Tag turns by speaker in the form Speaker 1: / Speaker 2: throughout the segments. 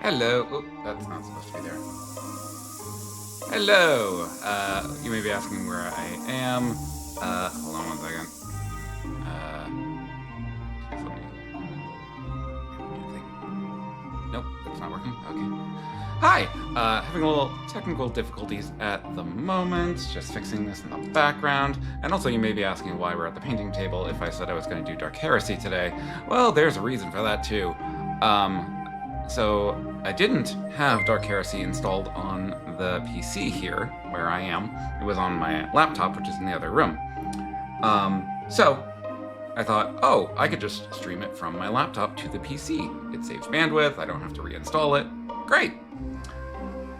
Speaker 1: Hello. Oh, that's not supposed to be there. Hello. You may be asking where I am. Hold on one second. Nope, that's not working. Okay. Hi. Having a little technical difficulties at the moment. Just fixing this in the background. And also, you may be asking why we're at the painting table if I said I was going to do Dark Heresy today. Well, there's a reason for that too. So I didn't have Dark Heresy installed on the PC here, where I am. It was on my laptop, which is in the other room. So I thought, oh, I could just stream it from my laptop to the PC. It saves bandwidth, I don't have to reinstall it. Great!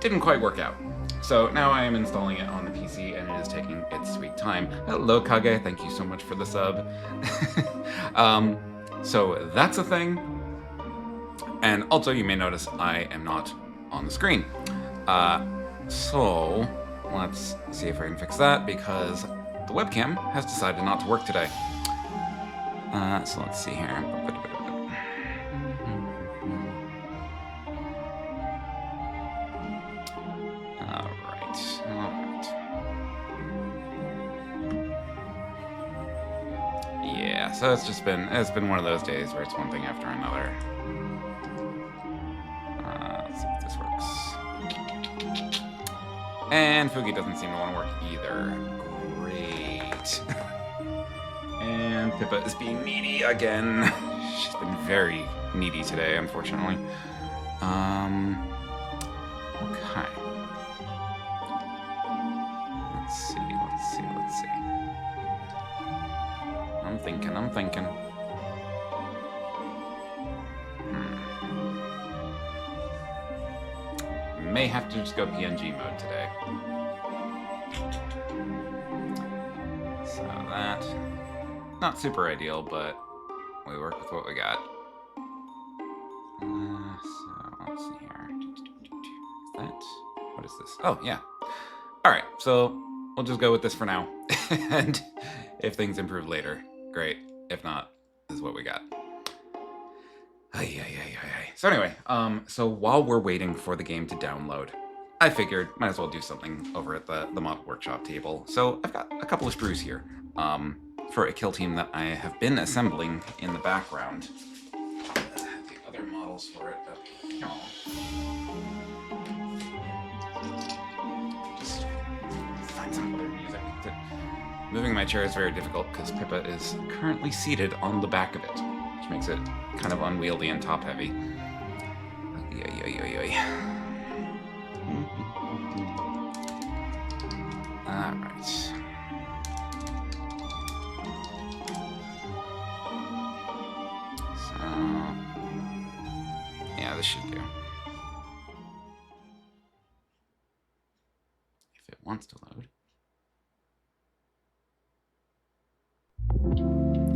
Speaker 1: Didn't quite work out. So now I am installing it on the PC, and it is taking its sweet time. Hello, Kage, thank you so much for the sub. So that's a thing. And also, you may notice I am not on the screen. So let's see if I can fix that, because the webcam has decided not to work today. So let's see here. All right. Yeah, so it's been one of those days where it's one thing after another. Let's see if this works. And Fugi doesn't seem to want to work either. Great. And Pippa is being needy again. She's been very needy today, unfortunately. Okay. Let's see. I'm thinking. May have to just go PNG mode today. So that, not super ideal, but we work with what we got. So let's see here. What is this? Oh, yeah. All right, so we'll just go with this for now. And if things improve later, great. If not, this is what we got. So anyway, so while we're waiting for the game to download, I figured might as well do something over at the mod workshop table. So I've got a couple of sprues here for a kill team that I have been assembling in the background. The other models for it up here. Just find some other music. Moving my chair is very difficult because Pippa is currently seated on the back of it, which makes it kind of unwieldy and top-heavy. Alright. So, yeah, this should do. If it wants to load.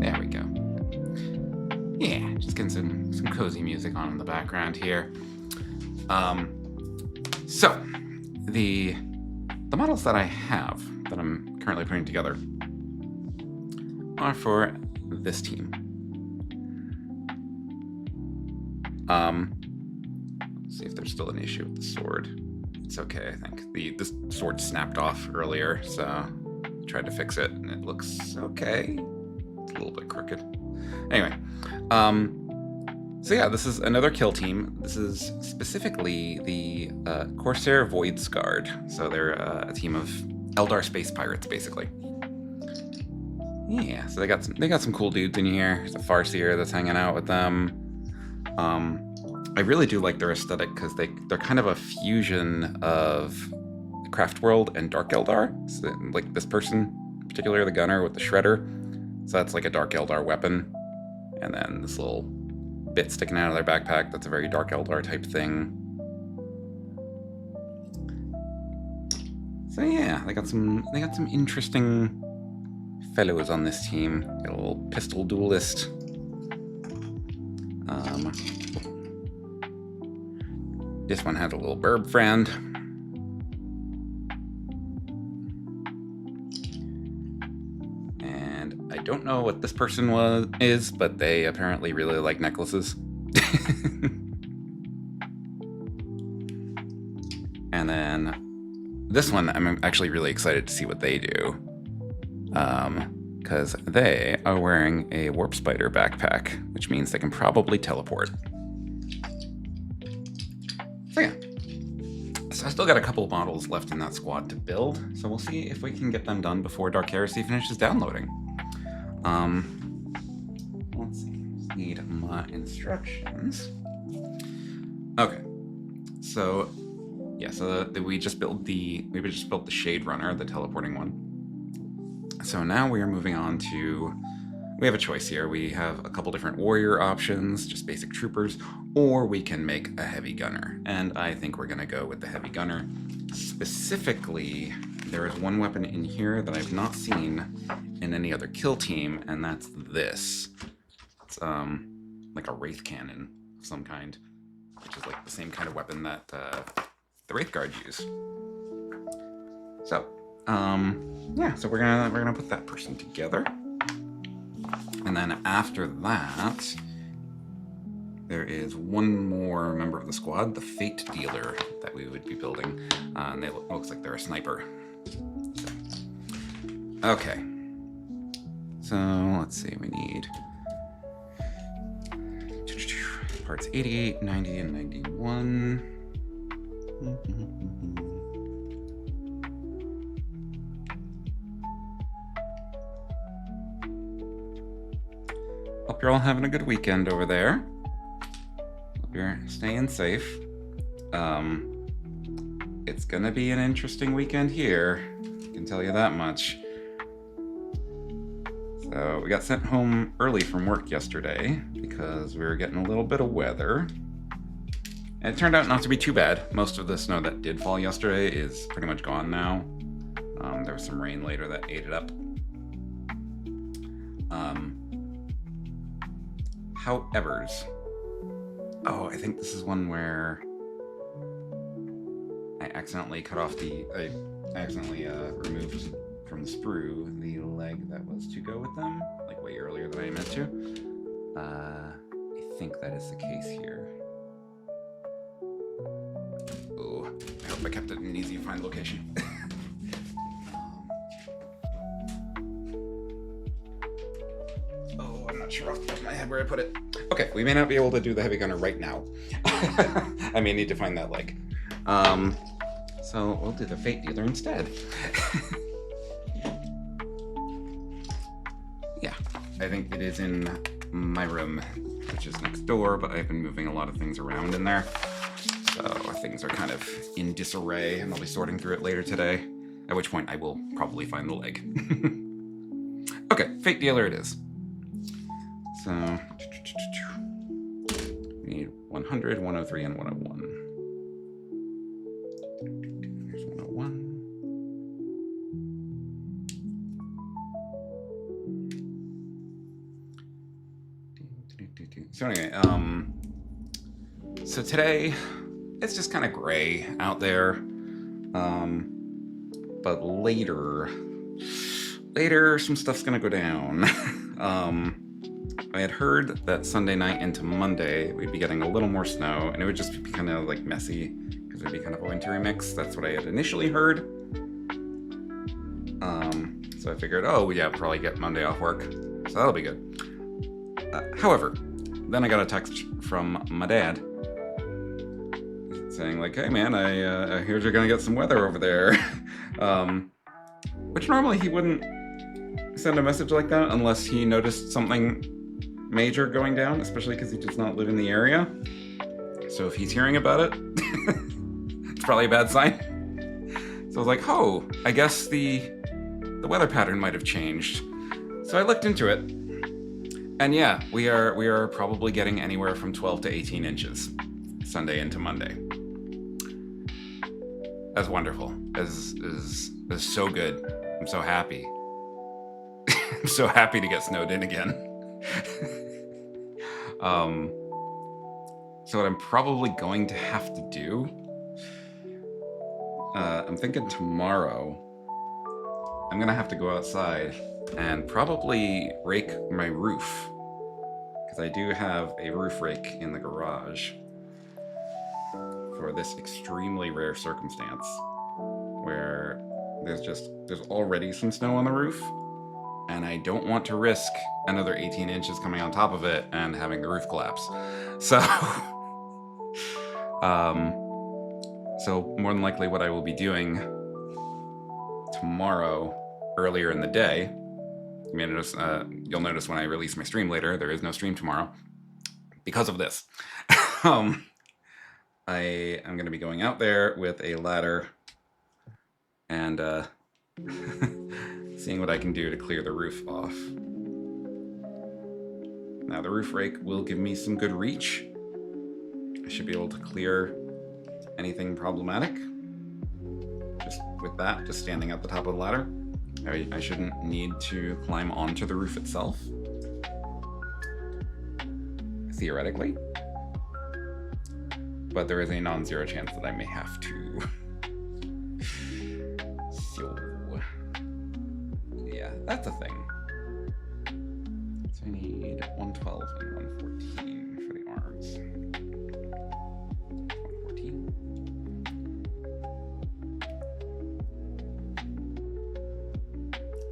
Speaker 1: There we go. Yeah, just getting some cozy music on in the background here. So the models that I have that I'm currently putting together are for this team. Let's see if there's still an issue with the sword. It's okay, I think. This sword snapped off earlier, so I tried to fix it, and it looks okay. It's a little bit crooked. Anyway, so yeah, this is another kill team. This is specifically the Corsair Void Scarred. So they're a team of Eldar space pirates, basically. Yeah, so they got some cool dudes in here. There's a Farseer that's hanging out with them. I really do like their aesthetic because they're kind of a fusion of Craft World and Dark Eldar. So, like this person, particularly the gunner with the shredder. So that's like a Dark Eldar weapon. And then this little bit sticking out of their backpack, that's a very Dark Eldar type thing. So yeah, they got some interesting fellows on this team. Got a little pistol duelist. This one had a little burb friend. And I don't know what this person is, but they apparently really like necklaces. And then this one, I'm actually really excited to see what they do. Because they are wearing a Warp Spider backpack, which means they can probably teleport. So yeah. So I still got a couple of models left in that squad to build, so we'll see if we can get them done before Dark Heresy finishes downloading. Let's see. Need my instructions. Okay. So yeah, so we just built the Shade Runner, the teleporting one. So now we are moving on to, we have a choice here. We have a couple different warrior options, just basic troopers, or we can make a heavy gunner. And I think we're gonna go with the heavy gunner. Specifically, there is one weapon in here that I've not seen in any other kill team, and that's this. It's like a wraith cannon of some kind. which is like the same kind of weapon that the Wraith Guard use. So, yeah, so we're gonna put that person together. And then after that, there is one more member of the squad, the Fate Dealer, that we would be building. And it looks like they're a sniper. Okay. So, let's see, we need parts 88, 90, and 91. Hope you're all having a good weekend over there. Hope you're staying safe. It's gonna be an interesting weekend here. I can tell you that much. So we got sent home early from work yesterday because we were getting a little bit of weather. And it turned out not to be too bad. Most of the snow that did fall yesterday is pretty much gone now. There was some rain later that ate it up. However's. Oh, I think this is one where I accidentally cut off I accidentally removed from the sprue the leg that was to go with them, like way earlier than I meant to. I think that is the case here. Oh, I hope I kept it in an easy to find location. Oh, I'm not sure off the top of my head where I put it. Okay, we may not be able to do the heavy gunner right now. I may need to find that leg. So we'll do the Fate Dealer instead. Yeah, I think it is in my room, which is next door, but I've been moving a lot of things around in there. So things are kind of in disarray, and I'll be sorting through it later today, at which point I will probably find the leg. Okay, Fate Dealer it is. So, we need 100, 103, and 101. Here's 101. So anyway, so today, it's just kind of gray out there. But later, some stuff's gonna go down. I had heard that Sunday night into Monday, we'd be getting a little more snow, and it would just be kind of like messy, because it would be kind of a wintry mix. That's what I had initially heard. So I figured, oh yeah, probably get Monday off work, so that'll be good. However, then I got a text from my dad saying like, hey man, I heard you're gonna get some weather over there. Which normally he wouldn't send a message like that unless he noticed something major going down, especially because he does not live in the area. So if he's hearing about it, it's probably a bad sign. So I was like, oh, I guess the weather pattern might have changed. So I looked into it, and yeah, we are probably getting anywhere from 12 to 18 inches Sunday into Monday. That's wonderful. That's so good. I'm so happy. I'm so happy to get snowed in again. So what I'm probably going to have to do, I'm thinking tomorrow, I'm gonna have to go outside and probably rake my roof, because I do have a roof rake in the garage for this extremely rare circumstance where there's already some snow on the roof, and I don't want to risk another 18 inches coming on top of it and having the roof collapse. So, so more than likely what I will be doing tomorrow, earlier in the day, you'll notice when I release my stream later, there is no stream tomorrow because of this. I am going to be going out there with a ladder and seeing what I can do to clear the roof off. Now the roof rake will give me some good reach. I should be able to clear anything problematic. Just with that, just standing at the top of the ladder. I shouldn't need to climb onto the roof itself. Theoretically. but there is a non-zero chance that I may have to. So, yeah, that's a thing. So I need 112 and 114 for the arms. 114.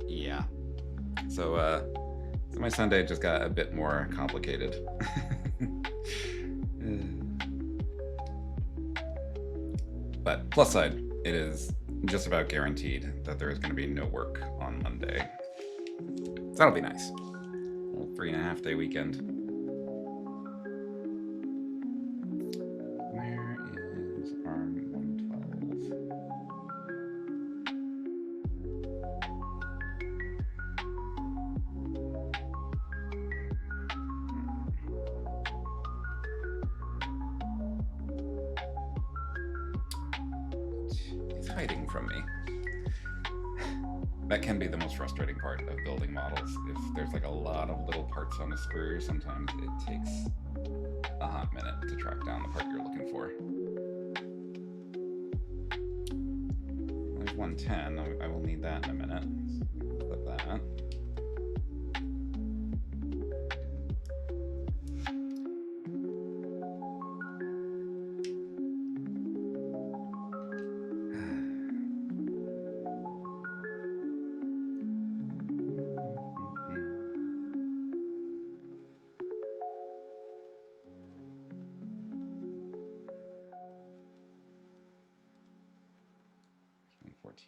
Speaker 1: Yeah. So my Sunday just got a bit more complicated. But plus side, it is just about guaranteed that there is going to be no work on Monday. So that'll be nice. A little 3.5 day weekend. Where is arm 112? He's hiding from me. That can be the most frustrating part of building models. If there's like a lot of little parts on a sprue, sometimes it takes a hot minute to track down the part you're looking for. There's 110. I will need that in a minute. Flip that.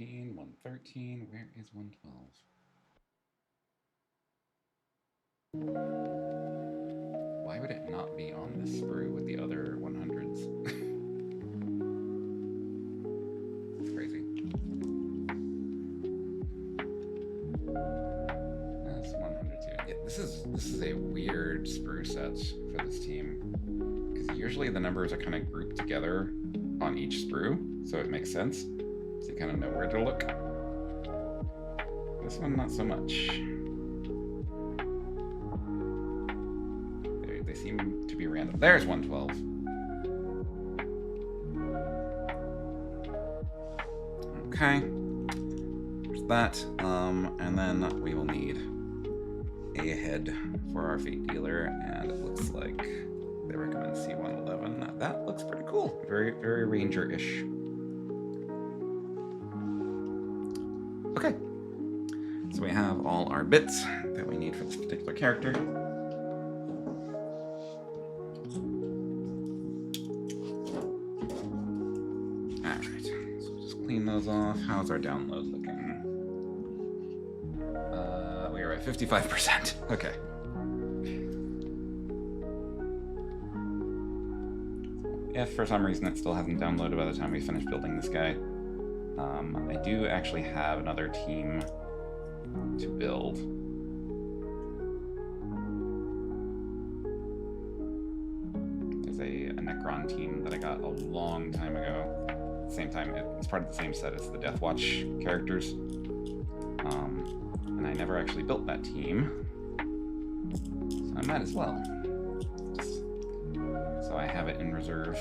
Speaker 1: $114, 113, where is 112? Why would it not be on this sprue with the other 100s? It's crazy. That's 102. Yeah, this is a weird sprue set for this team. Because usually the numbers are kind of grouped together on each sprue, so it makes sense. So you kind of know where to look. This one, not so much. They seem to be random. There's 112. Okay. There's that. And then we will need a head for our fate dealer, and it looks like they recommend C111. That looks pretty cool. Very, very ranger-ish. Okay, so we have all our bits that we need for this particular character. Alright, so just clean those off. How's our download looking? We are at 55%. Okay. If for some reason it still hasn't downloaded by the time we finish building this guy, I do actually have another team to build. There's a Necron team that I got a long time ago. At the same time, it's part of the same set as the Death Watch characters. And I never actually built that team, so I might as well. So I have it in reserve.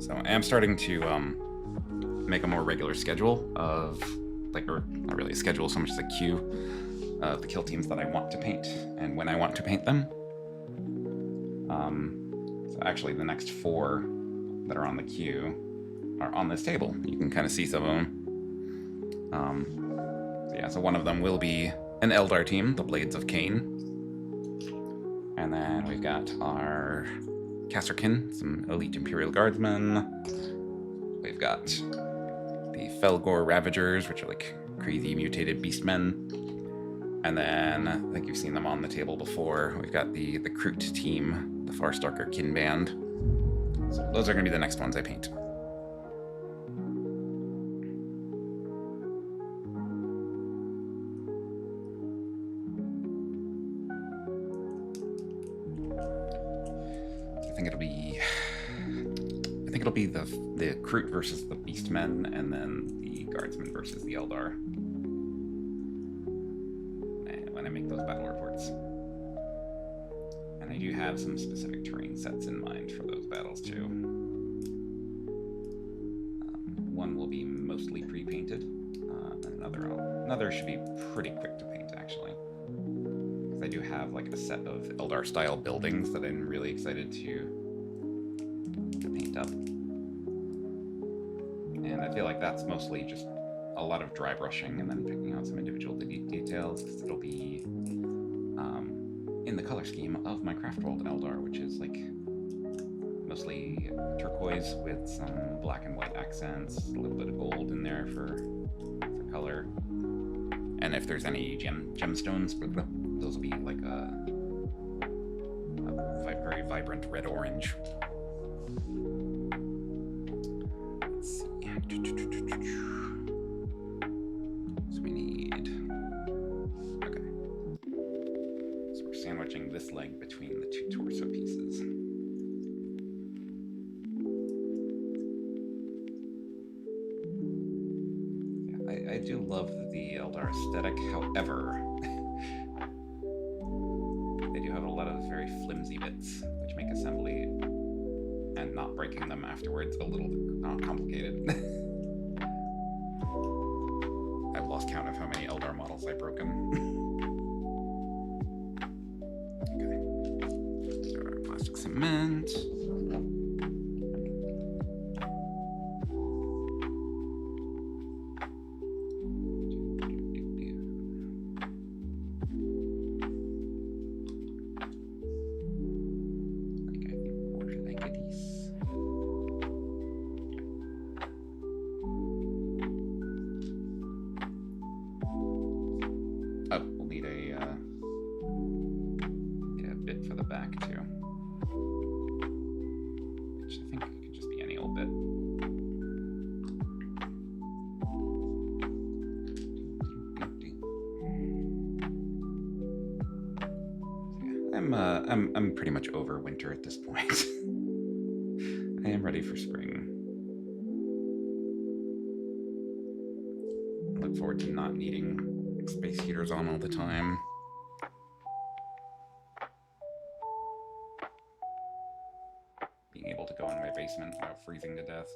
Speaker 1: So I am starting to make a more regular schedule of, like, or not really a schedule so much as a queue of the kill teams that I want to paint and when I want to paint them. So actually the next 4 that are on the queue are on this table. You can kind of see some of them. So yeah, so one of them will be an Eldar team, the Blades of Cain. And then we've got our Casterkin, some elite Imperial Guardsmen. We've got the Felgor Ravagers, which are like crazy mutated beastmen. And then, I think you've seen them on the table before, we've got the Kroot team, the Farstalker Kin Band. So those are going to be the next ones I paint. I think it'll be the Kroot versus the Beastmen, and then the Guardsmen versus the Eldar. When I make those battle reports. And I do have some specific terrain sets in mind for those battles too. One will be mostly pre-painted, and another should be pretty quick to paint actually. Because I do have like a set of Eldar style buildings that I'm really excited to paint up. And I feel like that's mostly just a lot of dry brushing and then picking out some individual details, because it'll be in the color scheme of my Craft World Eldar, which is like mostly turquoise with some black and white accents, a little bit of gold in there for color. And if there's any gemstones, those will be like a very vibrant red-orange. Let's see. So we need... Okay. So we're sandwiching this leg between the two torso pieces. I do love the Eldar aesthetic, however, they do have a lot of very flimsy bits, which make assembly and not breaking them afterwards a little complicated. I've lost count of how many Eldar models I've broken. Okay. So our plastic cement. I'm pretty much over winter at this point. I am ready for spring. I look forward to not needing space heaters on all the time. Being able to go in my basement without freezing to death.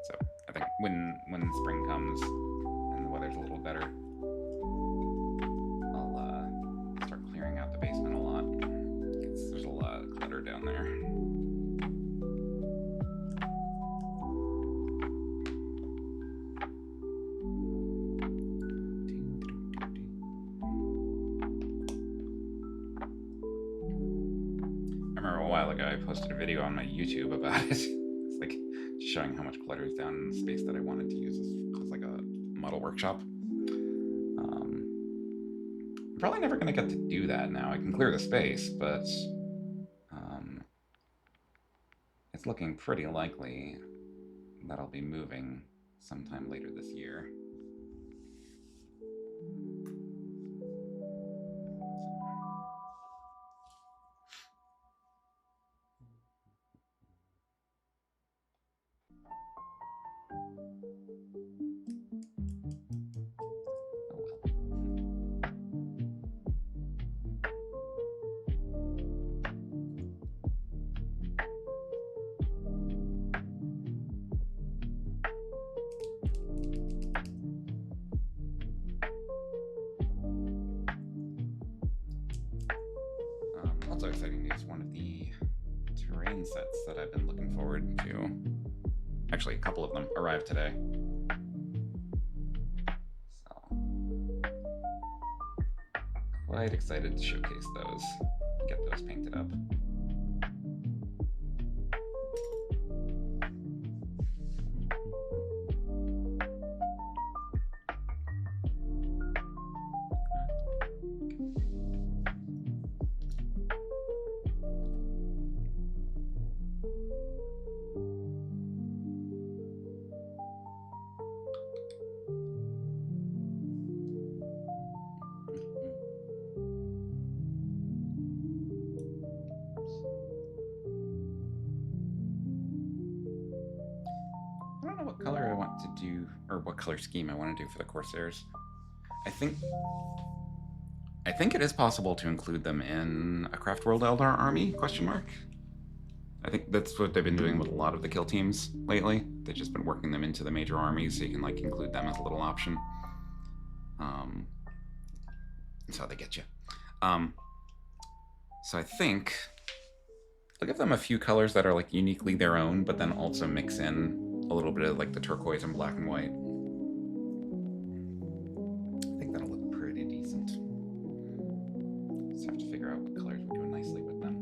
Speaker 1: So I think when spring comes and the weather's a little better, out the basement a lot. There's a lot of clutter down there. I remember a while ago I posted a video on my YouTube about it. It's like just showing how much clutter is down in the space that I wanted to use as like a model workshop. Probably never going to get to do that now. I can clear the space, but it's looking pretty likely that I'll be moving sometime later this year. Also exciting news, one of the terrain sets that I've been looking forward to, actually a couple of them, arrived today. So, quite excited to showcase those, get those painted up. Color I want to do, or what color scheme I want to do for the Corsairs. I think I think it is possible to include them in a Craft World Eldar army, question mark. I think that's what they've been doing with a lot of the kill teams lately. They've just been working them into the major armies so you can like include them as a little option. That's how they get you. So I think I'll give them a few colors that are like uniquely their own, but then also mix in a little bit of like the turquoise and black and white. I think that'll look pretty decent. Just have to figure out what colors would go nicely with them.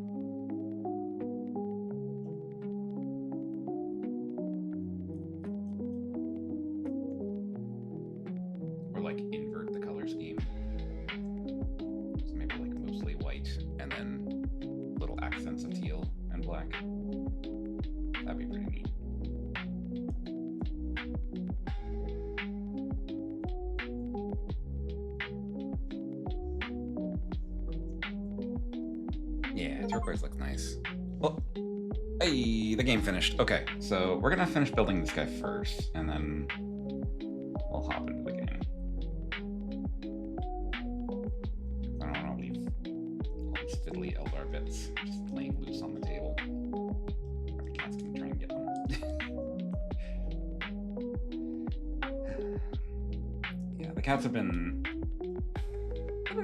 Speaker 1: Or like invert the color scheme. So maybe like mostly white and then little accents of teal and black. That'd be pretty neat. Yeah, turquoise looks nice. Well, hey, the game finished. Okay, so we're gonna finish building this guy first, and then we'll hop into the game. I don't want to leave all these fiddly Eldar bits just laying loose on the table. The cat's gonna try and get them. Yeah, the cats have been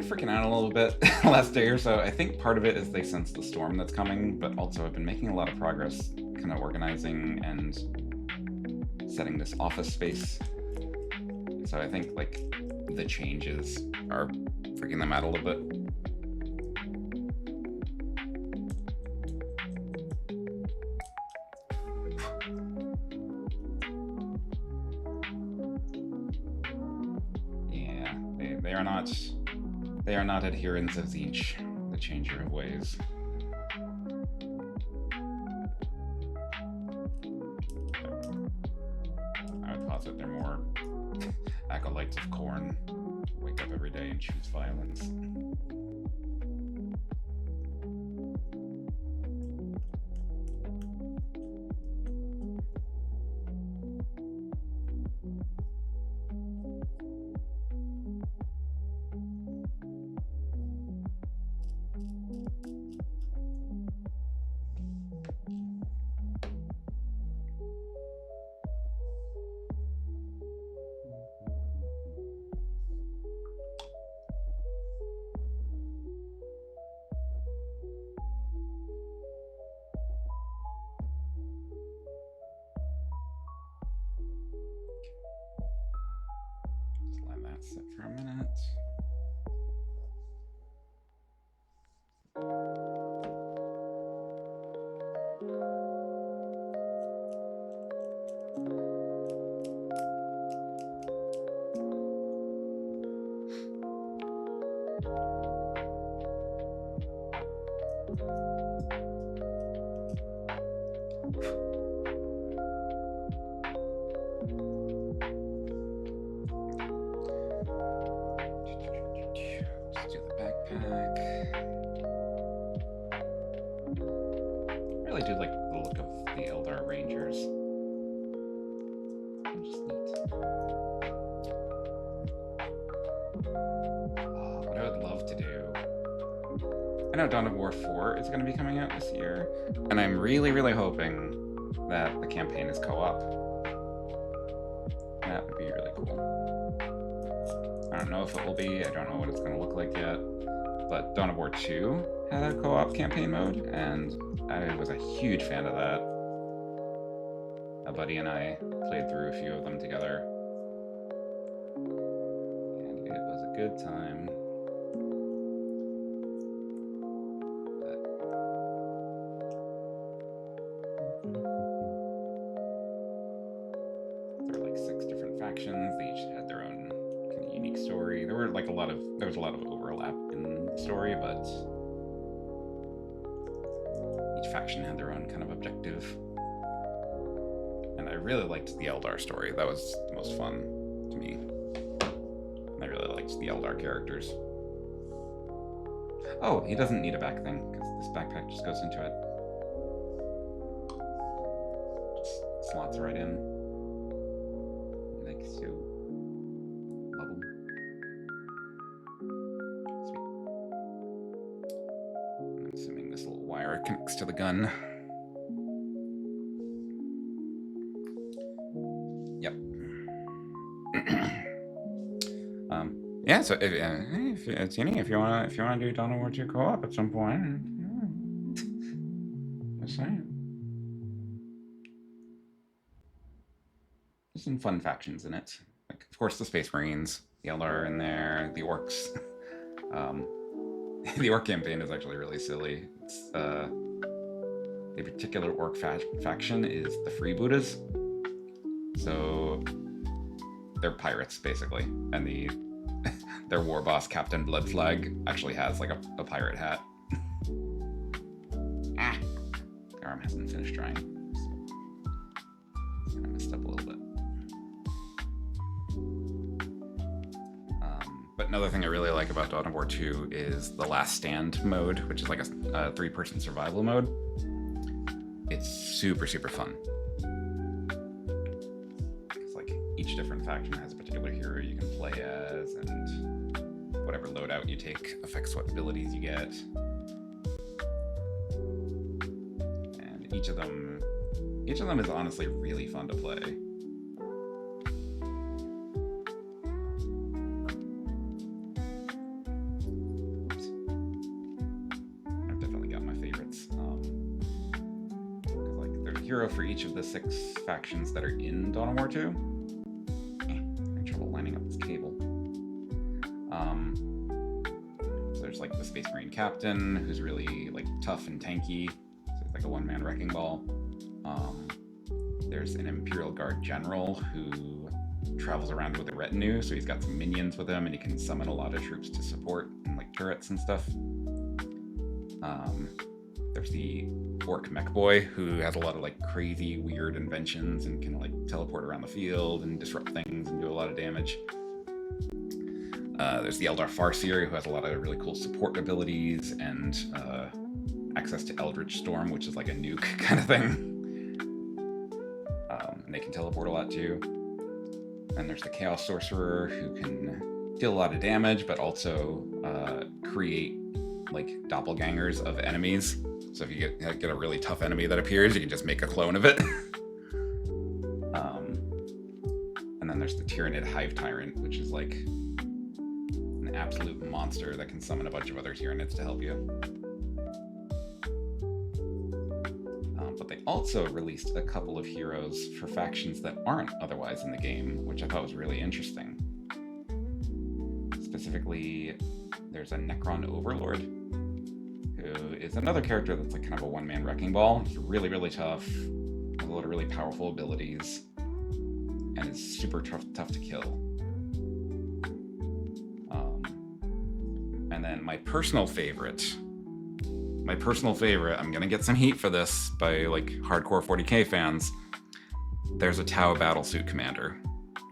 Speaker 1: freaking out a little bit the last day or so. I think part of it is they sense the storm that's coming, but also I've been making a lot of progress kind of organizing and setting this office space. So I think like the changes are freaking them out a little bit. Yeah, they are not adherents of Zeech, the changer of ways. I would posit they're more acolytes of Khorne. Wake up every day and choose violence. Sit for a minute. I do like the look of the Eldar Rangers. Just neat. Oh, what I would love to do. I know Dawn of War 4 is going to be coming out this year, and I'm really, really hoping that the campaign is co-op. That would be really cool. I don't know if it will be. I don't know what it's going to look like yet. But Dawn of War 2 had a co-op campaign mode, and I was a huge fan of that. A buddy and I played through a few of them together, and it was a good time. There were like 6 different factions. They each had their own kind of unique story. There was a lot of overlap in the story, but each faction had their own kind of objective. And I really liked the Eldar story. That was the most fun to me. And I really liked the Eldar characters. Oh, he doesn't need a back thing, because this backpack just goes into it. Just slots right in. Like so. Bubble. Sweet. gun. Yep. Yeah. So if Teeny, if you wanna do Dawn of War 2 co-op at some point, just saying. There's some fun factions in it. Like, of course, the Space Marines, the Eldar are in there, the Orcs. The Orc campaign is actually really silly. It's, a particular Orc faction is the Freebooters. So they're pirates, basically. And their war boss, Captain Bloodflag, actually has like a pirate hat. The arm hasn't finished drying. So I messed up a little bit. But another thing I really like about Dawn of War 2 is the Last Stand mode, which is like a 3-person survival mode. It's super, super fun. It's like each different faction has a particular hero you can play as, and whatever loadout you take affects what abilities you get. And each of them is honestly really fun to play. Hero for each of the 6 factions that are in Dawn of War 2. Having trouble lining up this cable. So there's like the Space Marine Captain, who's really like tough and tanky. So he's like a one-man wrecking ball. There's an Imperial Guard General who travels around with a retinue, so he's got some minions with him, and he can summon a lot of troops to support, and like turrets and stuff. There's the Orc Mech Boy, who has a lot of like crazy, weird inventions and can like teleport around the field and disrupt things and do a lot of damage. There's the Eldar Farseer, who has a lot of really cool support abilities and access to Eldritch Storm, which is like a nuke kind of thing. And they can teleport a lot too. And there's the Chaos Sorcerer, who can deal a lot of damage, but also create like doppelgangers of enemies. So if you get a really tough enemy that appears, you can just make a clone of it. And then there's the Tyrannid Hive Tyrant, which is like an absolute monster that can summon a bunch of other Tyrannids to help you. But they also released a couple of heroes for factions that aren't otherwise in the game, which I thought was really interesting. Specifically, there's a Necron Overlord, who is another character that's like kind of a one-man wrecking ball. He's really, really tough, has a lot of really powerful abilities, and is super tough to kill. And then my personal favorite, I'm gonna get some heat for this by like hardcore 40k fans. There's a Tau Battlesuit Commander.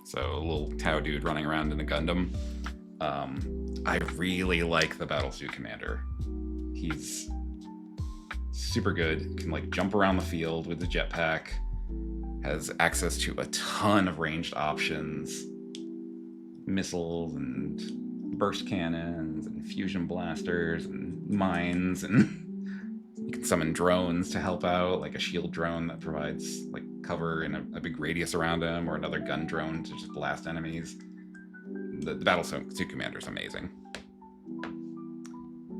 Speaker 1: So a little Tau dude running around in a Gundam. I really like the Battlesuit Commander. He's super good, can like jump around the field with the jetpack, has access to a ton of ranged options, missiles and burst cannons and fusion blasters and mines, and you can summon drones to help out, like a shield drone that provides like cover in a big radius around him, or another gun drone to just blast enemies. The Battlesuit Commander is amazing.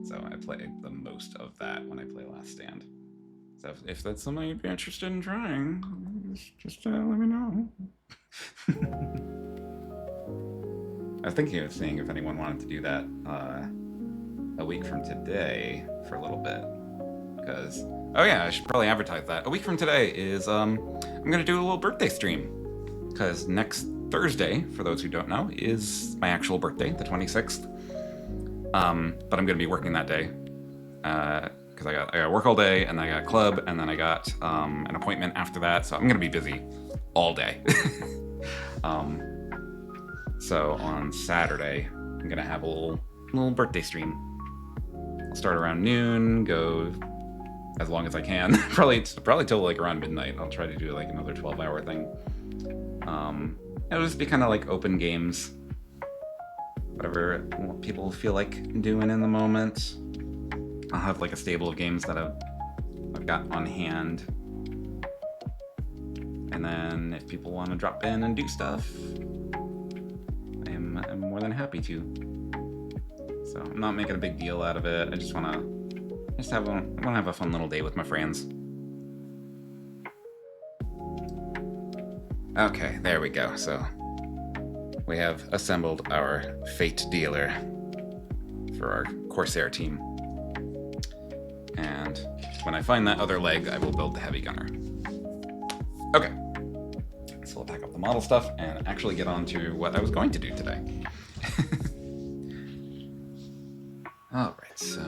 Speaker 1: So I play the most of that when I play Last Stand. So if that's something you'd be interested in trying, just let me know. I was thinking of seeing if anyone wanted to do that a week from today for a little bit. Because, oh yeah, I should probably advertise that. A week from today is, I'm going to do a little birthday stream. Because next Thursday, for those who don't know, is my actual birthday, the 26th. But I'm going to be working that day. Because I got work all day, and I got club, and then I got an appointment after that. So I'm going to be busy all day. So on Saturday, I'm going to have a little birthday stream. I'll start around noon, go as long as I can. probably till like around midnight. I'll try to do like another 12-hour thing. It'll just be kind of like open games. Whatever people feel like doing in the moment. I'll have like a stable of games that I've got on hand. And then if people want to drop in and do stuff, I'm more than happy to. So I'm not making a big deal out of it. I just want to have a fun little day with my friends. Okay, there we go. So we have assembled our Fate Dealer for our Corsair team. And when I find that other leg, I will build the Heavy Gunner. Okay. So we'll pack up the model stuff and actually get on to what I was going to do today. Alright, so...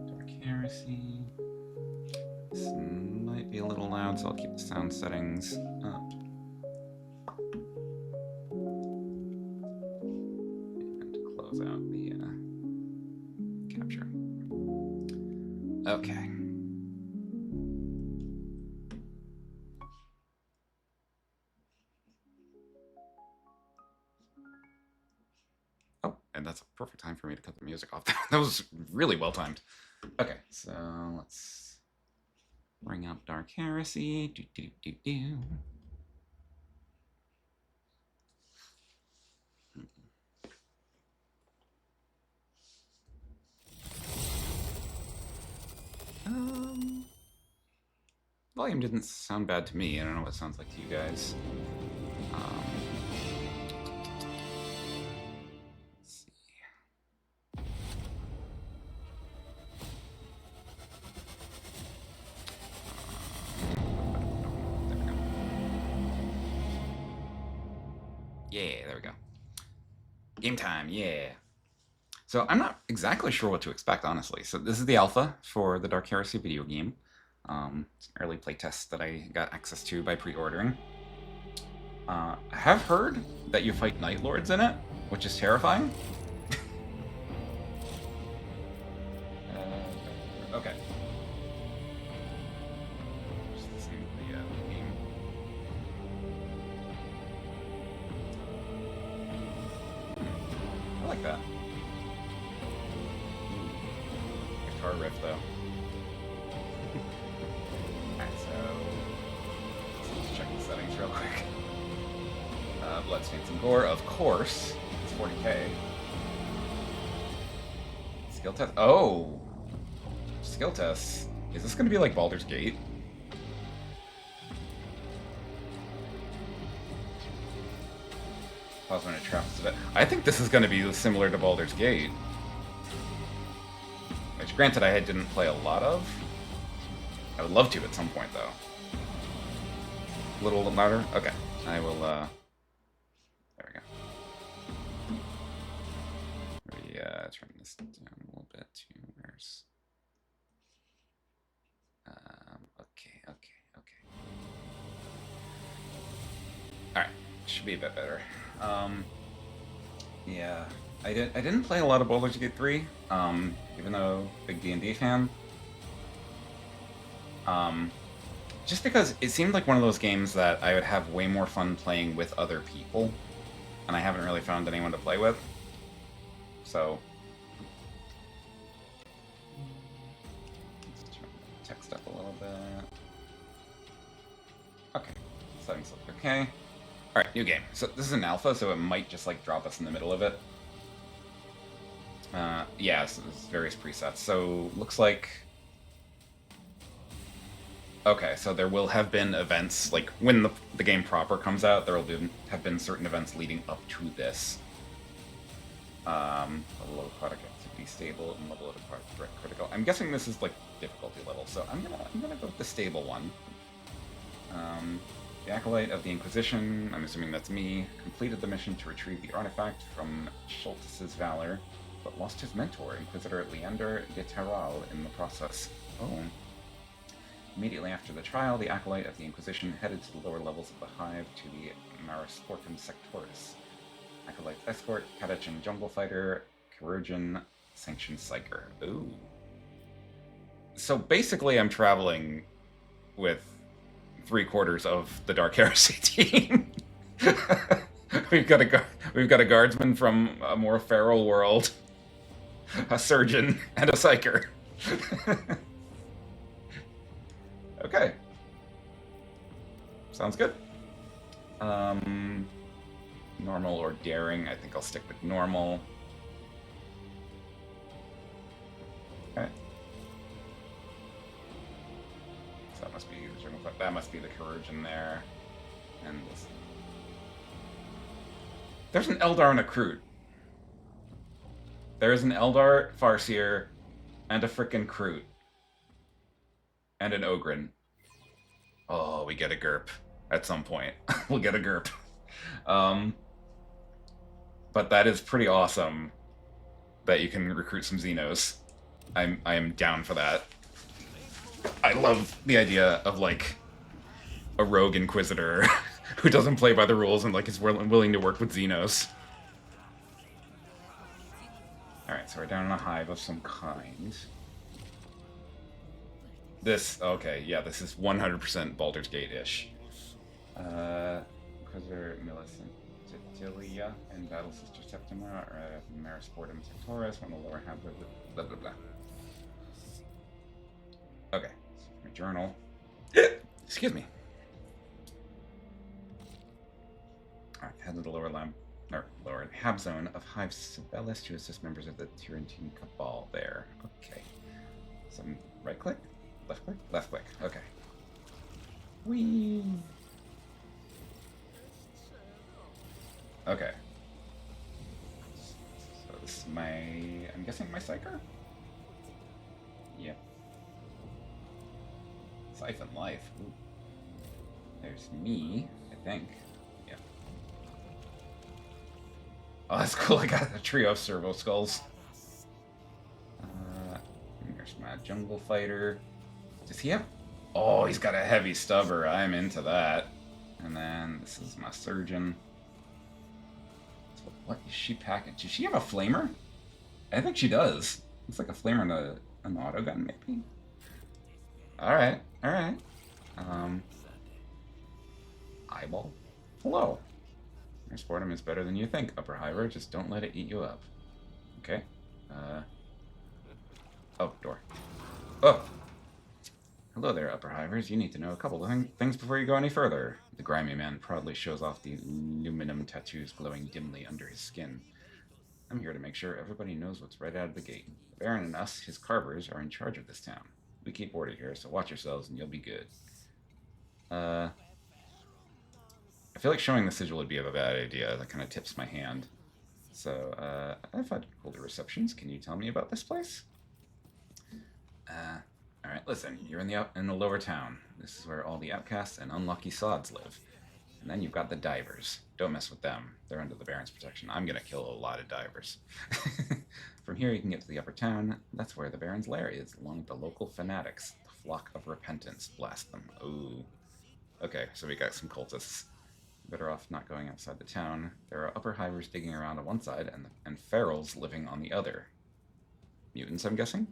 Speaker 1: Dark Heresy. This might be a little loud, so I'll keep the sound settings up. And close out the capture. Okay. And that's a perfect time for me to cut the music off. That was really well timed. Okay, so let's bring up Dark Heresy. Volume didn't sound bad to me. I don't know what it sounds like to you guys. Yeah, there we go. Game time, yeah. So I'm not exactly sure what to expect, honestly. So this is the alpha for the Dark Heresy video game. It's an early playtest that I got access to by pre-ordering. I have heard that you fight Night Lords in it, which is terrifying. Okay. Just listening to the game. I like that. Guitar riff, though. Alright, so let's check the settings real quick. Blood, Stains, and Gore, of course. It's 40k. Skill test. Oh! Skill tests. Is this going to be like Baldur's Gate? Pause when it traps to it. I think this is going to be similar to Baldur's Gate. Which, granted, I didn't play a lot of. I would love to at some point, though. A little louder? Okay. I will, there we go. Maybe, turn this down a little bit to where's... okay. Alright. Should be a bit better. Yeah. I didn't play a lot of Baldur's Gate 3, even though big D&D fan. Just because it seemed like one of those games that I would have way more fun playing with other people, and I haven't really found anyone to play with. So, let's turn the text up a little bit. Okay, settings look okay. Alright, new game. So this is an alpha, so it might just like drop us in the middle of it. Yeah, so there's various presets. So, looks like... Okay, so there will have been events, like, when the game proper comes out, there will have been certain events leading up to this. Level of product activity stable and level of product threat critical. I'm guessing this is, like, difficulty level, so I'm gonna go with the stable one. The Acolyte of the Inquisition, I'm assuming that's me, completed the mission to retrieve the artifact from Schultz's Valor, but lost his mentor, Inquisitor Leander de Terral, in the process. Oh. Immediately after the trial, the Acolyte of the Inquisition headed to the lower levels of the Hive to the Marisportum Sectoris. Acolyte's Escort, Kadachin Jungle Fighter, Chirurgeon, Sanctioned Psyker. Ooh. So basically I'm traveling with 3/4 of the Dark Heresy team. We've got a guardsman from a more feral world, a surgeon, and a psyker. Okay. Sounds good. Normal or daring? I think I'll stick with normal. Okay. So that must be the courage in there. And this. There's an Eldar and a Kroot. There is an Eldar Farseer and a frickin' Kroot. And an Ogryn. Oh, we get a GURP at some point. We'll get a GURP. But that is pretty awesome that you can recruit some Xenos. I am down for that. I love the idea of, like, a rogue Inquisitor who doesn't play by the rules and, like, is willing to work with Xenos. Alright, so we're down in a hive of some kind. This, okay, yeah, this is 100% Baldur's Gate-ish. Inquisitor Millicent Titilia and Battle Sister Septima are Marisportum Sectoris on the lower half of the blah blah blah. Okay, so my journal. Excuse me. Alright, head to the lower hab zone of Hive Sibelius to assist members of the Tyrantine Cabal there. Okay. Some right click? Left click? Left click. Okay. Whee! Okay. So this is I'm guessing my Psyker? Yep. Siphon Life. Ooh. There's me, I think. Yep. Oh, that's cool. I got a trio of servo skulls. There's my jungle fighter. Does he have... Oh, he's got a heavy stubber. I'm into that. And then this is my surgeon. So what is she packing? Does she have a flamer? I think she does. Looks like a flamer and an autogun, maybe? Alright, alright. Eyeball. Hello. Your sportum is better than you think, Upper Hiver. Just don't let it eat you up. Okay. Oh, door. Oh! Hello there, Upper Hivers. You need to know a couple of things before you go any further. The grimy man proudly shows off the aluminum tattoos glowing dimly under his skin. I'm here to make sure everybody knows what's right out of the gate. The Baron and us, his carvers, are in charge of this town. We keep order here, so watch yourselves and you'll be good. I feel like showing the sigil would be a bad idea. That kind of tips my hand. So, I've had colder receptions. Can you tell me about this place? Alright, listen. You're in the lower town. This is where all the outcasts and unlucky sods live. And then you've got the divers. Don't mess with them. They're under the Baron's protection. I'm gonna kill a lot of divers. From here you can get to the upper town. That's where the Baron's lair is, along with the local fanatics. The Flock of Repentance. Blast them. Ooh. Okay, so we got some cultists. Better off not going outside the town. There are upper hivers digging around on one side and ferals living on the other. Mutants, I'm guessing?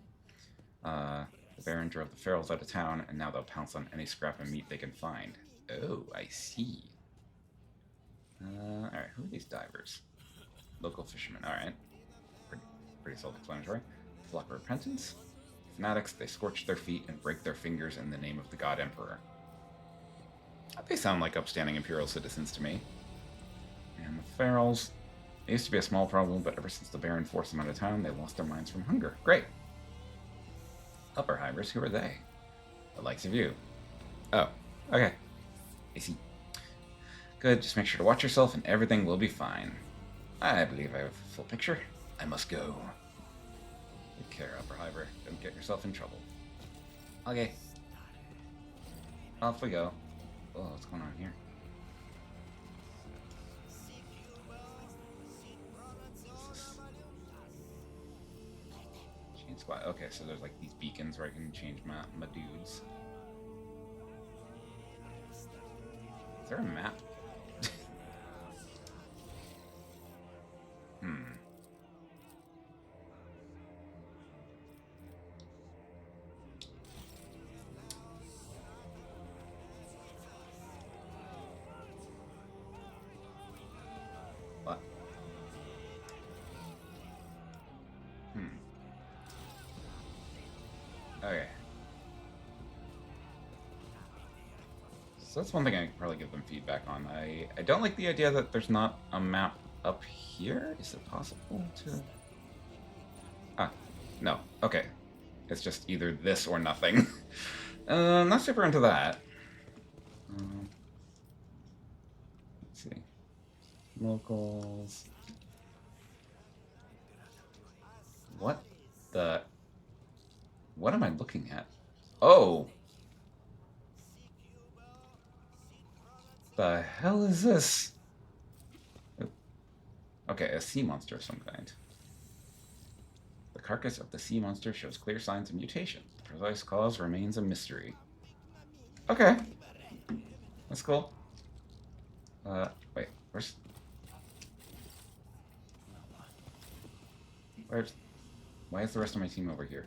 Speaker 1: The Baron drove the ferals out of town, and now they'll pounce on any scrap of meat they can find. Oh, I see. Alright, who are these divers? Local fishermen, alright. Pretty self-explanatory. Flock of Repentance. Fanatics, they scorch their feet and break their fingers in the name of the God Emperor. They sound like upstanding Imperial citizens to me. And the ferals. They used to be a small problem, but ever since the Baron forced them out of town, they lost their minds from hunger. Great. Upper Hivers, who are they? The likes of you. Oh, okay. I see. Good, just make sure to watch yourself and everything will be fine. I believe I have a full picture. I must go. Take care, Upper Hiver. Don't get yourself in trouble. Okay. Off we go. Oh, what's going on here? Chain squad. Okay, so there's like these beacons where I can change my dudes. Is there a map? What? Okay. So that's one thing I could probably give them feedback on. I don't like the idea that there's not a map up here. Is it possible to... Ah, no. Okay. It's just either this or nothing. Not super into that. Let's see. Locals. What the... What am I looking at? Oh! The hell is this? Okay, a sea monster of some kind. The carcass of the sea monster shows clear signs of mutation. The precise cause remains a mystery. Okay. That's cool. Wait, where's... Why is the rest of my team over here?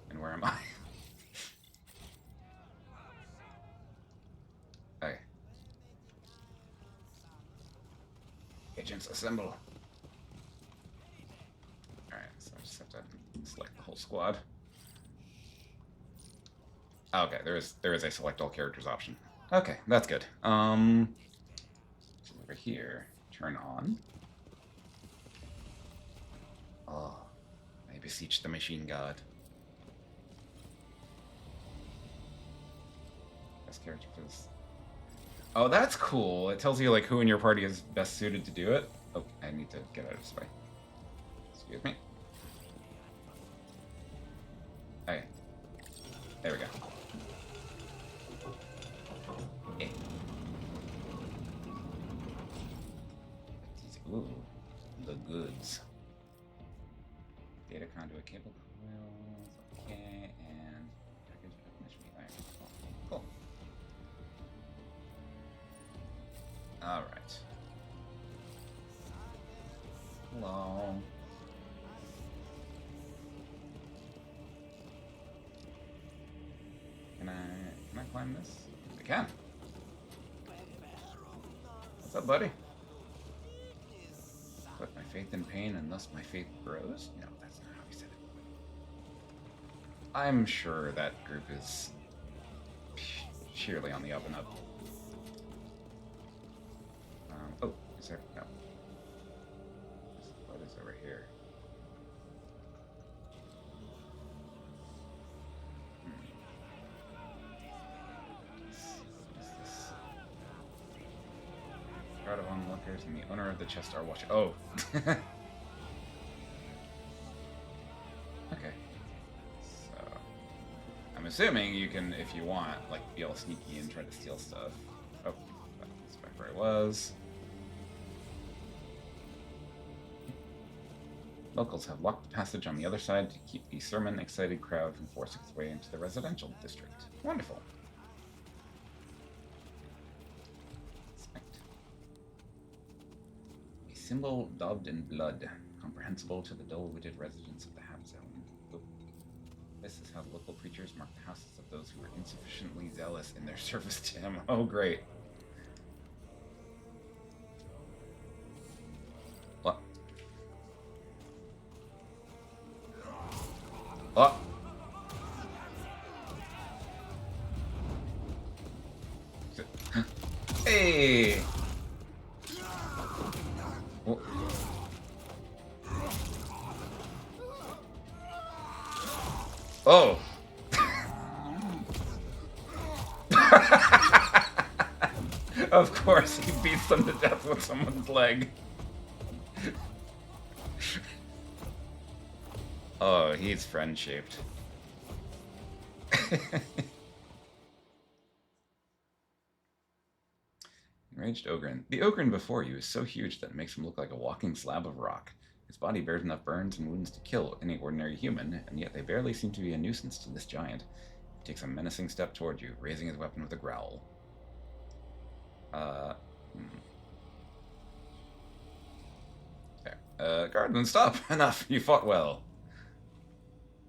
Speaker 1: And where am I? Okay. Agents assemble. Alright, so I just have to select the whole squad. Oh, okay, there is a select all characters option. Okay, that's good. So over here, turn on. Oh, I beseech the machine god. Best character for this. Oh, that's cool. It tells you like who in your party is best suited to do it. Oh, I need to get out of this way. Excuse me. Okay. There we go. Yeah. Ooh, the goods. Data conduit cable coils. Okay, and package definition iron. Cool. All right. Hello. Can I climb this? I can. What's up, buddy? Put my faith in pain, and thus my faith grows? No, that's not how he said it. I'm sure that group is sheerly on the up and up. Oh, is there? No. What is over here? What is this? Crowd of onlookers and the owner of the chest are watching. Oh. Okay. So, I'm assuming you can, if you want, like, be all sneaky and try to steal stuff. Oh, that's back where I was. Locals have locked the passage on the other side to keep the sermon-excited crowd from forcing its way into the residential district. Wonderful. Inspect. A symbol daubed in blood, comprehensible to the dull-witted residents of the Hat Zone. Oh. This is how the local preachers mark the houses of those who were insufficiently zealous in their service to him. Oh, great. What? Oh. Hey. Oh. Oh. Of course, he beats them to death with someone's leg. Oh, he's friend-shaped. Enraged Ogren. The Ogren before you is so huge that it makes him look like a walking slab of rock. His body bears enough burns and wounds to kill any ordinary human, and yet they barely seem to be a nuisance to this giant. He takes a menacing step toward you, raising his weapon with a growl. There. Guardsman, stop! Enough! You fought well.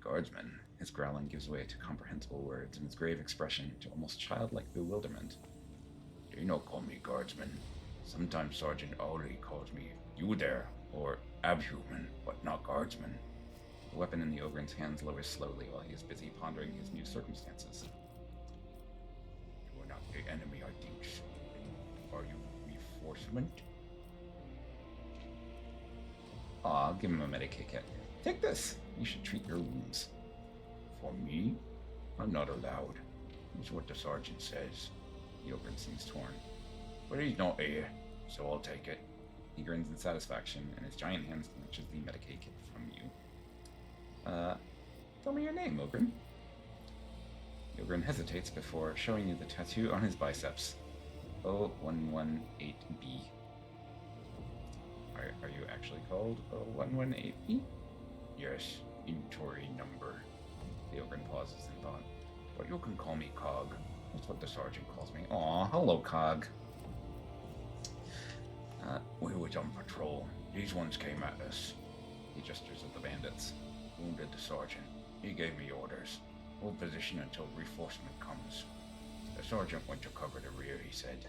Speaker 1: Guardsman. His growling gives way to comprehensible words, and his grave expression to almost childlike bewilderment. Do not call me Guardsman. Sometimes Sergeant Auli calls me you there, or
Speaker 2: Abhuman, but not guardsman.
Speaker 1: The weapon in the ogre's hands lowers slowly while he is busy pondering his new circumstances.
Speaker 2: You are not the enemy, I think so. Are you reinforcement?
Speaker 1: Aw, give him a Medicaid kit. Take this. You should treat your wounds.
Speaker 2: For me? I'm not allowed. That's what the sergeant says.
Speaker 1: The ogre seems torn.
Speaker 2: But he's not here, so I'll take it.
Speaker 1: He grins in satisfaction, and his giant hand snatches the Medicaid kit from you. Tell me your name, Ogren. The Ogren hesitates before showing you the tattoo on his biceps. 0118B. Are you actually called 0118B?
Speaker 2: Yes, inventory number.
Speaker 1: The Ogren pauses in thought.
Speaker 2: But you can call me Cog. That's what the sergeant calls me.
Speaker 1: Aw, hello, Cog.
Speaker 2: We was on patrol. These ones came at us.
Speaker 1: He gestures at the bandits.
Speaker 2: Wounded the sergeant. He gave me orders. Hold position until reinforcement comes. The sergeant went to cover the rear, he said.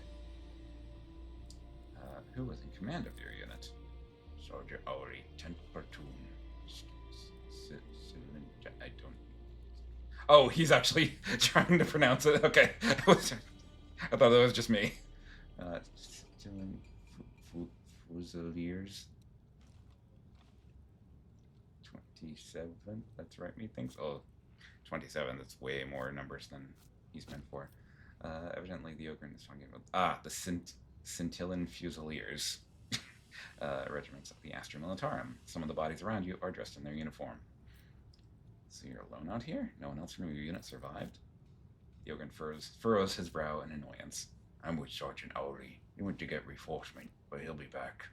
Speaker 1: Who was in command of your unit?
Speaker 2: Sergeant Owry, 10th Platoon.
Speaker 1: I don't... Oh, he's actually trying to pronounce it. Okay. I thought that was just me. Fusiliers. 27. That's right, methinks. Oh, 27. That's way more numbers than he's meant for. Evidently, the ogre is talking about the Scintillan Fusiliers, regiments of the Astra Militarum. Some of the bodies around you are dressed in their uniform. So you're alone out here? No one else from your unit survived? The ogre furrows his brow in annoyance.
Speaker 2: I'm with Sergeant Owry. He went to get reinforcement, but he'll be back.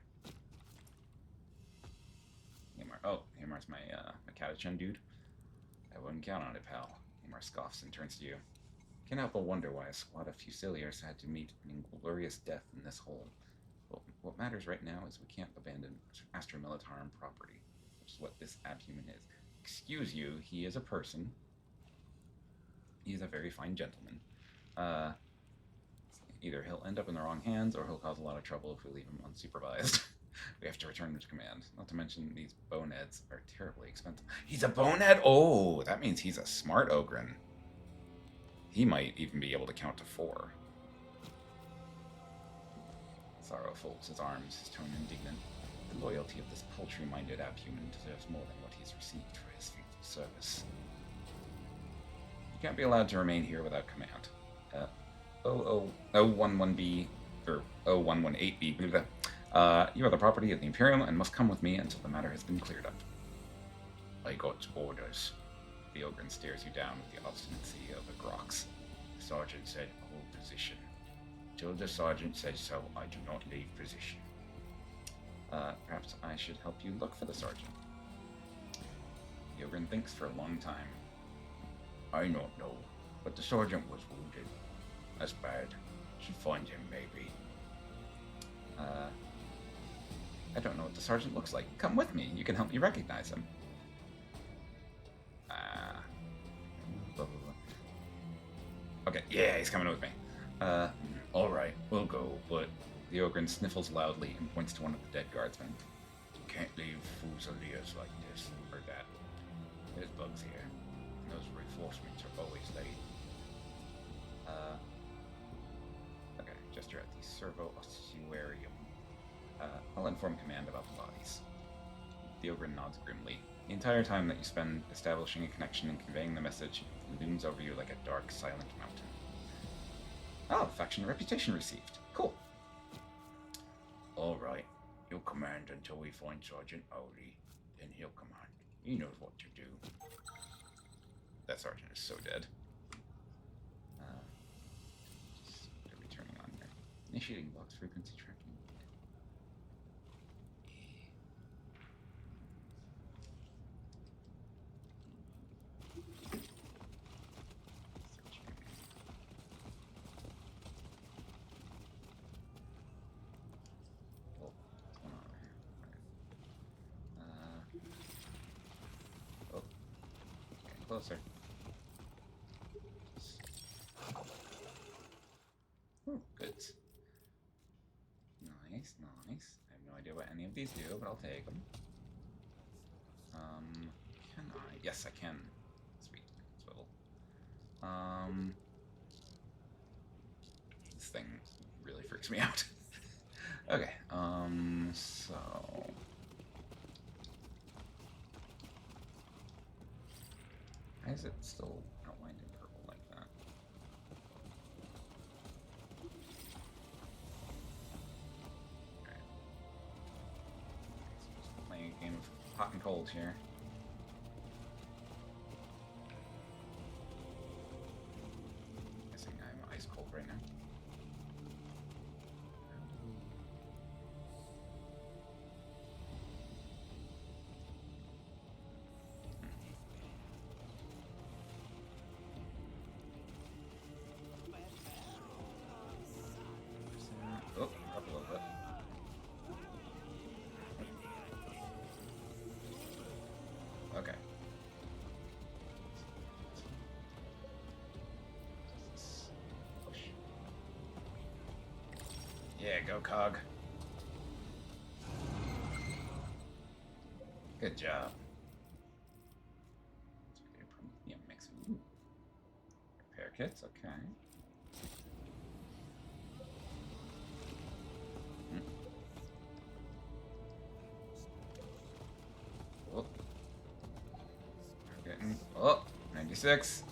Speaker 1: Hamar's my Catachan dude. I wouldn't count on it, pal. Hamar scoffs and turns to you. Can't help but wonder why a squad of Fusiliers had to meet an inglorious death in this hole. Well, what matters right now is we can't abandon Astra Militarum property, which is what this abhuman is. Excuse you, he is a person. He is a very fine gentleman. Either he'll end up in the wrong hands, or he'll cause a lot of trouble if we leave him unsupervised. We have to return him to command. Not to mention, these boneheads are terribly expensive. He's a bonehead? Oh, that means he's a smart ogren. He might even be able to count to 4. Sorrow folds his arms, his tone indignant. The loyalty of this paltry-minded abhuman deserves more than what he's received for his faithful service. You can't be allowed to remain here without command. 011B, or 0118B, you are the property of the Imperium and must come with me until the matter has been cleared up.
Speaker 2: I got orders.
Speaker 1: The ogre stares you down with the obstinacy of a grox.
Speaker 2: The sergeant said, hold position. Till the sergeant says so, I do not leave position.
Speaker 1: Perhaps I should help you look for the sergeant. The ogre thinks for a long time.
Speaker 2: I don't know, but the sergeant was wounded. That's bad. Should find him, maybe.
Speaker 1: I don't know what the sergeant looks like. Come with me. You can help me recognize him. Okay, yeah, he's coming with me.
Speaker 2: Alright, we'll go, but...
Speaker 1: The ogre sniffles loudly and points to one of the dead guardsmen.
Speaker 2: You can't leave Fusiliers like this, or that. There's bugs here, and those reinforcements are always late.
Speaker 1: Okay, gesture at the Servo Ossuarium. I'll inform command about the bodies. The ogre nods grimly. The entire time that you spend establishing a connection and conveying the message looms over you like a dark, silent mountain. Oh, faction reputation received. Cool.
Speaker 2: Alright, you'll command until we find Sergeant Owry. Then he'll command. He knows what to do.
Speaker 1: That sergeant is so dead. Just returning on here. Initiating box frequency tracking. Closer. Ooh, good. Nice, nice. I have no idea what any of these do, but I'll take them. Yes, I can. Sweet. Swivel. This thing really freaks me out. Okay, so... Why is it still outlined in purple like that? Alright. So just playing a game of hot and cold here. Guessing I'm ice cold right now. Oh, up a little bit. Okay. Push. Yeah, go cog. Good job. Yeah, mix. Ooh. Repair kits, okay. Oh. We're getting... Oh, 96.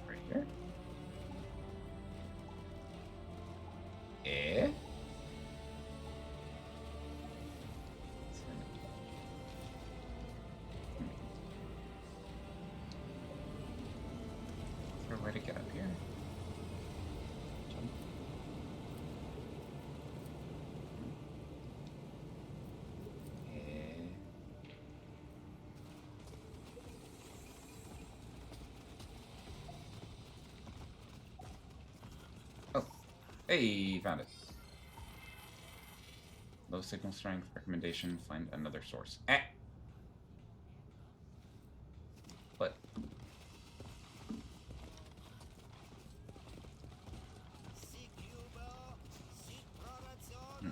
Speaker 1: Right here. Eh? Is there a way to get up here? Jump. Eh? Oh. Hey, found it. Low signal strength, recommendation, find another source. Eh! What? Hmm.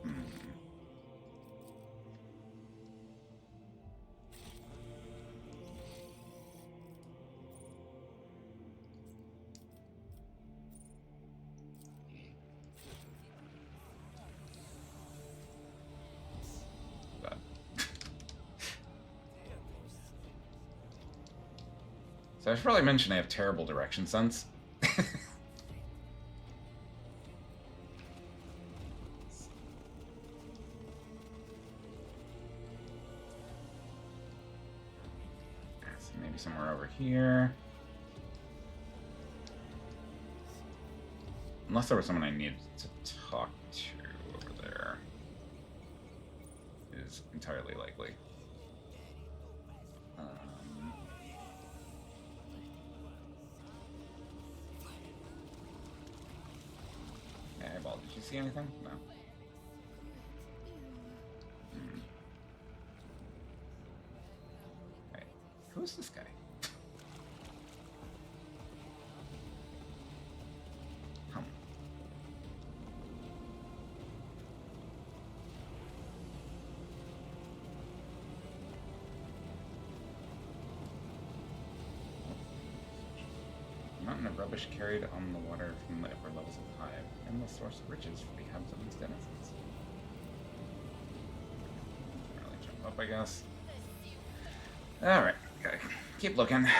Speaker 1: Hmm. Bad. So I should probably mention I have terrible direction sense. So maybe somewhere over here. Unless there was someone I needed to talk to over there. Is entirely likely. Airball, did you see anything? No. Hmm. Right. Who's this guy? Hum. Mountain of rubbish carried on the water from the upper levels of the hive, and the source of riches for the inhabitants' denizens. Really jump up, I guess. Alright, okay. Keep looking. I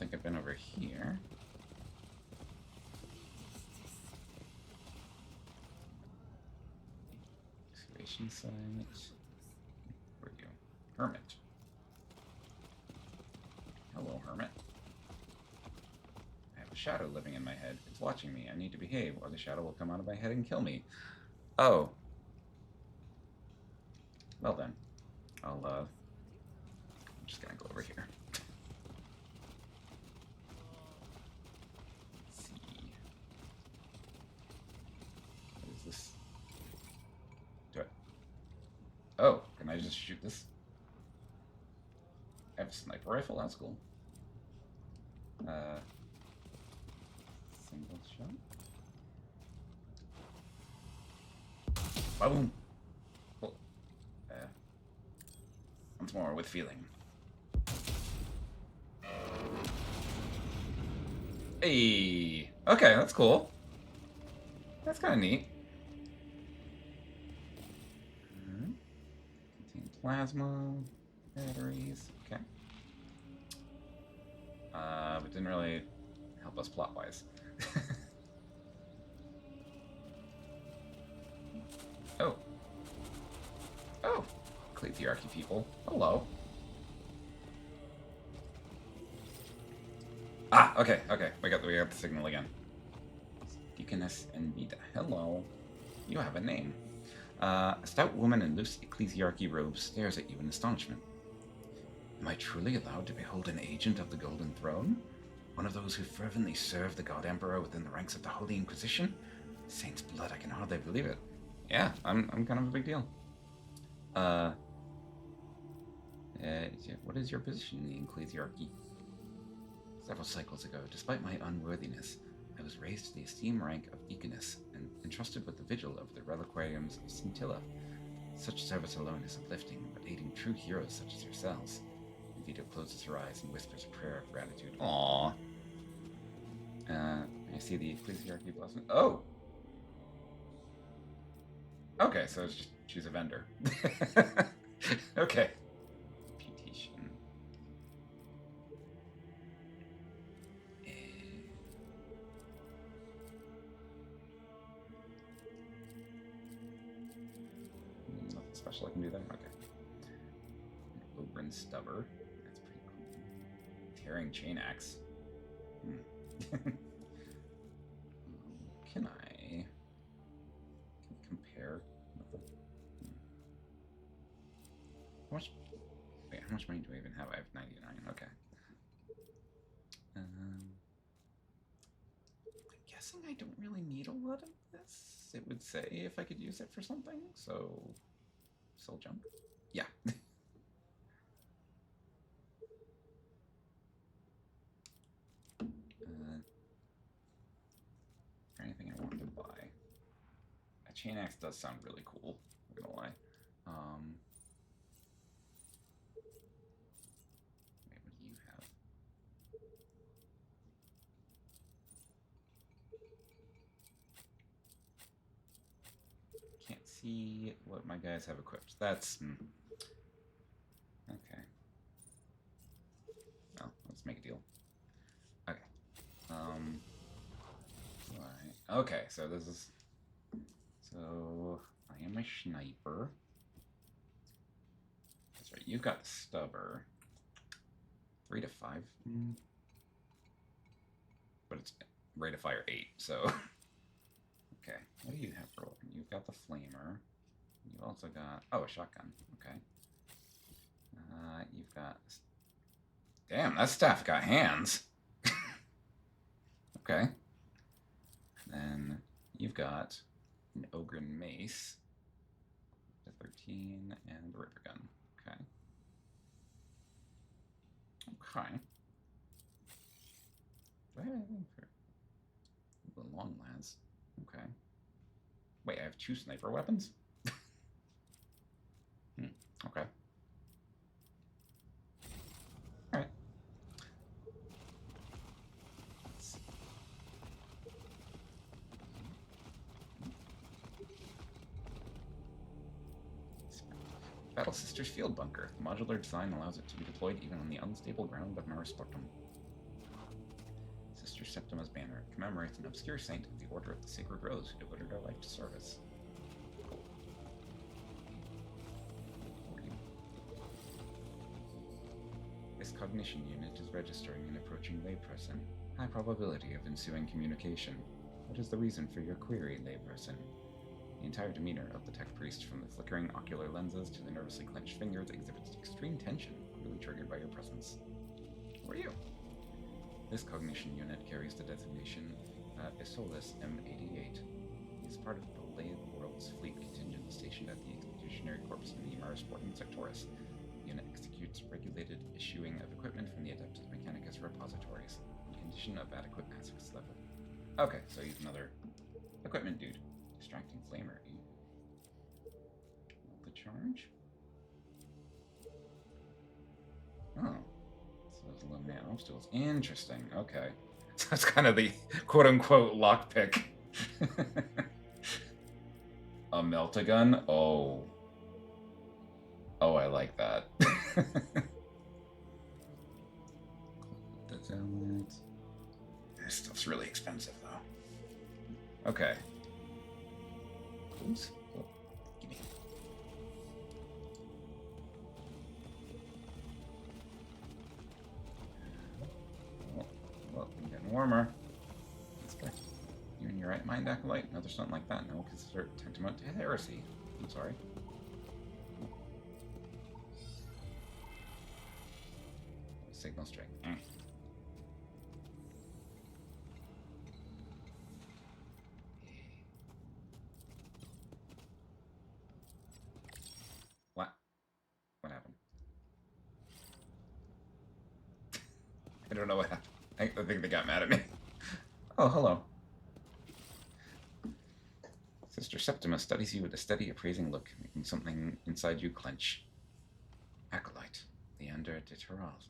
Speaker 1: think I've been over here. Excavation site. Where are you? Hermit. Hello, Hermit. I have a shadow living in my head. It's watching me. I need to behave, or the shadow will come out of my head and kill me. Oh. Well then. I'm just gonna go over here. Let's see. What is this? Oh, can I just shoot this? I have a sniper rifle, that's cool. Single shot. Boom! Cool. Once more with feeling. Hey! Okay, that's cool. That's kind of neat. Contain plasma, batteries. Okay. But didn't really help us plot-wise. Oh. Oh. Ecclesiarchy people. Hello. Ah, okay. We got the signal again. Deaconess and Vita. Hello. You have a name. A stout woman in loose ecclesiarchy robes stares at you in astonishment. Am I truly allowed to behold an agent of the Golden Throne? One of those who fervently serve the God Emperor within the ranks of the Holy Inquisition? Saint's blood, I can hardly believe it. Yeah, I'm kind of a big deal. What is your position in the ecclesiarchy? Several cycles ago, despite my unworthiness, I was raised to the esteemed rank of deaconess and entrusted with the vigil over the reliquariums of Scintilla. Such service alone is uplifting, but aiding true heroes such as yourselves. Vito closes her eyes and whispers a prayer of gratitude. Aww. I see the ecclesiarchy blessing. Oh! Okay, so it's just choose a vendor. Okay. Reputation. Nothing special I can do there? Okay. Ogren Stubber. That's pretty cool. Tearing Chain Axe. Can I compare with the... How much money do I even have? I have 99. Okay. I'm guessing I don't really need a lot of this. It would say if I could use it for something. So, soul junk. Yeah. Anything I wanted to buy. A chain axe does sound really cool. I'm not gonna lie. Wait, what do you have? Can't see what my guys have equipped. That's okay. Well, let's make a deal. Okay. Right. Okay, so this is. So I am a sniper. That's right. You've got the stubber. 3 to 5. But it's rate of fire 8. So okay. What do you have for weapon? You've got the flamer. You've also got a shotgun. Okay. You've got. Damn, that staff got hands. Okay. Then you've got an Ogren Mace, the 13, and the Ripper Gun. Okay. Okay. Do I have anything for the long lads? Okay. Wait, I have 2 sniper weapons? Okay. Alright. Battle Sisters Field Bunker. The modular design allows it to be deployed even on the unstable ground of Mare Spectrum. Sister Septima's banner commemorates an obscure saint of the Order of the Sacred Rose who devoted her life to service. Cool. This cognition unit is registering an approaching layperson. High probability of ensuing communication. What is the reason for your query, layperson? The entire demeanor of the tech priest, from the flickering ocular lenses to the nervously clenched fingers, exhibits extreme tension, really triggered by your presence. Who are you? This cognition unit carries the designation Isolus M88. He is part of the Lay World's fleet contingent stationed at the Expeditionary Corps in the Mars Port in Sectoris. The unit executes regulated issuing of equipment from the Adeptus Mechanicus repositories, on condition of adequate access level. Okay, so he's another equipment dude. Distracting flamer. The charge? Oh. So there's a little nano stools. Interesting. Okay. So it's kind of the quote-unquote lockpick. A melt-a-gun? Oh. Oh, I like that. This stuff's really expensive, though. Okay. Oops. Oh, gimme. Well, I'm getting warmer. That's good. You in your right mind, Acolyte? No, there's something like that. No, consider tantamount to heresy. I'm sorry. Signal strike. What? What happened? I don't know what happened. I think they got mad at me. Oh, hello. Sister Septimus studies you with a steady, appraising look, making something inside you clench. Acolyte. Leander de Terral's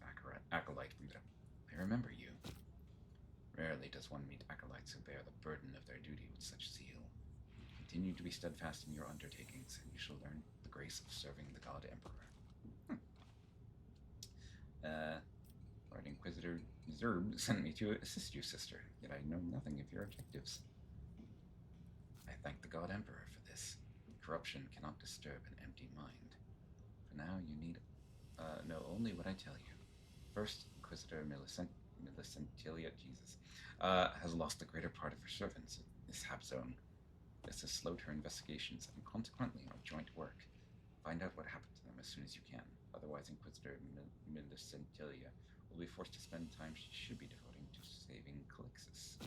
Speaker 1: acolyte. I remember you. Rarely does one meet acolytes who bear the burden of their duty with such zeal. Continue to be steadfast in your undertakings, and you shall learn the grace of serving the God Emperor. Lord Inquisitor Zerb sent me to assist you, sister, yet I know nothing of your objectives. I thank the God Emperor for this. Corruption cannot disturb an empty mind. For now, you need know only what I tell you. First, Inquisitor Millicentilia has lost the greater part of her servants in this hab zone. This has slowed her investigations and consequently our joint work. Find out what happened to them as soon as you can. Otherwise, Inquisitor Millicentilia will be forced to spend time she should be devoting to saving Calixis.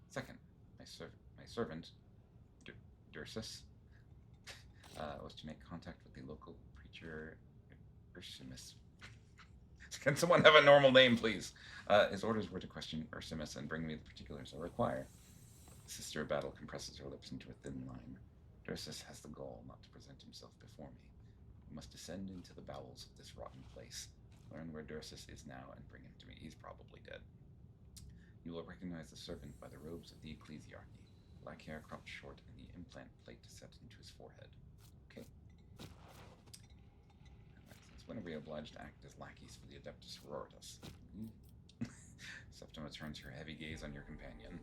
Speaker 1: Second, my servant, Dursus, was to make contact with the local preacher Ursimus. Can someone have a normal name, please? His orders were to question Ursimus and bring me the particulars I require. The Sister of Battle compresses her lips into a thin line. Dursus has the gall not to present himself before me. We must descend into the bowels of this rotten place, learn where Dursus is now, and bring him to me. He's probably dead. You will recognize the servant by the robes of the ecclesiarchy, black hair cropped short, and the implant plate set into his forehead. Okay. Since when are we obliged to act as lackeys for the Adeptus Sororitas? Septima turns her heavy gaze on your companion.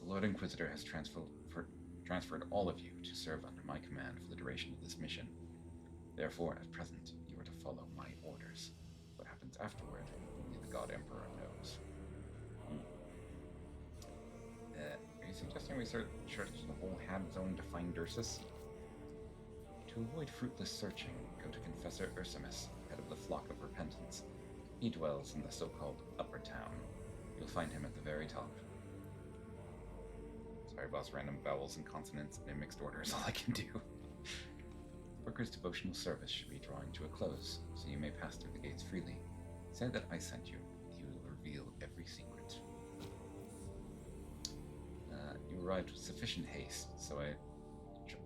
Speaker 1: The Lord Inquisitor has transferred all of you to serve under my command for the duration of this mission. Therefore, at present, you are to follow my orders. What happens afterward, only the God Emperor knows. Are you suggesting we search the whole Hab Zone to find Dursus? To avoid fruitless searching, go to Confessor Ursimus, head of the Flock of Repentance. He dwells in the so-called Upper Town. You'll find him at the very top. Sorry, boss, random vowels and consonants in a mixed order is all I can do. Worker's devotional service should be drawing to a close, so you may pass through the gates freely. Say that I sent you. He will reveal every secret. You arrived with sufficient haste, so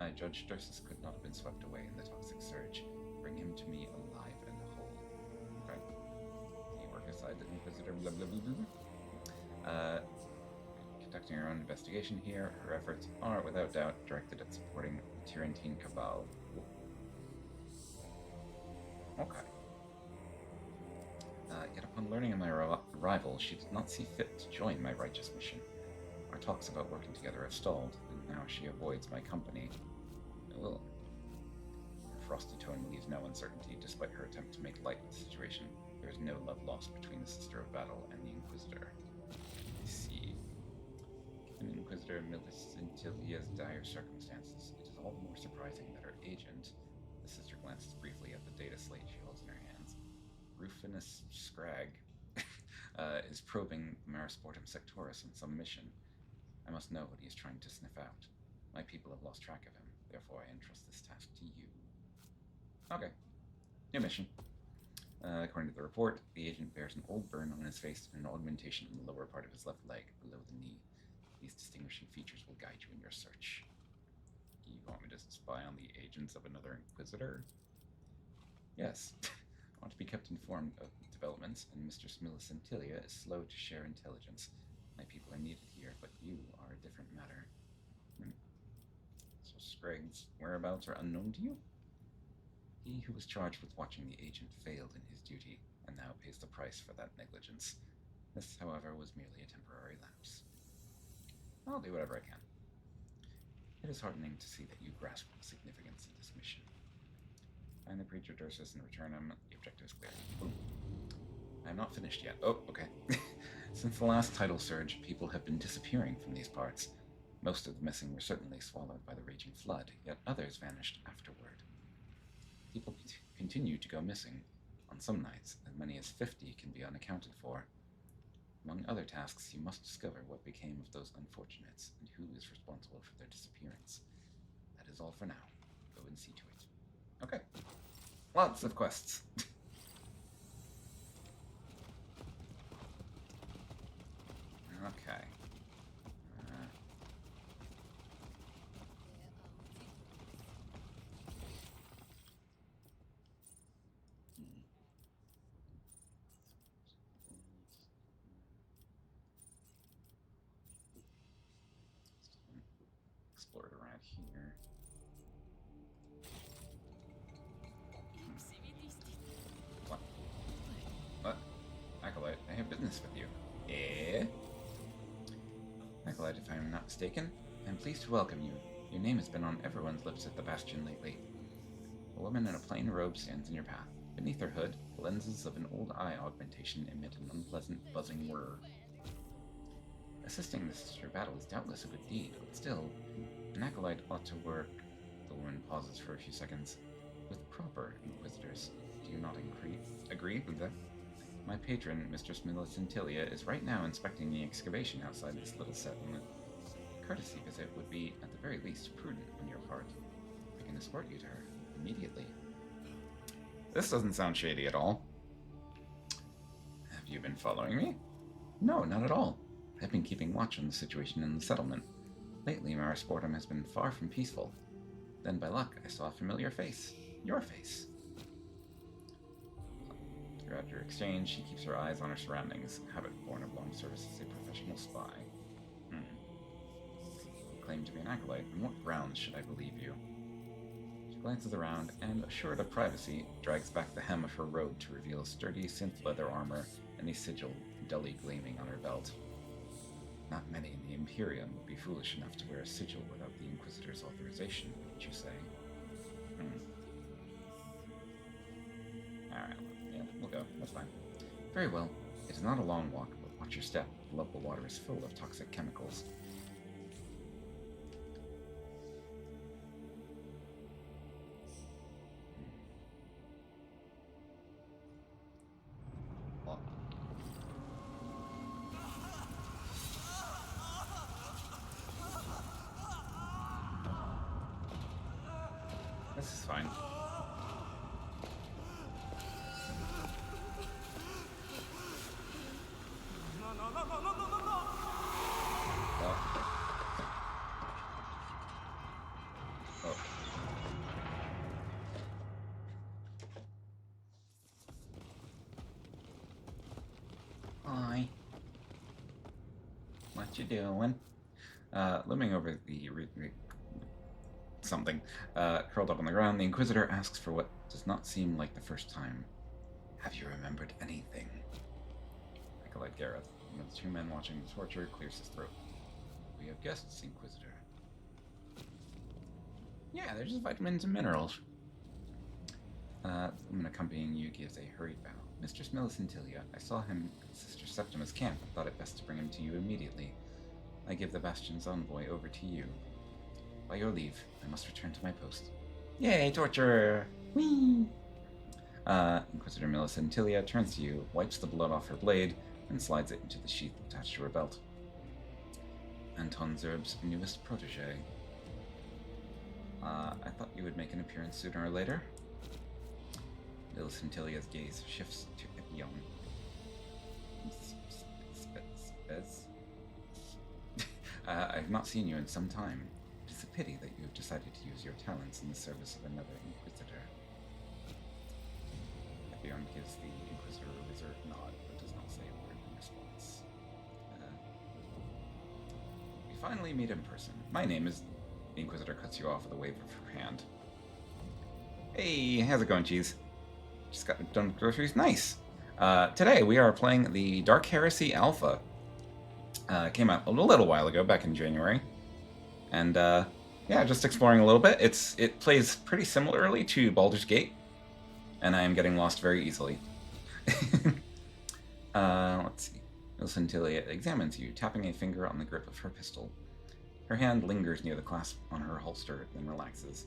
Speaker 1: I judged Dursus could not have been swept away in the toxic surge. Bring him to me alive and whole. Okay. You work aside the Inquisitor blah blah blah blah. Conducting her own investigation here, her efforts are, without doubt, directed at supporting the Tyrantine Cabal. Okay. Yet upon learning of my arrival, she did not see fit to join my righteous mission. Our talks about working together have stalled, and now she avoids my company. Well, her frosty tone leaves no uncertainty, despite her attempt to make light of the situation. There is no love lost between the Sister of Battle and the Inquisitor. I see.
Speaker 2: Given Inquisitor Millicentilia's dire circumstances, it is all the more surprising that her agent, the sister glances briefly at the data slate she holds in her hands, Rufinus Scrag, is probing the Marisportum Sectoris on some mission. I must know what he is trying to sniff out. My people have lost track of him, therefore I entrust this task to you. Okay. New mission. According to the report, the agent bears an old burn on his face and an augmentation in the lower part of his left leg, below the knee. These distinguishing features will guide you in your search. You want me to spy on the agents of another Inquisitor? Yes. I want to be kept informed of developments, and Mistress Millicentilia is slow to share intelligence. My people are needed here, but you are a different matter. So Scragg's whereabouts are unknown to you? He who was charged with watching the agent failed in his duty, and now pays the price for that negligence. This, however, was merely a temporary lapse. I'll do whatever I can. It is heartening to see that you grasp the significance of this mission. Find the Preacher Dursus and return him. The objective is clear. Boom. I am not finished yet. Oh, okay. Since the last tidal surge, people have been disappearing from these parts. Most of the missing were certainly swallowed by the raging flood, yet others vanished afterward. People continue to go missing. On some nights, as many as 50 can be unaccounted for. Among other tasks, you must discover what became of those unfortunates and who is responsible for their disappearance. That is all for now. Go and see to it. Okay. Lots of quests. Okay. Explore it around here. What? Acolyte, I have business with you. Eh? Acolyte, if I am not mistaken, I am pleased to welcome you. Your name has been on everyone's lips at the Bastion lately. A woman in a plain robe stands in your path. Beneath her hood, the lenses of an old eye augmentation emit an unpleasant, buzzing whir. Assisting the sister battle is doubtless a good deed, but still, an acolyte ought to work. The woman pauses for a few seconds. With proper inquisitors. Do you not agree with that? My patron, Mistress Millicentilia, is right now inspecting the excavation outside this little settlement. A courtesy visit would be, at the very least, prudent on your part. I can escort you to her immediately. This doesn't sound shady at all. Have you been following me? No, not at all. I've been keeping watch on the situation in the settlement. Lately, Marisportum has been far from peaceful. Then, by luck, I saw a familiar face. Your face. Throughout your exchange, she keeps her eyes on her surroundings, habit born of long service as a professional spy. You claim to be an acolyte. On what grounds should I believe you? She glances around and, assured of privacy, drags back the hem of her robe to reveal sturdy synth leather armor and a sigil dully gleaming on her belt. Not many in the Imperium would be foolish enough to wear a sigil without the Inquisitor's authorization, wouldn't you say? Alright, yeah, we'll go. That's fine. Very well. It is not a long walk, but watch your step. The local water is full of toxic chemicals. What? This is fine. Hi. What you doing? Looming over the something, curled up on the ground, the Inquisitor asks for what does not seem like the first time. Have you remembered anything? Acolyte Gareth, one of the two men watching the torture, clears his throat. We have guests, Inquisitor. Yeah, they're just vitamins and minerals. The woman accompanying you gives a hurried bow. Mistress Millicentilia, I saw him at Sister Septima's camp and thought it best to bring him to you immediately. I give the Bastion's envoy over to you. By your leave, I must return to my post. Yay, torturer! Whee! Inquisitor Millicentilia turns to you, wipes the blood off her blade, and slides it into the sheath attached to her belt. Anton Zerb's newest protege. I thought you would make an appearance sooner or later. Millicentilia's gaze shifts to Epion. Spez? I have not seen you in some time. It is a pity that you have decided to use your talents in the service of another Inquisitor. Epion gives the Inquisitor a reserved nod, but does not say a word in response. We finally meet in person. My name is... The Inquisitor cuts you off with a wave of her hand. Hey, how's it going, Cheese? Just got done with groceries. Nice! Today we are playing the Dark Heresy Alpha. Came out a little while ago, back in January. And, yeah, just exploring a little bit. It plays pretty similarly to Baldur's Gate. And I am getting lost very easily. Let's see. Millicentilia examines you, tapping a finger on the grip of her pistol. Her hand lingers near the clasp on her holster, then relaxes.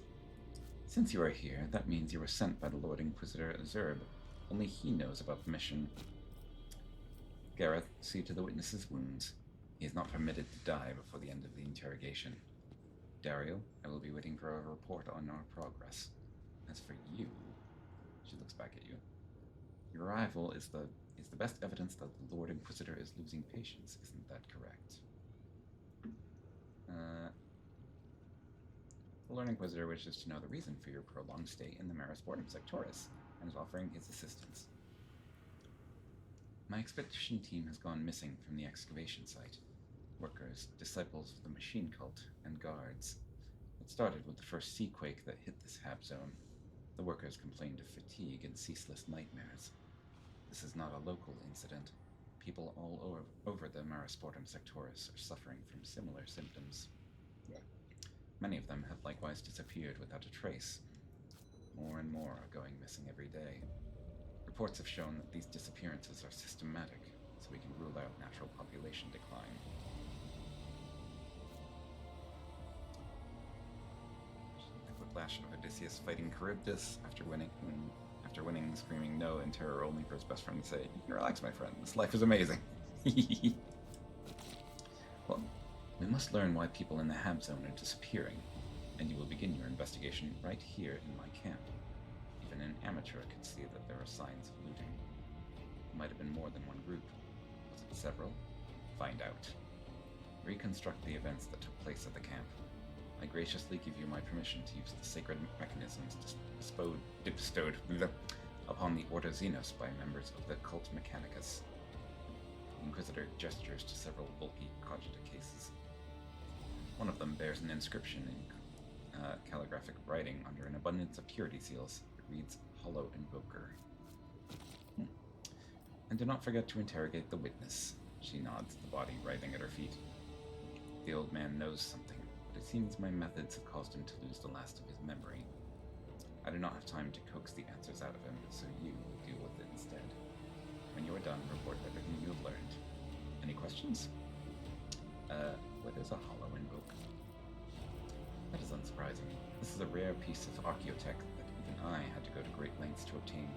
Speaker 2: Since you are here, that means you were sent by the Lord Inquisitor Zerb. Only he knows about the mission. Gareth, see to the witness's wounds. He is not permitted to die before the end of the interrogation. Dario, I will be waiting for a report on our progress. As for you, she looks back at you. Your arrival is the best evidence that the Lord Inquisitor is losing patience, isn't that correct? The Lord Inquisitor wishes to know the reason for your prolonged stay in the Marisportum Sectoris, and is offering his assistance. My expedition team has gone missing from the excavation site. Workers, disciples of the machine cult, and guards. It started with the first sea quake that hit this hab zone. The workers complained of fatigue and ceaseless nightmares. This is not a local incident. People all over the Marisportum Sectoris are suffering from similar symptoms. Many of them have likewise disappeared without a trace. More and more are going missing every day. Reports have shown that these disappearances are systematic, so we can rule out natural population decline. The whiplash of Odysseus fighting Charybdis after winning, screaming no in terror only for his best friend to say, "You can relax, my friend. This life is amazing." Well, we must learn why people in the Hab Zone are disappearing, and you will begin your investigation right here in my camp. Even an amateur could see that there are signs of looting. It might have been more than one group. Was it several? Find out. Reconstruct the events that took place at the camp. I graciously give you my permission to use the sacred mechanisms bestowed upon the Order Xenos by members of the cult Mechanicus. The Inquisitor gestures to several bulky cogita cases. One of them bears an inscription in calligraphic writing under an abundance of purity seals. It reads, Hollow Invoker. And do not forget to interrogate the witness. She nods at the body writhing at her feet. The old man knows something, but it seems my methods have caused him to lose the last of his memory. I do not have time to coax the answers out of him, so you will deal with it instead. When you are done, report everything you have learned. Any questions? What is a hollow invoker? That is unsurprising. This is a rare piece of archaeotech that even I had to go to great lengths to obtain.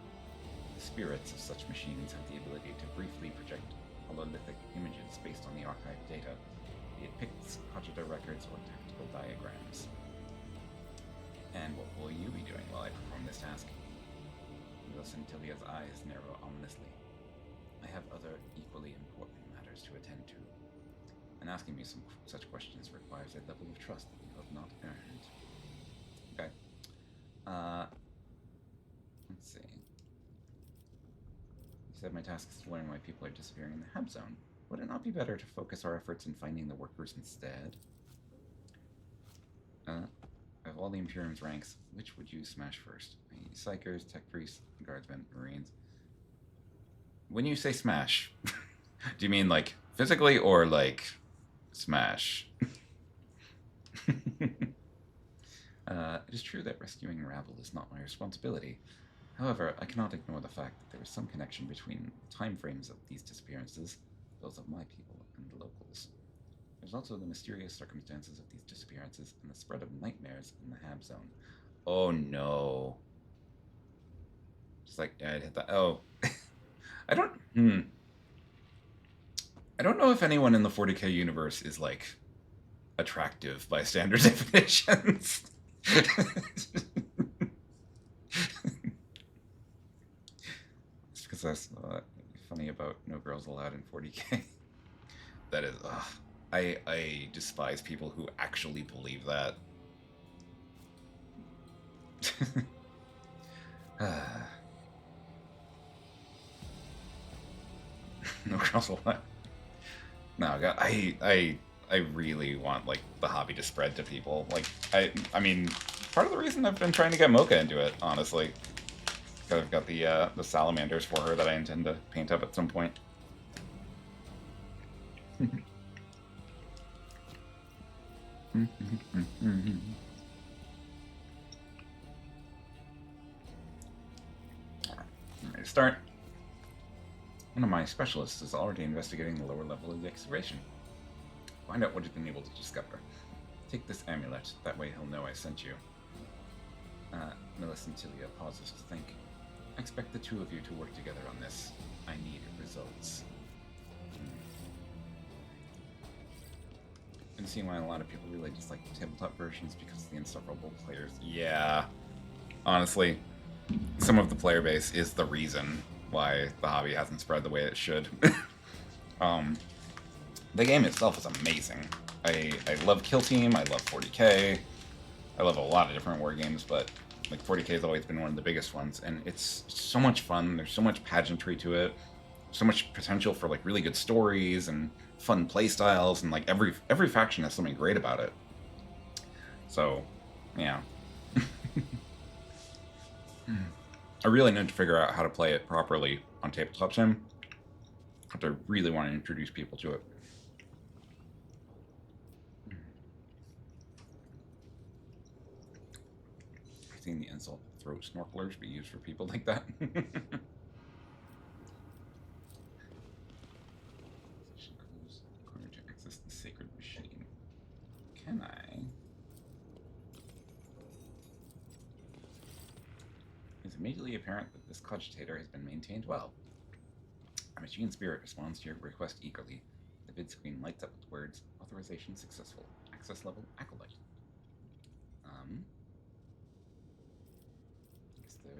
Speaker 2: The spirits of such machines have the ability to briefly project hololithic images based on the archived data, be it pics, cogita records, or tactical diagrams. And what will you be doing while I perform this task? Millicentilia's eyes narrow ominously. I have other equally important matters to attend to. And asking me such questions requires a level of trust that you have not earned. Okay. Let's see. You said my task is to learn why people are disappearing in the Hab Zone. Would it not be better to focus our efforts in finding the workers instead? Of all the Imperium's ranks, which would you smash first? Psychers, Tech Priests, Guardsmen, Marines? When you say smash, do you mean like physically or like smash? It is true that rescuing Rabble is not my responsibility. However, I cannot ignore the fact that there is some connection between the time frames of these disappearances, those of my people, and the locals. There's There's also the mysterious circumstances of these disappearances and the spread of nightmares in the Hab Zone. Oh no. Just like, yeah, I'd hit that. Oh. I don't know if anyone in the 40k universe is like attractive by standard definitions. It's because that's funny about no girls allowed in 40k. That is, I despise people who actually believe that. No girls allowed. No, God, I really want like the hobby to spread to people. Like, I mean, part of the reason I've been trying to get Mocha into it, honestly, because I've got the salamanders for her that I intend to paint up at some point. Ready to start. One of my specialists is already investigating the lower level of the excavation. Find out what he's been able to discover. Take this amulet, that way he'll know I sent you. Millicent Tilia pauses to think. I expect the two of you to work together on this. I need results. I can see why a lot of people really dislike the tabletop versions because of the insufferable players. Yeah. Honestly, some of the player base is the reason why the hobby hasn't spread the way it should. The game itself is amazing. I love Kill Team, I love 40k, I love a lot of different war games, but like 40k has always been one of the biggest ones, and it's so much fun. There's so much pageantry to it, so much potential for like really good stories and fun play styles, and like every faction has something great about it. So, yeah. I really need to figure out how to play it properly on Tabletop Sim. I really want to introduce people to it. I've seen the insult throat snorkelers be used for people like that. To access the sacred machine. Can I? It's immediately apparent that this cogitator has been maintained well. A machine spirit responds to your request eagerly. The vid screen lights up with the words, authorization successful, access level acolyte. Is the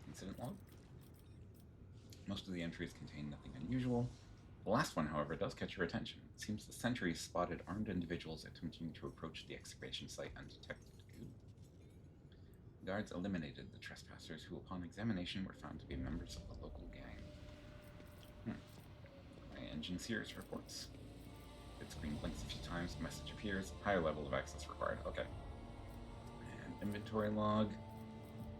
Speaker 2: incident log? Most of the entries contain nothing unusual. The last one, however, does catch your attention. It seems the sentries spotted armed individuals attempting to approach the excavation site undetected. Guards eliminated the trespassers who, upon examination, were found to be members of the local gang. My engine Sears reports. Its screen blinks a few times, message appears, higher level of access required. Okay. And inventory log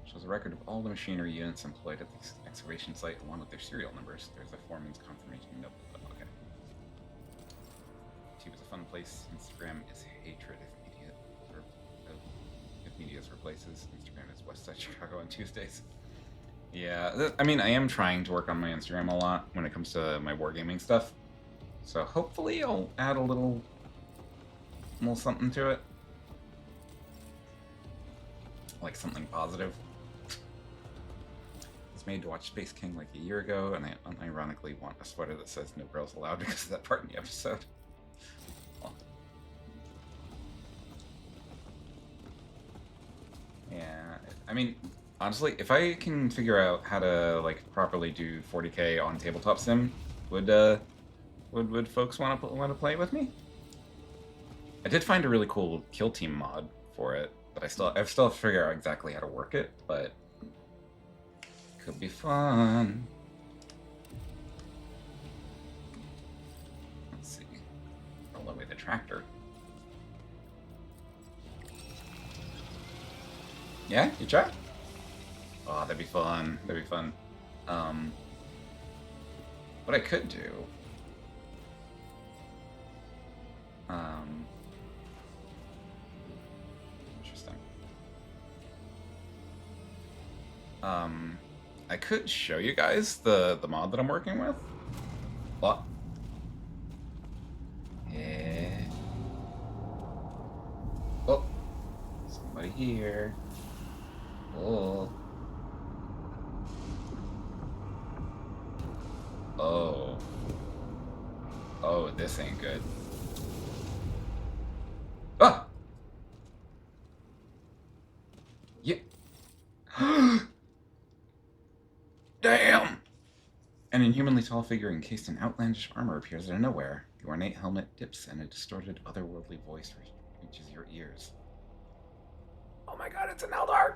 Speaker 2: shows a record of all the machinery units employed at the excavation site along with their serial numbers. There's a foreman's confirmation note. Okay. YouTube is a fun place. Instagram is hatred if media's replaces. Instagram is Westside Chicago on Tuesdays. Yeah, I mean, I am trying to work on my Instagram a lot when it comes to my wargaming stuff. So hopefully I'll add a little something to it. Like something positive. I was made to watch Space King like a year ago, and I unironically want a sweater that says no girls allowed because of that part in the episode. Well. Yeah, I mean, honestly, if I can figure out how to like properly do 40k on Tabletop Sim, would folks want to play with me? I did find a really cool Kill Team mod for it, but I still have to figure out exactly how to work it. But could be fun. Let's see. Roll away the tractor. Yeah, you try? Oh, that'd be fun. That'd be fun. What I could do. Interesting. I could show you guys the mod that I'm working with. What? Yeah. Somebody here. Oh. Oh. Oh, this ain't good. Ah! Yeah. Damn! An inhumanly tall figure encased in outlandish armor appears out of nowhere. The ornate helmet dips and a distorted, otherworldly voice reaches your ears. Oh my god, it's an Eldar!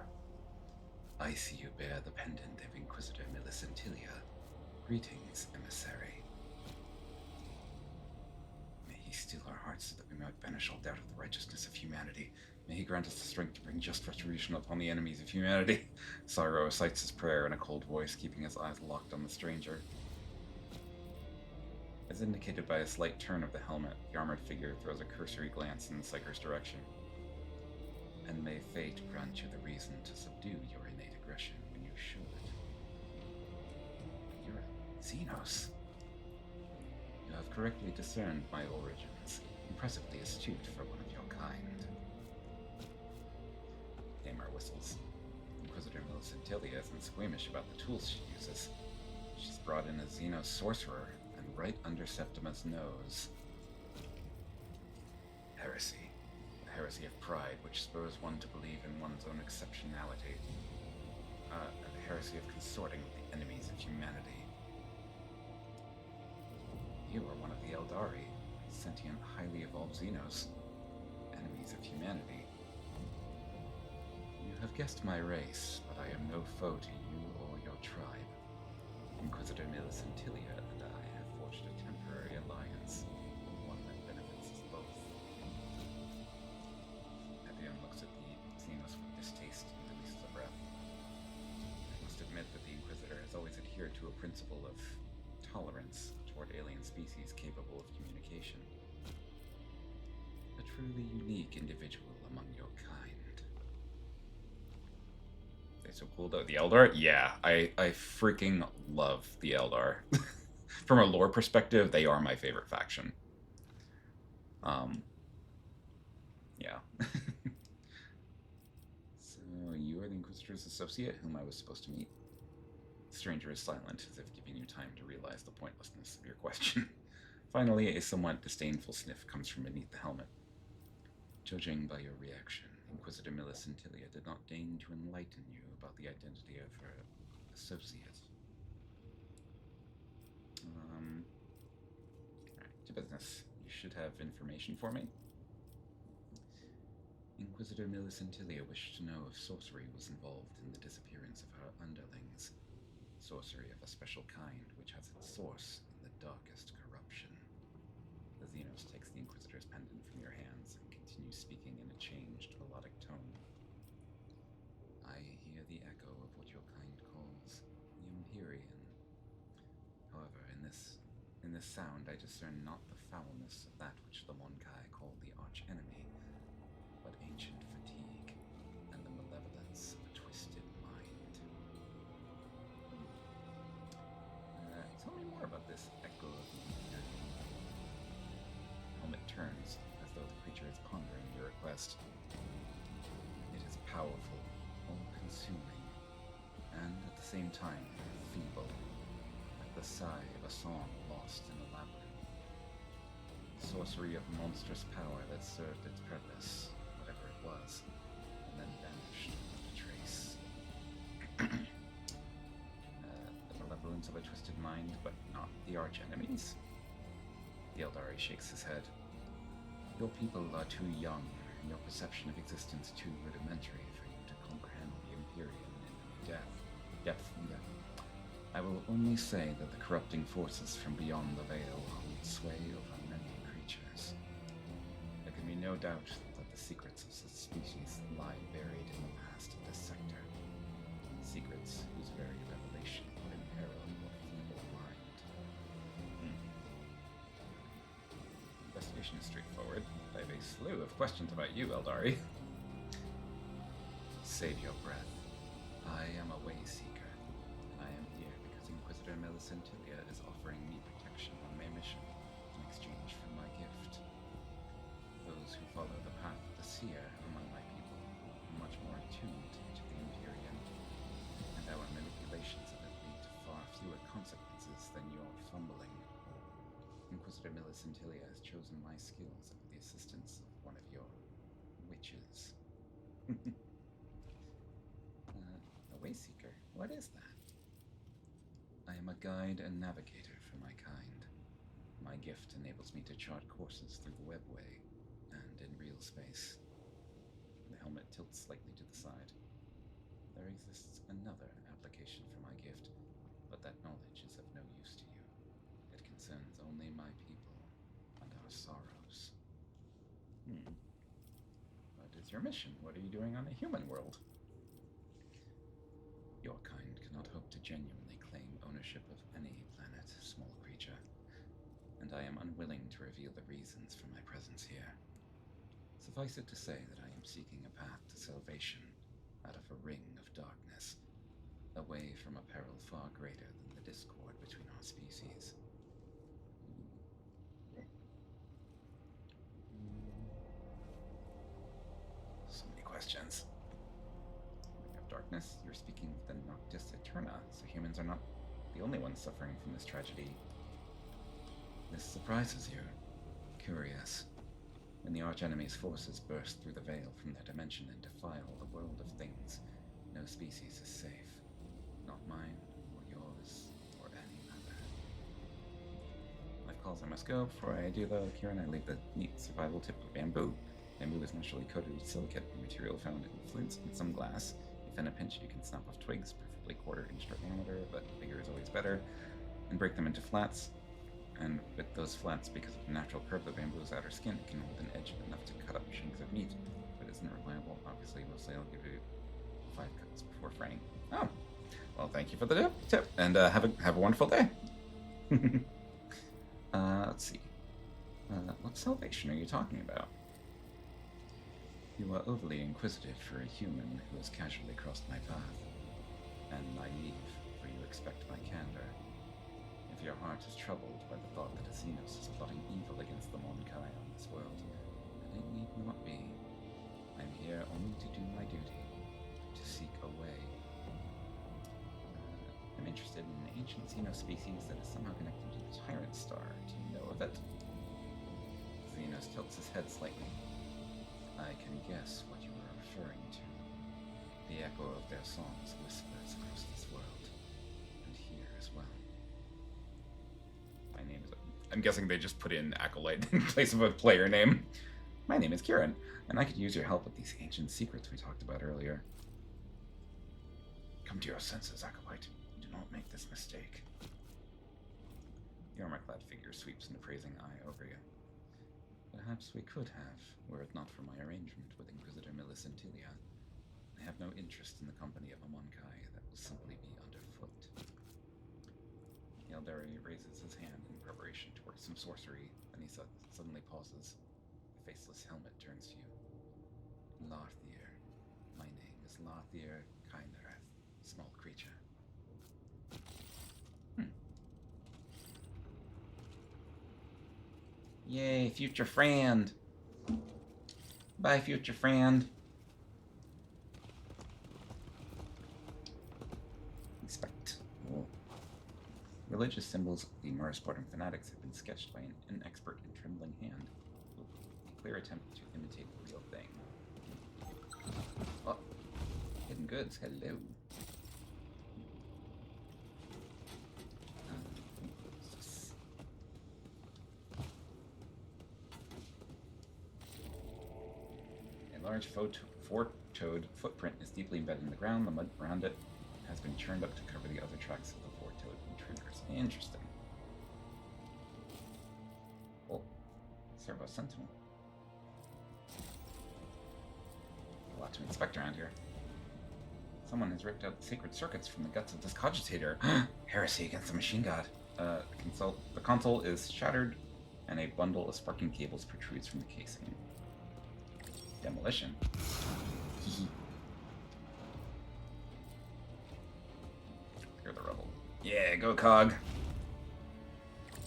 Speaker 2: I see you bear the pendant of Inquisitor Millicentilia. Greetings, emissary. May he steal our hearts so that we might banish all doubt of the righteousness of humanity. May he grant us the strength to bring just retribution upon the enemies of humanity. Sorrow recites his prayer in a cold voice, keeping his eyes locked on the stranger. As indicated by a slight turn of the helmet, the armored figure throws a cursory glance in the Psyker's direction. And may fate grant you the reason to subdue your innate aggression when you should. You're a Xenos. You have correctly discerned my origins, impressively astute for one of your kind. Damer whistles. Inquisitor Millicentilia isn't squeamish about the tools she uses. She's brought in a Xenos sorcerer, and right under Septima's nose. Heresy. The heresy of pride, which spurs one to believe in one's own exceptionality. The heresy of consorting with the enemies of humanity. You are one of the Eldari, sentient, highly evolved Xenos, enemies of humanity. You have guessed my race, but I am no foe to you or your tribe. Inquisitor Millicentilia and I have forged a temporary alliance, one that benefits us both. Evian looks at the Xenos with distaste and releases a breath. I must admit that the Inquisitor has always adhered to a principle of tolerance toward alien species capable of communication. A truly unique individual among your kind. They're so cool though. The Eldar? Yeah, I freaking love the Eldar. From a lore perspective, they are my favorite faction. Yeah. So, you are the Inquisitor's associate whom I was supposed to meet? The stranger is silent, as if giving you time to realize the pointlessness of your question. Finally, a somewhat disdainful sniff comes from beneath the helmet. Judging by your reaction, Inquisitor Millicentilia did not deign to enlighten you about the identity of her associate. Alright, to business. You should have information for me. Inquisitor Millicentilia wished to know if sorcery was involved in the disappearance of her underlings. Sorcery of a special kind, which has its source in the darkest corruption. The Xenos takes the Inquisitor's pendant from your hands and continues speaking in a changed, melodic tone. I hear the echo of what your kind calls the Empyrean. However, in this sound I discern not the foulness of that which the Monkai call the arch-enemy, but ancient fatigue and the malevolence of a twisted mind. Tell me more about this echo of the Empyrean. Helmet turns, as though the creature is pondering your request. It is powerful, all-consuming, and at the same time feeble, like the sigh of a song lost in a labyrinth. Sorcery of monstrous power that served its purpose, whatever it was, and then vanished without a trace. The malevolence of a twisted mind, but not the arch-enemies? The Eldari shakes his head. Your people are too young, and your perception of existence too rudimentary for you to comprehend the Empyrean in any depth. I will only say that the corrupting forces from beyond the veil hold sway over many creatures. There can be no doubt that the secrets of such species lie buried in the past of this sector. Secrets whose very revelation would imperil your feeble mind. Investigation is straightforward. I have a slew of questions about you, Eldari. Save your breath. I am a way seeker, and I am here because Inquisitor Millicentilia is offering me protection on my mission in exchange for my gift. Those who follow the path of the seer among my people Inquisitor Millicentilia has chosen my skills and with the assistance of one of your witches. A Wayseeker? What is that? I am a guide and navigator for my kind. My gift enables me to chart courses through the webway and in real space. The helmet tilts slightly to the side. There exists another application for my gift, but that knowledge is of no use to you. It concerns only my people and our sorrows. What is your mission? What are you doing on a human world? Your kind cannot hope to genuinely claim ownership of any planet, small creature, and I am unwilling to reveal the reasons for my presence here. Suffice it to say that I am seeking a path to salvation out of a ring of darkness, away from a peril far greater than the discord between our species. So many questions. Ring of darkness? You're speaking of the Noctis Eterna, so humans are not the only ones suffering from this tragedy. This surprises you. Curious. When the archenemy's forces burst through the veil from their dimension and defile the world of things, no species is safe. Not mine, or yours, or any other. Life calls, I must go. Before I do though, Kieran, I leave the neat survival tip of bamboo. Bamboo is naturally coated with silicate, a material found in flints and some glass. If in a pinch, you can snap off twigs, preferably quarter-inch diameter, but bigger is always better, and break them into flats. And with those flats, because of the natural curve of bamboo's outer skin, it can hold an edge enough to cut up chunks of meat. But isn't reliable. Obviously, mostly I'll give you 5 cuts before fraying. Oh, well, thank you for the tip, and have a wonderful day. Let's see. What salvation are you talking about? You are overly inquisitive for a human who has casually crossed my path, and naive, for you expect my candor. If your heart is troubled by the thought that a Xenos is plotting evil against the Monkai on this world, then it need not be. I'm here only to do my duty, to seek a way. I'm interested in an ancient Xenos species that is somehow connected to the Tyrant Star. Do you know of it? Xenos tilts his head slightly. I can guess what you are referring to. The echo of their songs whispers across this world, and here as well. My name is... I'm guessing they just put in Acolyte in place of a player name. My name is Kieran, and I could use your help with these ancient secrets we talked about earlier. Come to your senses, Acolyte. Do not make this mistake. The armor-clad figure sweeps an appraising eye over you. Perhaps we could have, were it not for my arrangement with Inquisitor Millicentilia. I have no interest in the company of a Monkai that will simply be underfoot. Yaldari raises his hand in preparation towards some sorcery, then he suddenly pauses. The faceless helmet turns to you. Larthier. My name is Larthier Kynerath, small creature. Yay, future friend. Bye, future friend. Inspect. Oh. Religious symbols of the Mars-Spartan fanatics have been sketched by an inexpert and trembling hand. A clear attempt to imitate the real thing. Oh, hidden goods. Hello. A large four-toed footprint is deeply embedded in the ground. The mud around it has been churned up to cover the other tracks of the four-toed intruders. Interesting. Oh, Servo Sentinel. A lot to inspect around here. Someone has ripped out the sacred circuits from the guts of this cogitator. Heresy against the machine god. The console is shattered, and a bundle of sparking cables protrudes from the casing. Demolition. Clear the rubble. Yeah, go Cog.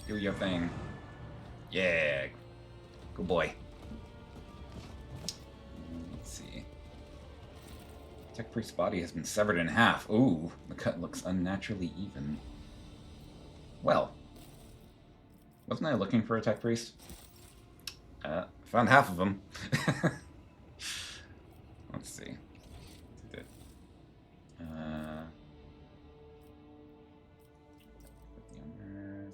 Speaker 2: Do your thing. Yeah. Good boy. Let's see. Tech Priest's body has been severed in half. Ooh, the cut looks unnaturally even. Well,
Speaker 1: Wasn't I looking for a tech priest? Found half of them. Let's see. Did, put the unearth.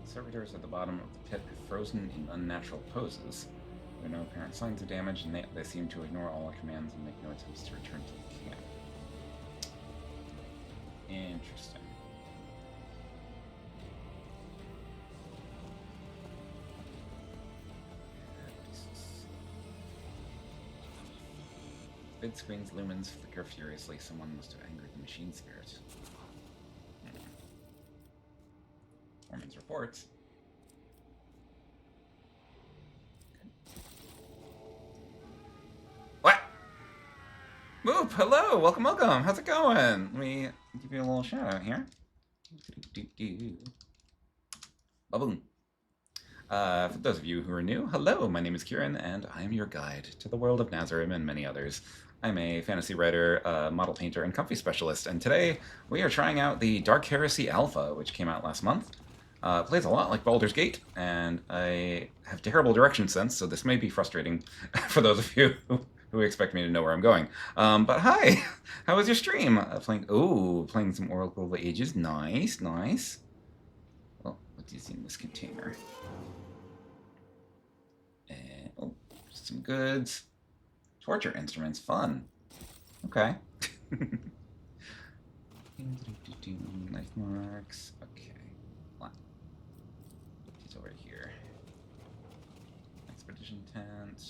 Speaker 1: Servitors at the bottom of the pit are frozen in unnatural poses. There are no apparent signs of damage, and they seem to ignore all our commands and make no attempts to return to the camp. Interesting. Vid screen's lumens flicker furiously. Someone must have angered the machine spirit. Foreman's reports. What? Moop, hello, welcome, welcome. How's it going? Let me give you a little shout out here. Ba-boom. For those of you who are new, hello, my name is Kieran, and I am your guide to the world of Nazareth and many others. I'm a fantasy writer, model painter, and comfy specialist, and today we are trying out the Dark Heresy Alpha, which came out last month. Plays a lot like Baldur's Gate, and I have terrible direction sense, so this may be frustrating for those of you who expect me to know where I'm going. But hi, how was your stream? Playing some Oracle of Ages. Nice, nice. Well, what is in this container? And, some goods. Torture instruments, fun. Okay. Knife marks. Okay. He's over here. Expedition tent.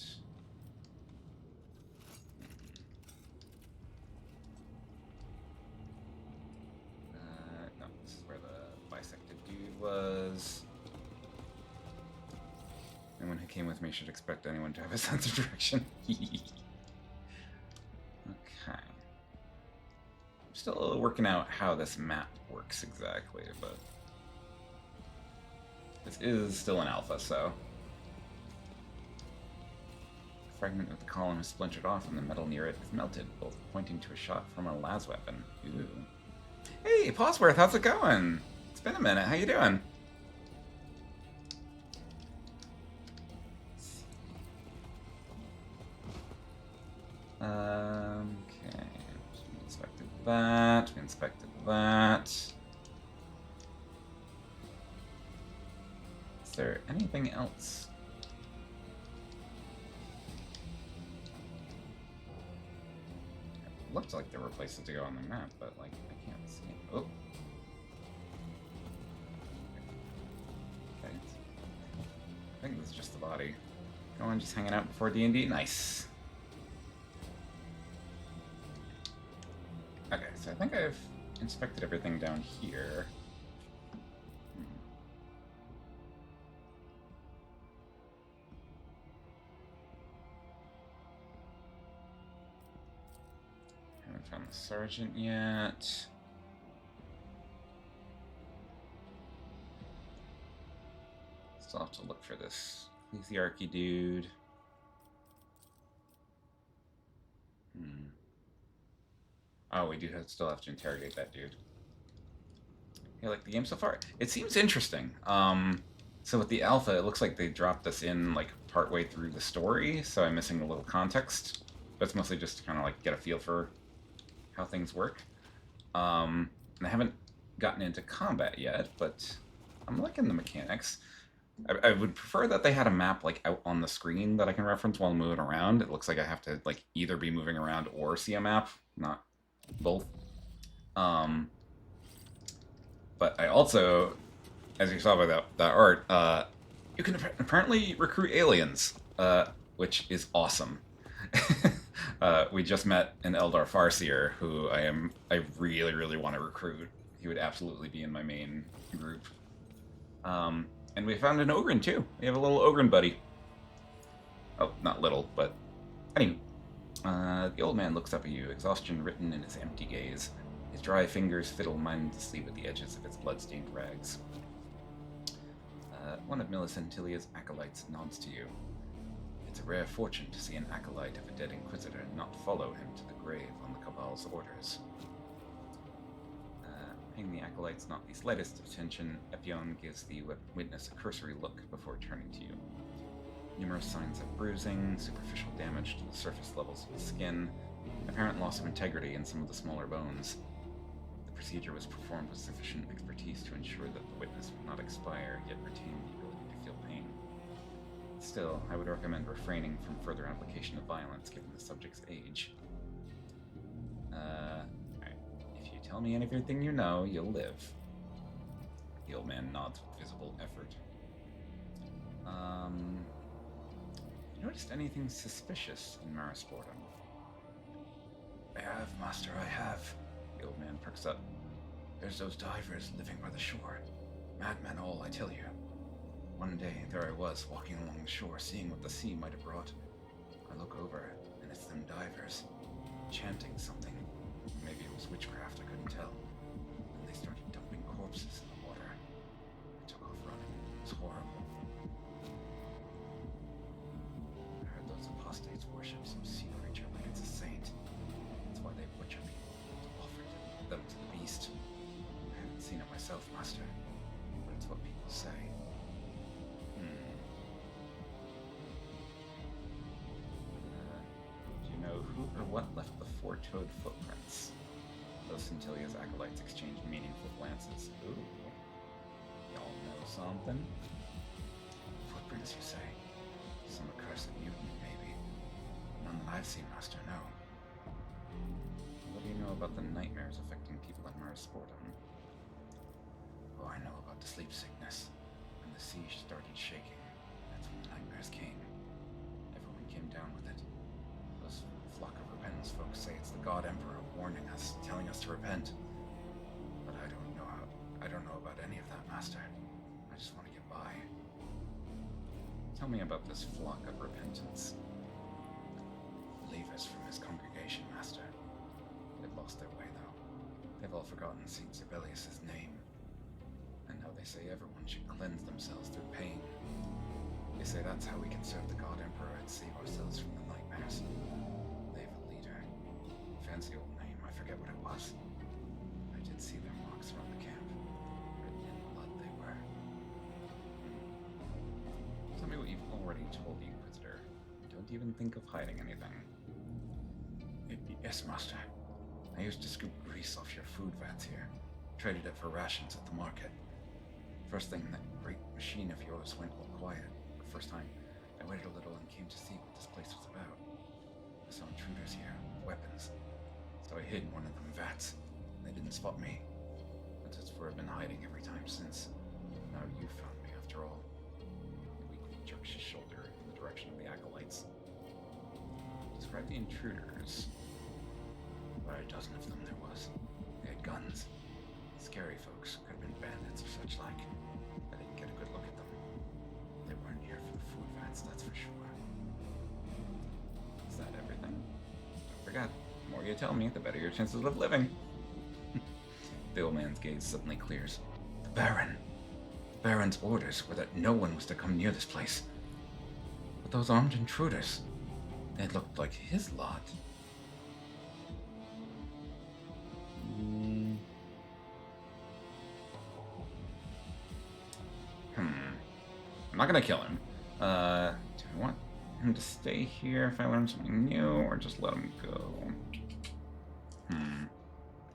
Speaker 1: No, this is where the bisected dude was. Anyone who came with me should expect anyone to have a sense of direction. Okay. I'm still working out how this map works exactly, but this is still an alpha, so. A fragment of the column has splintered off and the metal near it is melted, both pointing to a shot from a las weapon. Ooh. Hey, Pawsworth, how's it going? It's been a minute, how you doing? Okay, we inspected that, we inspected that. Is there anything else? It looked like there were places to go on the map, but like, I can't see. Oh. Okay. I think this is just the body. Going, just hanging out before D&D? Nice. Okay, so I think I've inspected everything down here. Haven't found the sergeant yet. Still have to look for this ecclesiarchy dude. Oh, we still have to interrogate that dude. Hey, like the game so far? It seems interesting. So with the alpha, it looks like they dropped us in like partway through the story, so I'm missing a little context. But it's mostly just to kind of like get a feel for how things work. And I haven't gotten into combat yet, but I'm liking the mechanics. I would prefer that they had a map like out on the screen that I can reference while moving around. It looks like I have to like either be moving around or see a map, not both. But I also, as you saw by that art, you can apparently recruit aliens, which is awesome. We just met an Eldar Farseer who I really, really want to recruit. He would absolutely be in my main group. And we found an Ogren too. We have a little Ogren buddy. Oh, not little, but anyway. The old man looks up at you, exhaustion written in his empty gaze. His dry fingers fiddle mindlessly with the edges of his blood-stained rags. One of Millicent Tilia's acolytes nods to you.
Speaker 2: It's a rare fortune to see an acolyte of a dead Inquisitor not follow him to the grave on the Cabal's orders. Paying the acolytes not the slightest attention, Epion gives the witness a cursory look before turning to you. Numerous signs of bruising, superficial damage to the surface levels of the skin, apparent loss of integrity in some of the smaller bones. The procedure was performed with sufficient expertise to ensure that the witness would not expire, yet retain the ability to feel pain. Still, I would recommend refraining from further application of violence given the subject's age. If you tell me everything you know, you'll live. The old man nods with visible effort. You noticed anything suspicious in Marasportum? I have, Master, I have. The old man perks up. There's those divers living by the shore. Madmen all, I tell you. One day, there I was, walking along the shore, seeing what the sea might have brought. I look over, and it's them divers, chanting something. Maybe it was witchcraft, I couldn't tell. And they started dumping corpses in the water. I took off running. It was horrible. I heard those apostates worship some sea creature like it's a saint. That's why they butcher people, to offer them to the beast. I haven't seen it myself, Master, but it's what people say. Do you know who or what left the four-toed footprints? Those Centilia's acolytes exchanged meaningful glances. Ooh. Y'all know something? Footprints, you say? Some accursed mutant, maybe. None that I've seen, Master, no. What do you know about the nightmares affecting people in Marasportum? Oh, I know about the sleep sickness. When the siege started shaking, that's when the nightmares came. Everyone came down with it. Those flock of repentance folks say it's the God Emperor warning us, telling us to repent. But I don't know about any of that, Master. I just want to get by. Tell me about this flock of repentance. Believers from his congregation, Master. They've lost their way, though. They've all forgotten St. Sibelius' name. And now they say everyone should cleanse themselves through pain. They say that's how we can serve the God Emperor and save ourselves from the nightmares. They have a leader. Fancy old name, I forget what it was. I did see their marks around the camp. Written in blood they were. Tell me what you've already told the Inquisitor. Don't even think of hiding anything. Yes, Master. I used to scoop grease off your food vats here. Traded it for rations at the market. First thing, that great machine of yours went all quiet. The first time, I waited a little and came to see what this place was about. I saw intruders here, with weapons. So I hid in one of them vats. They didn't spot me. That's where I've been hiding every time since. Now you found me after all. He weakly jerks his shoulder in the direction of the acolytes. Describe the intruders. About a dozen of them there was. They had guns. Scary folks, could have been bandits or such like. I didn't get a good look at them. They weren't here for the food vats, that's for sure. Is that everything? Don't forget, the more you tell me, the better your chances of living. The old man's gaze suddenly clears. The Baron. The Baron's orders were that no one was to come near this place. But those armed intruders, they looked like his lot. I'm not gonna kill him. Do I want him to stay here if I learn something new, or just let him go? I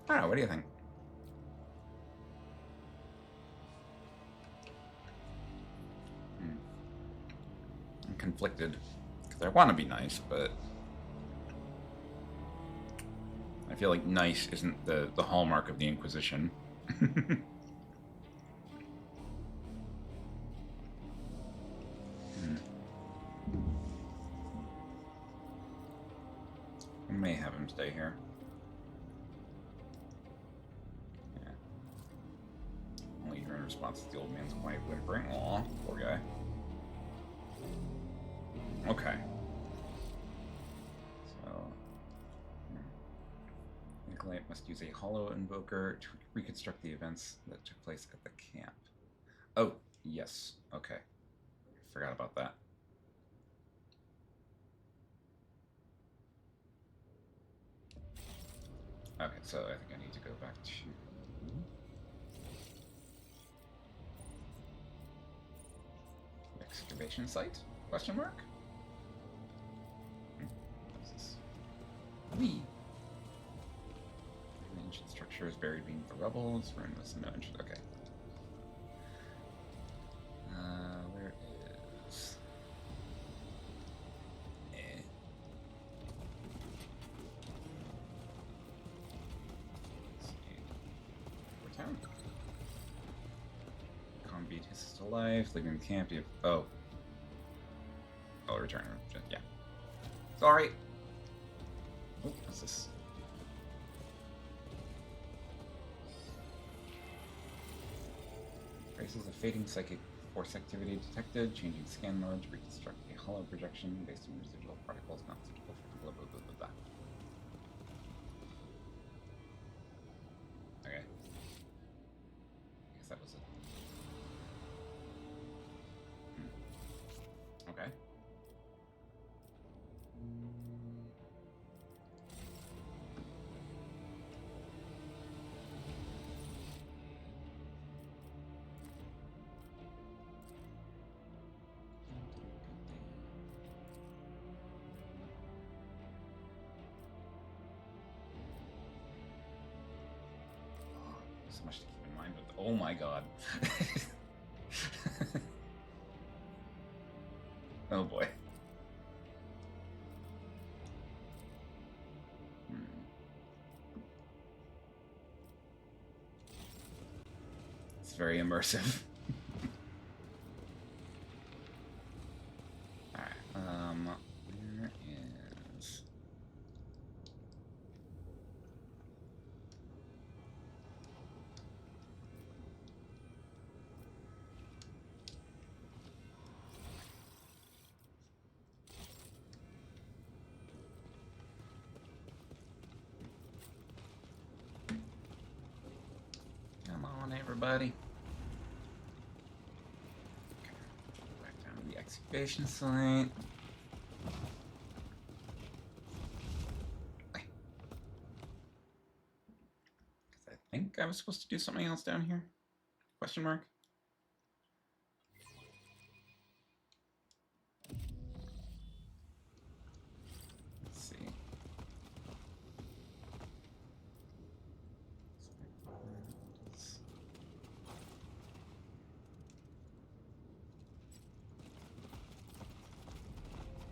Speaker 2: don't know, what do you think? I'm conflicted, because I want to be nice, but I feel like nice isn't the hallmark of the Inquisition. I may have him stay here. Yeah. Only hear in response to the old man's quiet whimpering. Aw, poor guy. Okay. So, Nicolite must use a hollow invoker to reconstruct the events that took place at the camp. Oh, yes. Okay. Forgot about that. Okay, so I think I need to go back to excavation site? Question mark? What's this? Wee. An ancient structure is buried beneath the rubble. It's ruinous. No interest. Okay. Where is? Let's see. Town. Conbeat is still alive. Leaving the camp. Oh. I'll return. Yeah. Sorry. Oh, what's this? Traces of fading psychic force activity detected. Changing scan mode to reconstruct a hollow projection based on residual particles not suitable for blah blah blah blah blah. Okay. I guess that was it. Okay. So much to keep in mind, but oh my god. Oh boy. It's very immersive. Alright, where is... Come on, everybody. Okay, back down to the excavation site. Because I think I was supposed to do something else down here? Question mark? Let's see.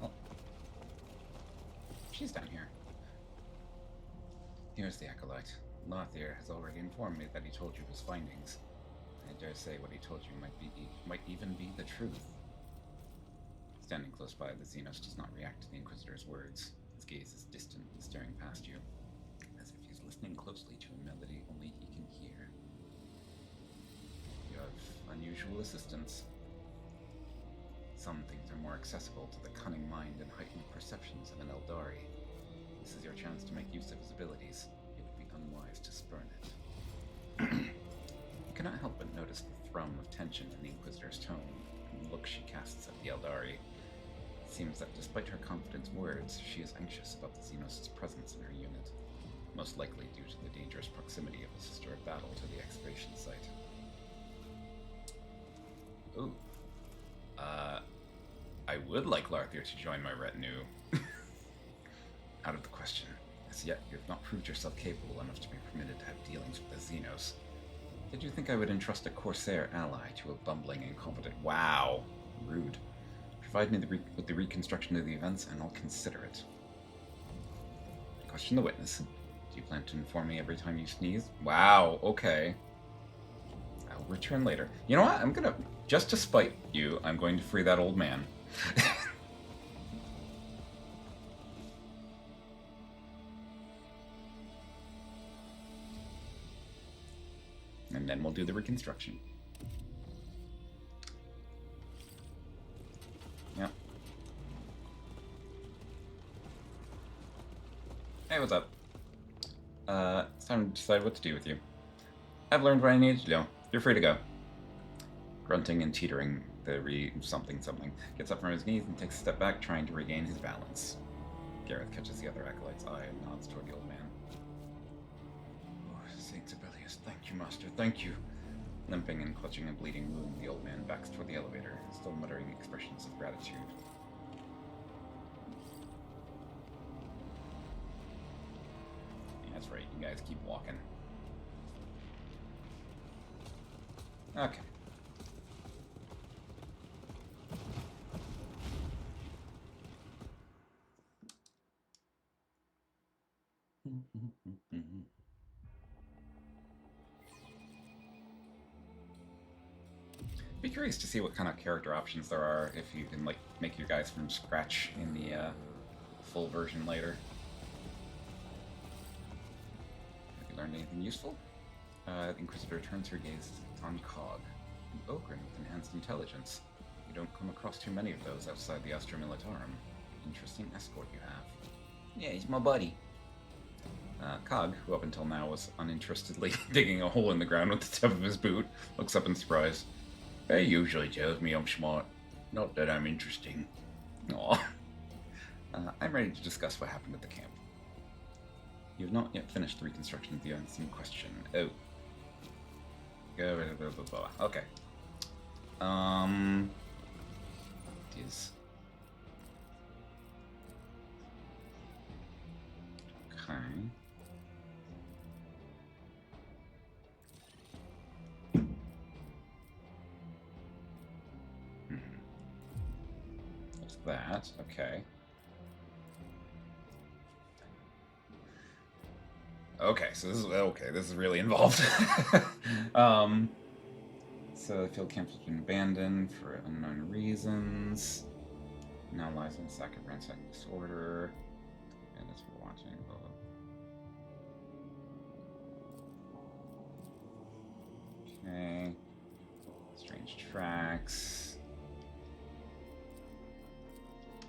Speaker 2: Oh. She's down here. Here's the acolyte. Lothier has already informed me that he told you his findings. I dare say what he told you might even be the truth. Standing close by, the Xenos does not react to the Inquisitor's words. His gaze is distant and staring past you, as if he's listening closely to a melody only he can hear. You have unusual assistance. Some things are more accessible to the cunning mind and heightened perceptions of an Eldari. This is your chance to make use of his abilities. It would be unwise to spurn it. You cannot help but notice the thrum of tension in the Inquisitor's tone, and the look she casts at the Eldari. It seems that despite her confident words, she is anxious about the Xenos' presence in her unit, most likely due to the dangerous proximity of the Sister of Battle to the excavation site. Ooh. I would like Larthier to join my retinue. Out of the question. As yet, you have not proved yourself capable enough to be permitted to have dealings with the Xenos. Did you think I would entrust a Corsair ally to a bumbling, incompetent... Wow! Rude. Provide me with the reconstruction of the events, and I'll consider it. Question the witness. Do you plan to inform me every time you sneeze? Wow, okay. I'll return later. You know what? I'm gonna... Just to spite you, I'm going to free that old man. And then we'll do the reconstruction. Yep. Hey, what's up? It's time to decide what to do with you. I've learned what I need to do. You're free to go. Grunting and teetering, the something gets up from his knees and takes a step back, trying to regain his balance. Gareth catches the other acolyte's eye and nods toward the old man. Saint Sibelius, thank you, Master, thank you. Limping and clutching a bleeding wound, the old man backs toward the elevator, still muttering expressions of gratitude. Yeah, that's right, you guys keep walking. Okay. Be curious to see what kind of character options there are if you can like make your guys from scratch in the full version later. Have you learned anything useful? The Inquisitor turns her gaze on Cog, an Ogren with enhanced intelligence. You don't come across too many of those outside the Astra Militarum. Interesting escort you have. Yeah, he's my buddy. Cog, who up until now was uninterestedly digging a hole in the ground with the tip of his boot, looks up in surprise. He usually tells me I'm smart. Not that I'm interesting. Aw. I'm ready to discuss what happened at the camp. You have not yet finished the reconstruction of the events in question. Oh. Okay. Is. Okay. What's that? Okay. Okay, so this is really involved. So the field camp has been abandoned for unknown reasons. Now lies in a sack of ransacking disorder. And as we're watching, okay. Strange tracks.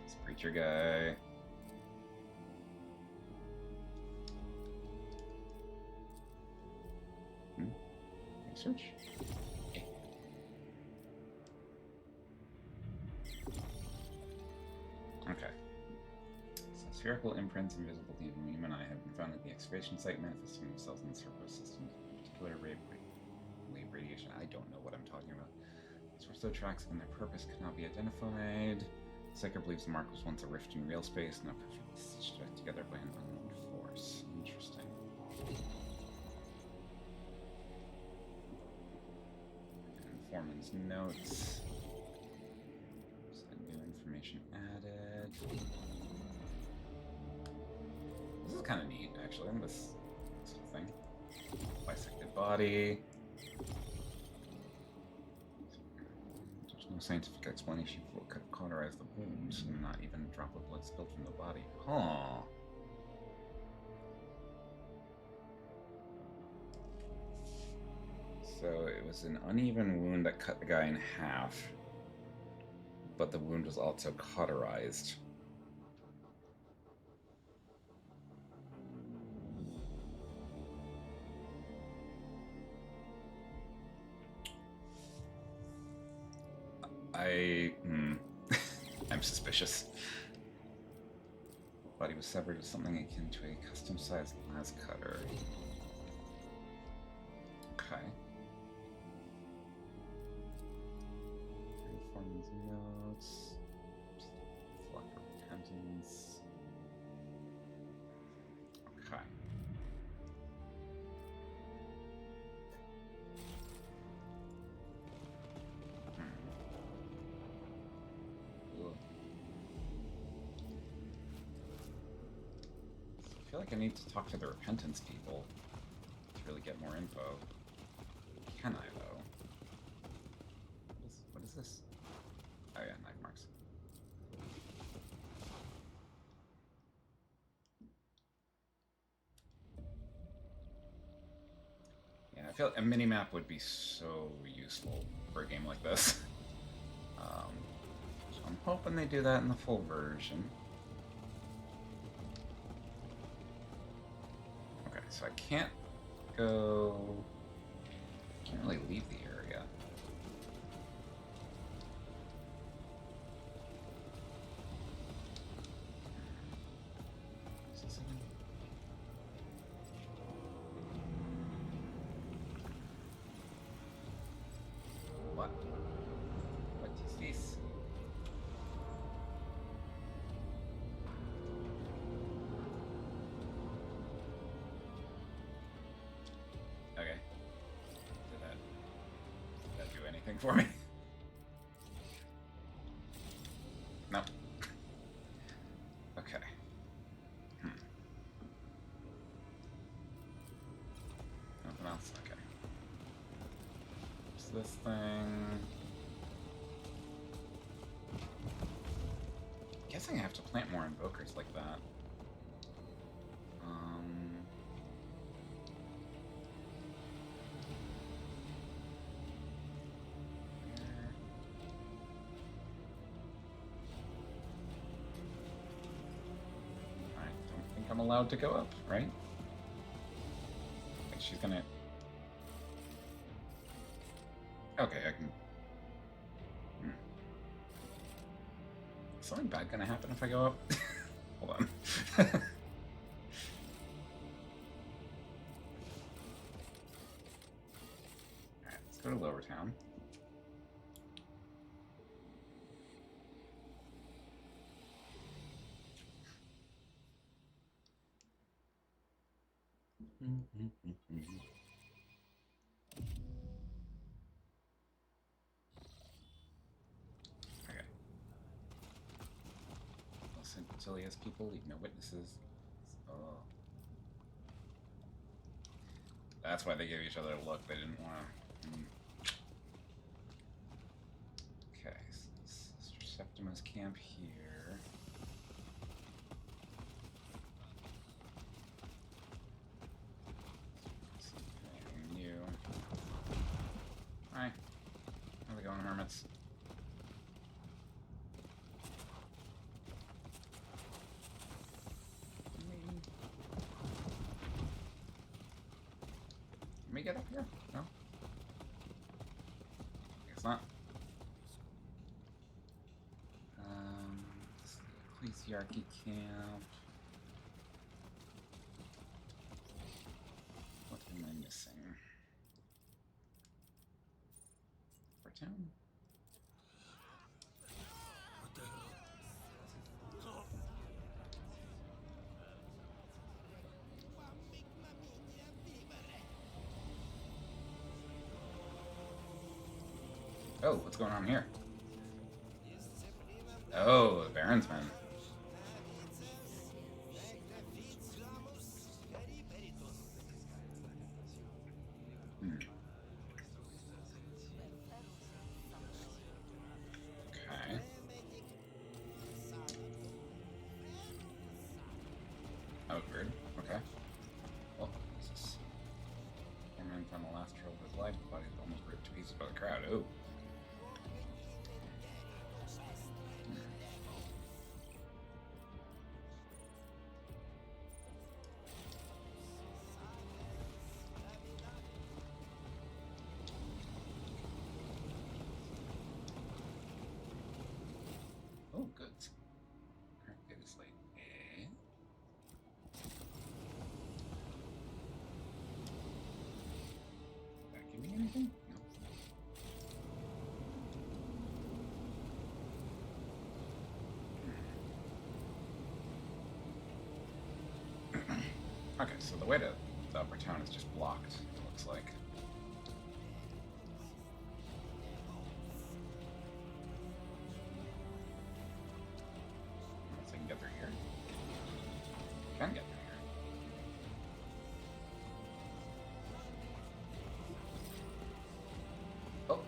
Speaker 2: This preacher guy. Research? Okay. So spherical imprints invisible to even human eye have been found at the excavation site, manifesting themselves in the surface system. Particular wave radiation. I don't know what I'm talking about. Source of tracks and their purpose could not be identified. Seeker believes the mark was once a rift in real space, now perfectly stitched together by an unknown force. Interesting. Foreman's notes. Some new information added. This is kind of neat, actually. This sort of thing. Bisected body. There's no scientific explanation for what could have cauterized the wounds, and not even a drop of blood spilled from the body. Huh. So it was an uneven wound that cut the guy in half, but the wound was also cauterized. I'm suspicious. Body was severed with something akin to a custom-sized glass cutter. Okay. Foreman's notes. Flock of repentance. Okay. I feel like I need to talk to the repentance people to really get more info. Can I, though? What is this? Oh yeah, knife marks. Yeah, I feel like a mini-map would be so useful for a game like this. So I'm hoping they do that in the full version. Okay, so I can't really leave the area. What? What is this? Okay. Did that do anything for me? No. Okay. Nothing else? Okay. Just this thing. Guessing I have to plant more invokers like that. I don't think I'm allowed to go up, right? Like she's gonna. Okay, I can. Is something bad gonna happen if I go up? Hold on. Alright, let's go to Lower Town. Okay. Listen, Tilia's people leave no witnesses. Oh. That's why they gave each other a look. They didn't want to. Okay, so Sister Septima's camp here. Anything new? Hi. How's it going, hermits? Can we get up here? No? Guess not. This is the Ecclesiarchy camp. What am I missing? For town? Oh, what's going on here? Oh, the Baron's men. Okay. Oh, weird. Okay. Well, this is... Poor man found the last trail of his life, but he's almost ripped to pieces by the crowd. Oh. Oh, good. Alright, good as late. Did that give me anything? No. Okay, so the way to the upper town is just blocked, it looks like. Unless I can get through here. Can get through here. Oh.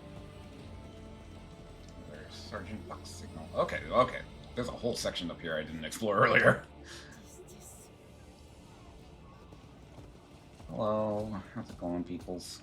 Speaker 2: There's Sergeant Buck's signal. Okay, okay. There's a whole section up here I didn't explore earlier. Hello, how's it going, peoples?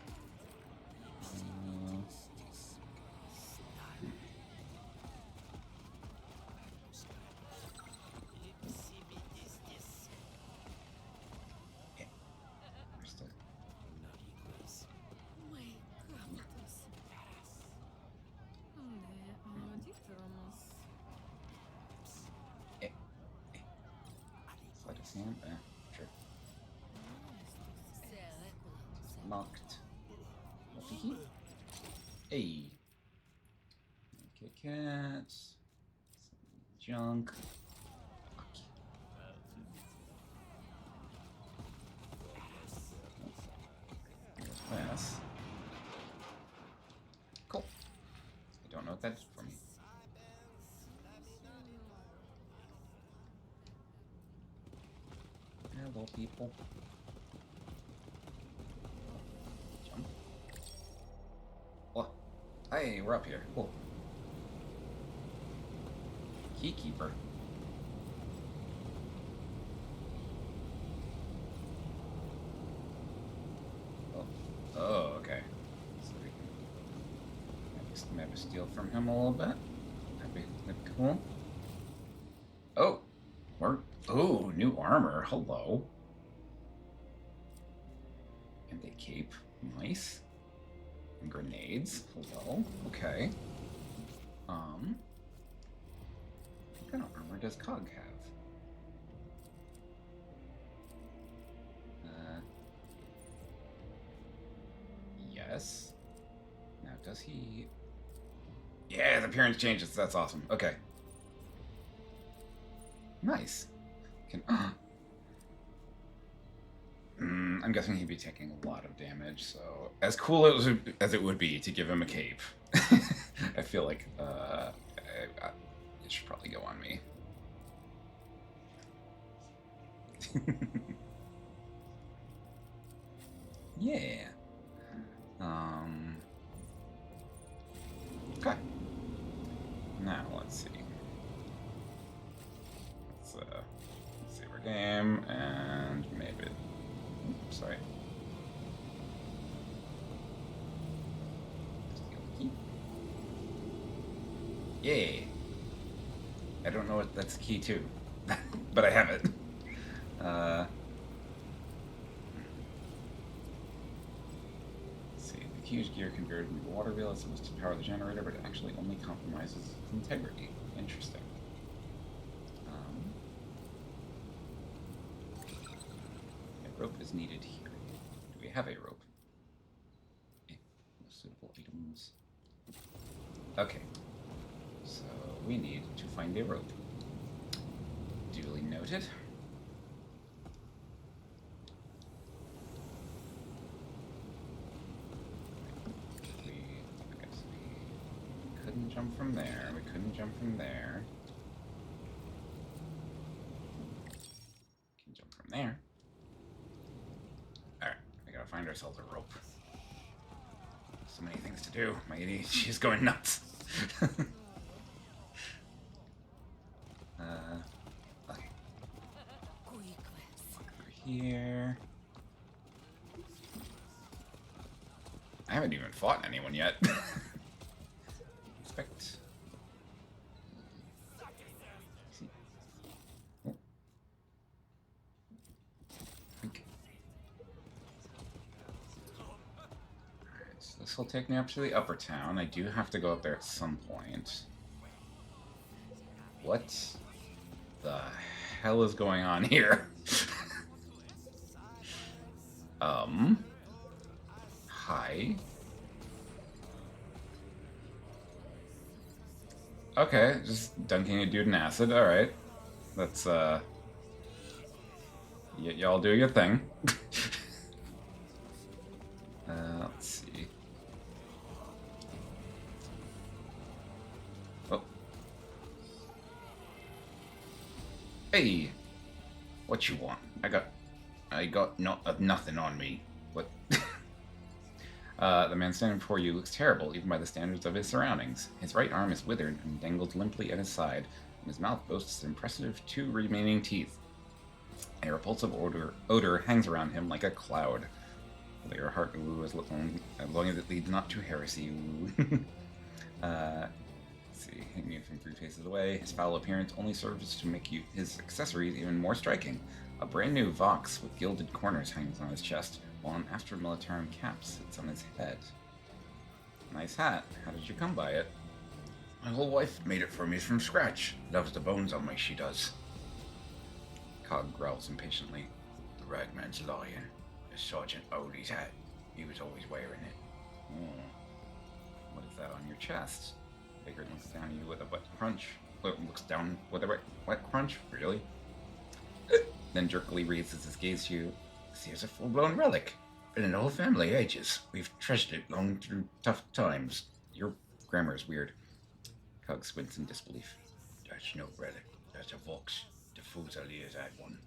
Speaker 2: Slide his hand? Sure. Locked. Hey. kit. Junk. This. Cool. I don't know what that did for me. Hello, people. Jump. Oh, hey, we're up here. Cool. Keykeeper. Oh, okay. So we can maybe steal from him a little bit. That'd be cool. Oh, new armor. Hello. And a cape. Nice. And grenades. Hello. Okay. What kind of armor does Cog have? Yes. Now, does he... Yeah, the appearance changes. That's awesome. Okay. Nice. I'm guessing he'd be taking a lot of damage, so... As cool as it would be to give him a cape, I feel like it should probably go on me. Yeah. Okay. Now let's see. Let's save our game and maybe. Oops, sorry. Yay! I don't know what that's key to, but I have it. Huge gear converted into water wheel. It's supposed to power the generator, but it actually only compromises its integrity. Interesting. A rope is needed here. Do we have a rope? Suitable items. Okay. So we need to find a rope. Duly noted. Jump from there. We couldn't jump from there. Can jump from there. Alright, we gotta find ourselves a rope. So many things to do. My ADHD is going nuts. Okay. Walk over here. I haven't even fought anyone yet. Expect. Oh. Okay. Alright, so this will take me up to the upper town. I do have to go up there at some point. What the hell is going on here? Hi. Okay, just dunking a dude in acid. Alright. That's, y'all do your thing. Let's see. Oh. Hey! What you want? I got nothing on me. What? The man standing before you looks terrible, even by the standards of his surroundings. His right arm is withered and dangled limply at his side, and his mouth boasts impressive 2 remaining teeth. A repulsive odor hangs around him like a cloud. Let your heart woo as long as it leads not to heresy. Let's see, hanging from 3 paces away, his foul appearance only serves to make his accessories even more striking. A brand new Vox with gilded corners hangs on his chest, while an Astra Militarum cap sits on his head. Nice hat. How did you come by it? My whole wife made it for me from scratch. Loves the bones on me, she does. Cog growls impatiently. The ragman's lying. It's Sergeant Odie's hat. He was always wearing it. What is that on your chest? Vagrant looks down at you with a wet crunch. Looks down with a wet crunch? Really? Then jerkily raises his gaze to you. This here's a full-blown relic. Been in the whole family ages. We've treasured it long through tough times. Your grammar is weird. Cog squints in disbelief. That's no relic. That's a vox. The Fusiliers had one.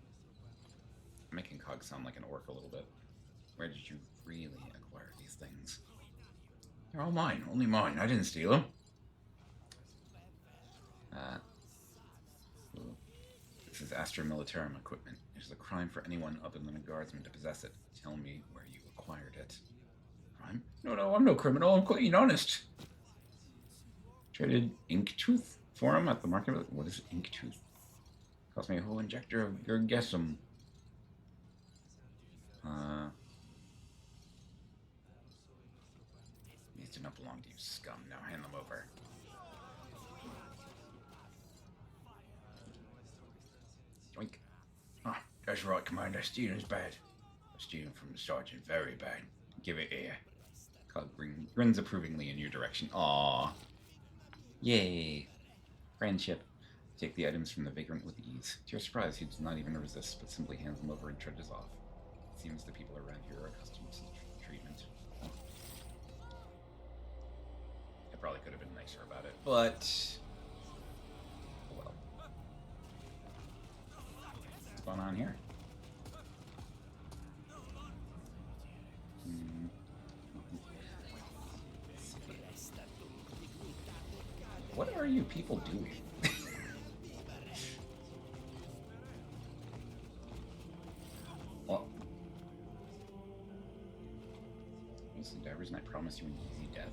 Speaker 2: I'm making Cog sound like an orc a little bit. Where did you really acquire these things? They're all mine. Only mine. I didn't steal them. This is Astra Militarum equipment. It is a crime for anyone other than a guardsman to possess it. Tell me where you acquired it. Crime? No, I'm no criminal. I'm clean honest. Traded ink tooth for him at the market. What is ink tooth? Cost me a whole injector of your guessum. These do not belong to you, scum. Now hand them over. Doink. Ah, that's right, Commander. Stealing's bad. Stealing from the sergeant, very bad. Give it here. Cog grins approvingly in your direction. Aww. Yay. Friendship. Take the items from the vagrant with ease. To your surprise, he does not even resist, but simply hands them over and trudges off. It seems the people around here are accustomed to treatment. I probably could have been nicer about it, but... well. What's going on here? What are you people doing? Well, Mr. Divers, and I promise you an easy death.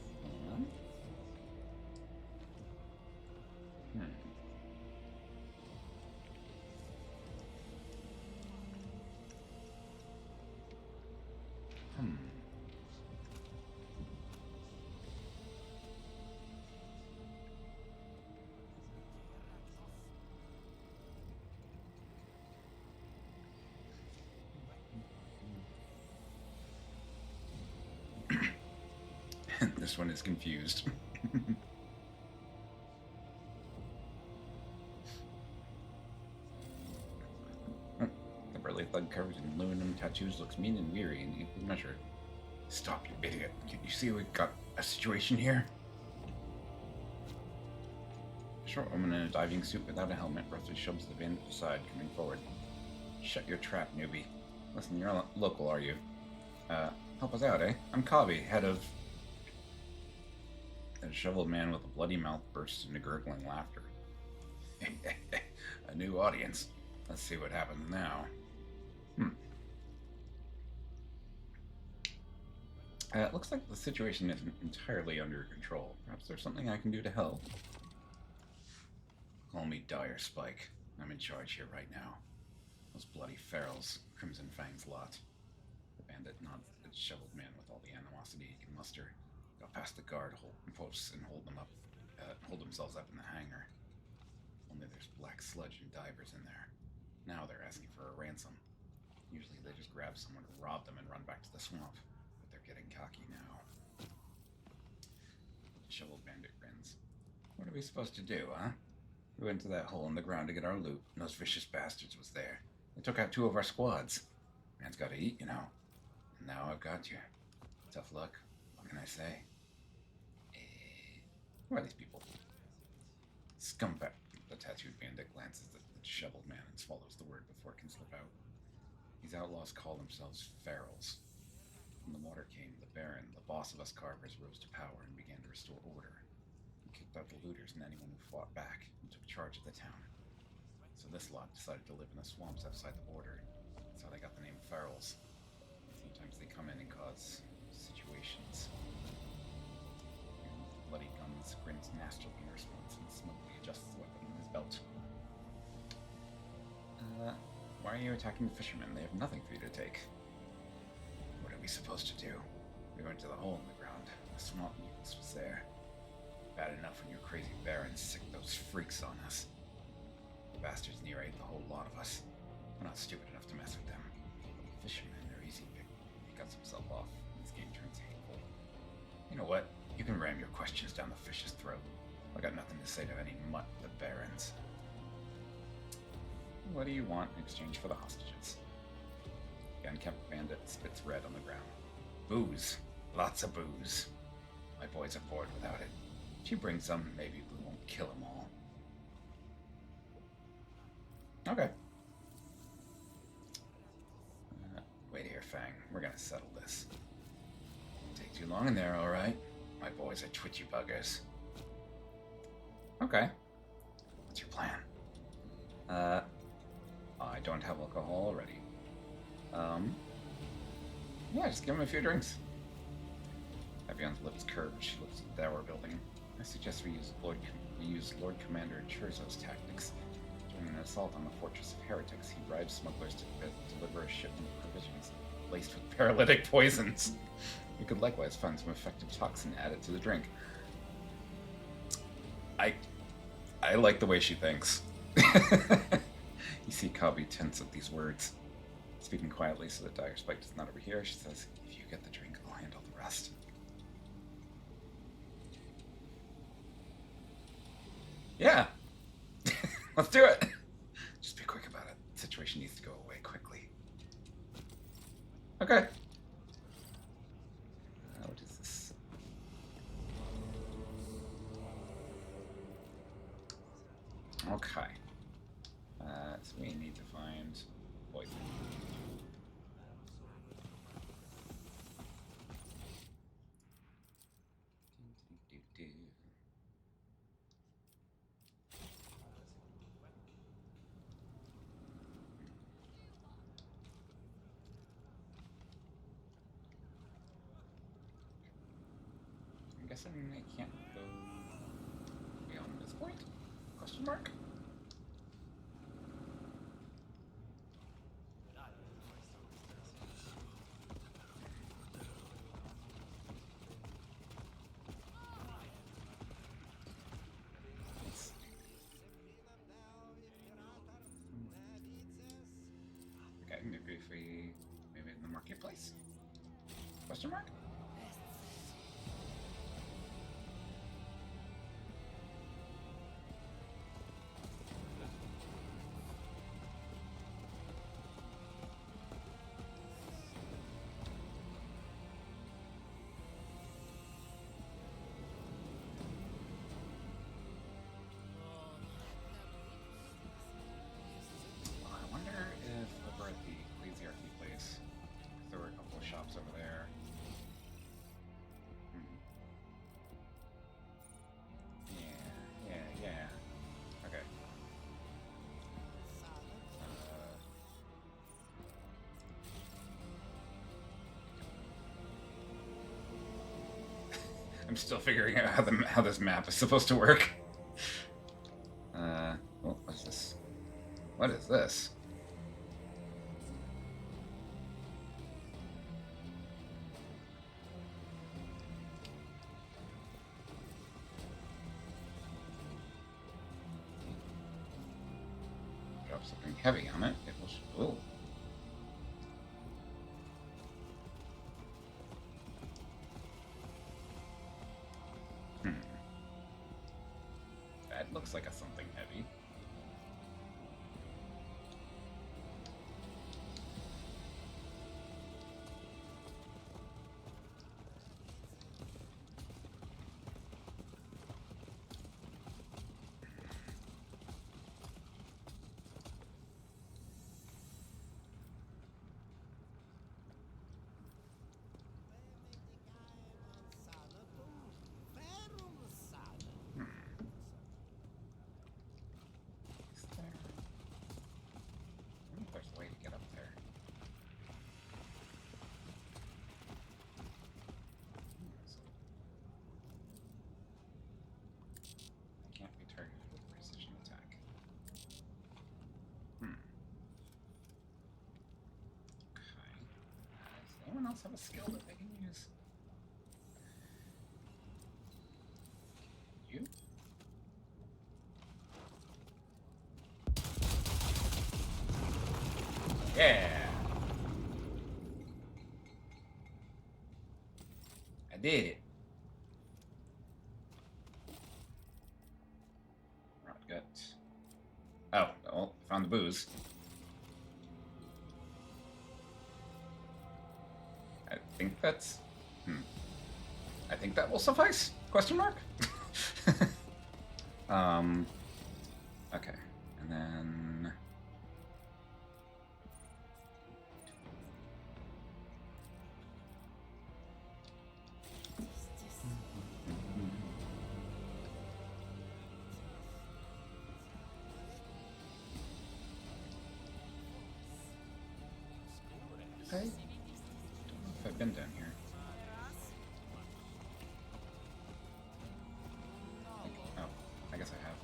Speaker 2: This one is confused. The burly thug covered in aluminum tattoos looks mean and weary in equal measure. Stop, you idiot. Can you see we've got a situation here? A short woman in a diving suit without a helmet roughly shoves the bandit aside, coming forward. Shut your trap, newbie. Listen, you're local, are you? Help us out, eh? I'm Cobby, head of... A disheveled man with a bloody mouth bursts into gurgling laughter. A new audience. Let's see what happens now. It looks like the situation isn't entirely under control. Perhaps there's something I can do to help. Call me Dire Spike. I'm in charge here right now. Those bloody ferals, Crimson Fang's lot. The bandit nods at the disheveled man with all the animosity he can muster. Got past the guard posts and hold themselves up in the hangar. Only there's black sludge and divers in there. Now they're asking for a ransom. Usually they just grab someone to rob them and run back to the swamp. But they're getting cocky now. The disheveled bandit grins. What are we supposed to do, huh? We went to that hole in the ground to get our loot, and those vicious bastards was there. They took out 2 of our squads. Man's gotta eat, you know. And now I've got you. Tough luck. What can I say? Who are these people? Scumbag. The tattooed bandit glances at the disheveled man and swallows the word before it can slip out. These outlaws call themselves ferals. When the water came, the Baron, the boss of us carvers, rose to power and began to restore order. He kicked out the looters and anyone who fought back and took charge of the town. So this lot decided to live in the swamps outside the border. That's how they got the name ferals. Sometimes they come in and cause situations. Bloody guns grins nastily in response and smugly adjusts the weapon in his belt. Why are you attacking the fishermen? They have nothing for you to take. What are we supposed to do? We went to the hole in the ground. The swamp mutants was there. Bad enough when your crazy barons sicked those freaks on us. The bastards near ate the whole lot of us. We're not stupid enough to mess with them. Fishermen are easy pick. He cuts himself off, and this game turns hateful. You know what? You can ram your questions down the fish's throat. I got nothing to say to any mutt the barons. What do you want in exchange for the hostages? The unkempt bandit spits red on the ground. Booze. Lots of booze. My boys are bored without it. If you bring some, maybe we won't kill them all. Okay. Wait here, Fang. We're gonna settle this. Take too long in there, alright? My boys are twitchy buggers. Okay. What's your plan? I don't have alcohol already. Yeah, just give him a few drinks. Evion's lips curved. She looks at the dour building. I suggest we use Lord Commander Churzo's tactics. During an assault on the Fortress of Heretics, he bribes smugglers to deliver a shipment of provisions laced with paralytic poisons. We could likewise find some effective toxin added to the drink. I like the way she thinks. You see Kabi tense at these words. Speaking quietly so that Dire Spike does not overhear, she says, "If you get the drink, I'll handle the rest." Yeah. Let's do it. Just be quick about it. The situation needs to go away quickly. Okay. What is this? Okay. So we need to find poison. I'm guessing I can't go beyond this point? Question mark? Okay, maybe if we maybe in the marketplace? Question mark? I wonder if over at the Ecclesiarchy place, there were a couple of shops over there. Yeah. Okay. I'm still figuring out how this map is supposed to work. What is this? What is this? Drop something heavy on it. It will. Ooh. That looks like a something heavy. There's a way to get up there. I can't be targeted with precision attack. Okay. Does anyone else have a skill that they can use? You? Yeah. I did it. got... Oh, well, found the booze. I think that's... I think that will suffice? Question mark? Okay. And then... I don't know if I've been down here. Oh, I guess I have.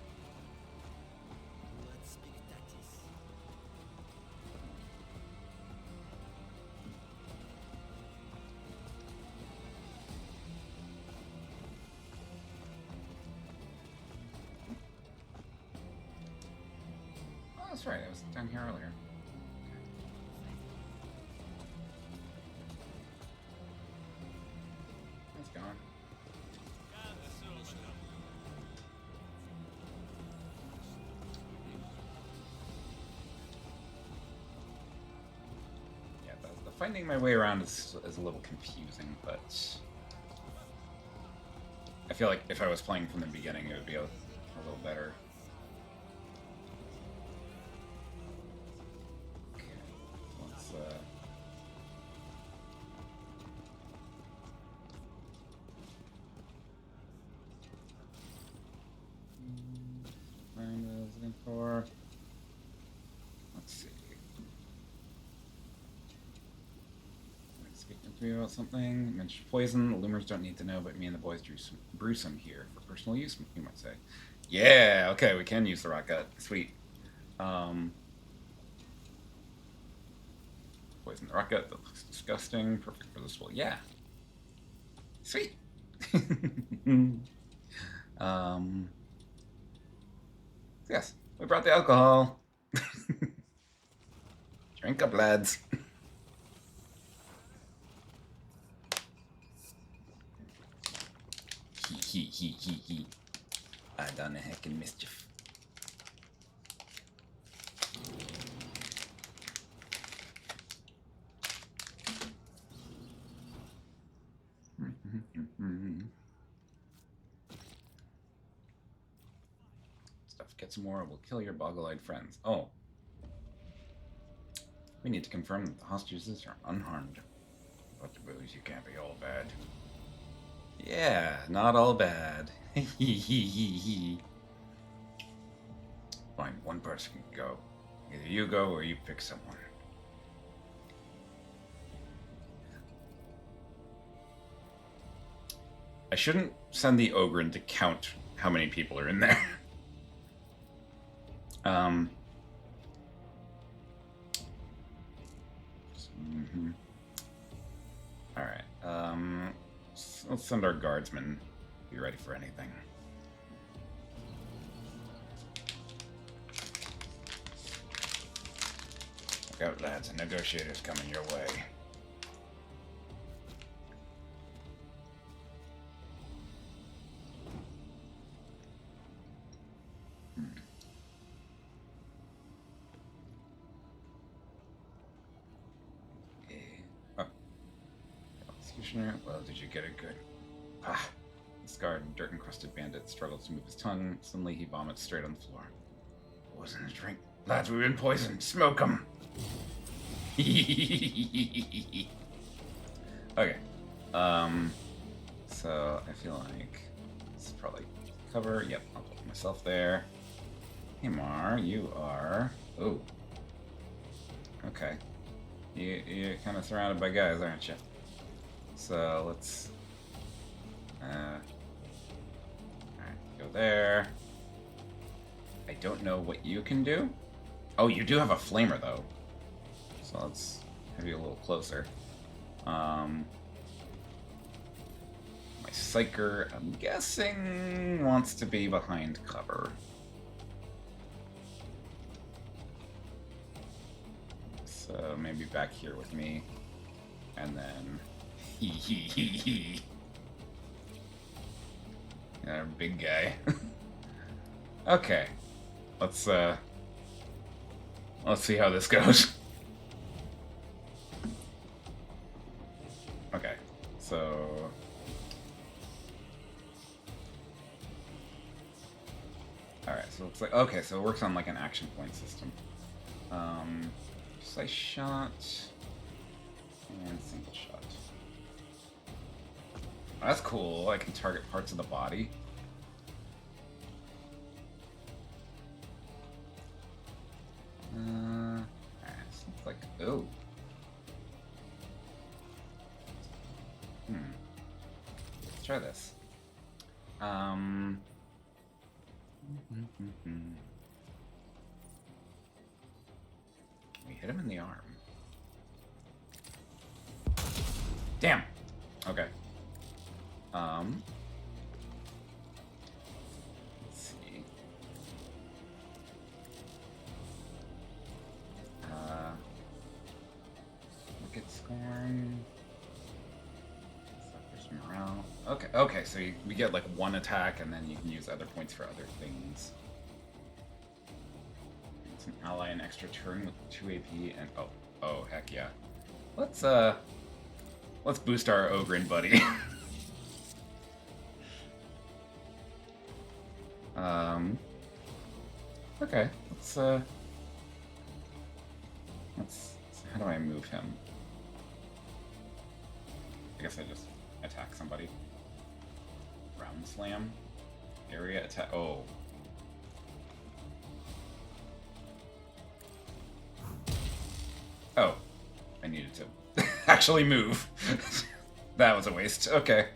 Speaker 2: Oh, that's right. I was down here earlier. That's gone. Yeah, the finding my way around is a little confusing, but I feel like if I was playing from the beginning, it would be a little better. Okay, let's find what I was looking for. Let's see. Speaking to me about something. Mentioned poison. The Loomers don't need to know, but me and the boys brew some here for personal use, you might say. Yeah, okay, we can use the rock gut. Sweet. Poison the rock gut. That looks disgusting. Perfect for this wool. Yeah. Sweet. Yes, we brought the alcohol. Drink up, lads. He. I done a heckin' mischief. Stuff gets more, will kill your boggle-eyed friends. Oh. We need to confirm that the hostages are unharmed. But the booze, you can't be all bad. Yeah, not all bad. Fine, one person can go. Either you go or you pick someone. I shouldn't send the Ogren to count how many people are in there. Alright, let's send our guardsmen. Be ready for anything. Look out, lads, a negotiator's coming your way. Well, did you get it good? Ah. The scarred, dirt-encrusted bandit struggles to move his tongue. Suddenly, he vomits straight on the floor. It wasn't a drink. Lads, we've been poisoned. Smoke them. Okay. So, I feel like this is probably cover. Yep, I'll put myself there. Hey, Mar, you are... Ooh. Okay. You're kind of surrounded by guys, aren't you? So let's alright, go there. I don't know what you can do. Oh, you do have a flamer though. So let's have you a little closer. My psyker, I'm guessing, wants to be behind cover. So maybe back here with me. And then yeah, big guy. Okay.
Speaker 1: let's see how this goes. Okay, so alright, so it looks like okay, so it works on like an action point system. Slice shot and single shot. Oh, that's cool. I can target parts of the body. Alright, so it's like oh. Let's try this. We hit him in the arm. Damn. Okay. Let's see. Look at scorn. Suffers morale. Okay. Okay. So we get like one attack, and then you can use other points for other things. It's an ally an extra turn with 2 AP, and oh heck yeah. Let's boost our Ogrin buddy. Okay, let's how do I move him? I guess I just attack somebody. Round slam. Area attack. Oh. Oh. I needed to actually move. That was a waste. Okay.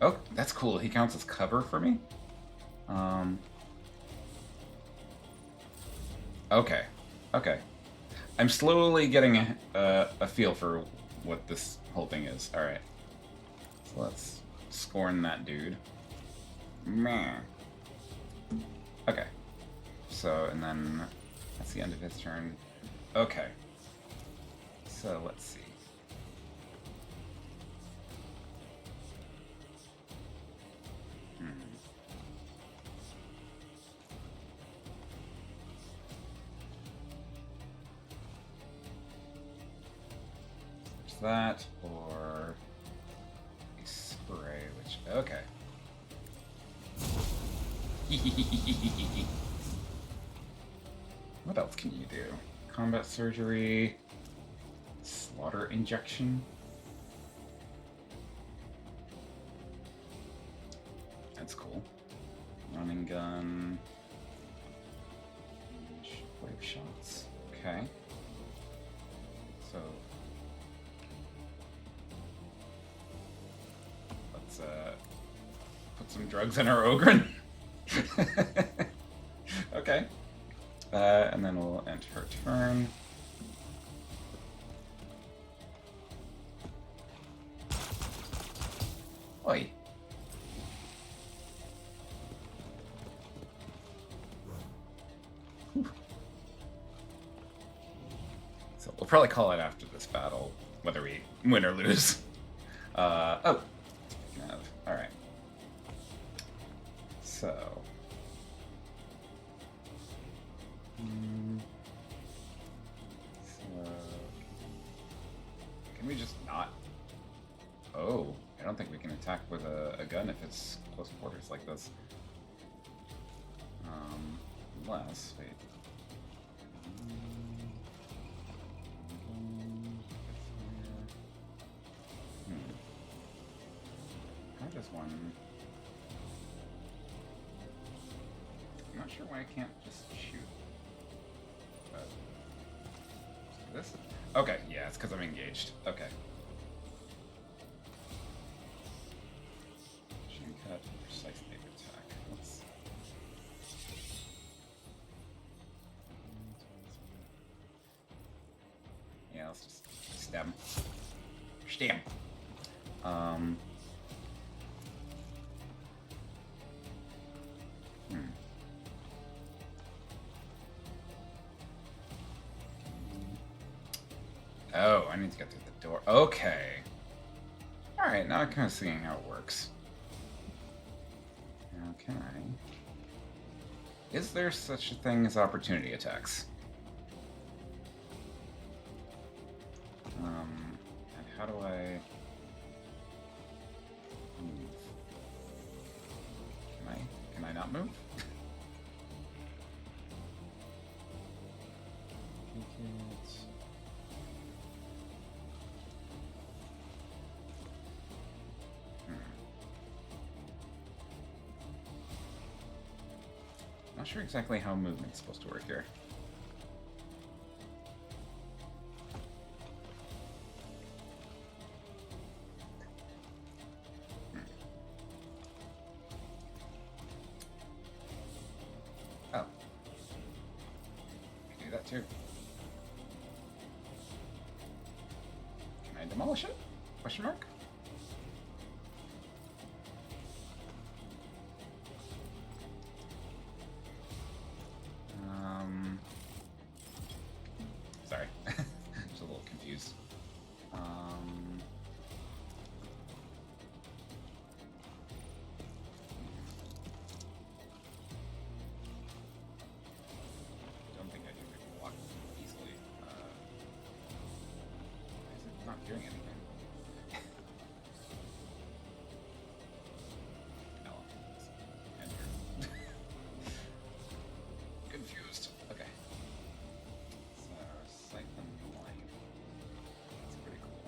Speaker 1: Oh, that's cool. He counts as cover for me? Okay. Okay. I'm slowly getting a feel for what this whole thing is. Alright. So let's scorn that dude. Meh. Okay. So, and then that's the end of his turn. Okay. So, let's see. That or a spray, which okay. What else can you do? Combat surgery, slaughter injection. That's cool. Running gun, wave shots. Okay. So. Put some drugs in our Ogrin. Okay. And then we'll end her turn. Oi. Whew. So we'll probably call it after this battle, whether we win or lose. Oh. Alright. So. Can we just not? Oh, I don't think we can attack with a gun if it's close quarters like this. Unless, wait. How does one? I'm not sure why I can't just shoot. But this? Okay, yeah, it's because I'm engaged. Okay. Shooting cut, precise nade attack. Let's. Yeah, let's just stab him. Stab him. Oh, I need to get through the door. Okay. Alright, now I'm kind of seeing how it works. Now can I
Speaker 2: Is there such a thing as opportunity attacks? And how do I move? Can I not move? Not sure exactly how movement's supposed to work here. Oh. I do that too. Can I demolish it? Question mark? Sorry. Just a little confused. Don't think I can walk easily. Why is it not doing anything? Oh, enter. Confused. Okay. So, sight them blind. That's pretty cool.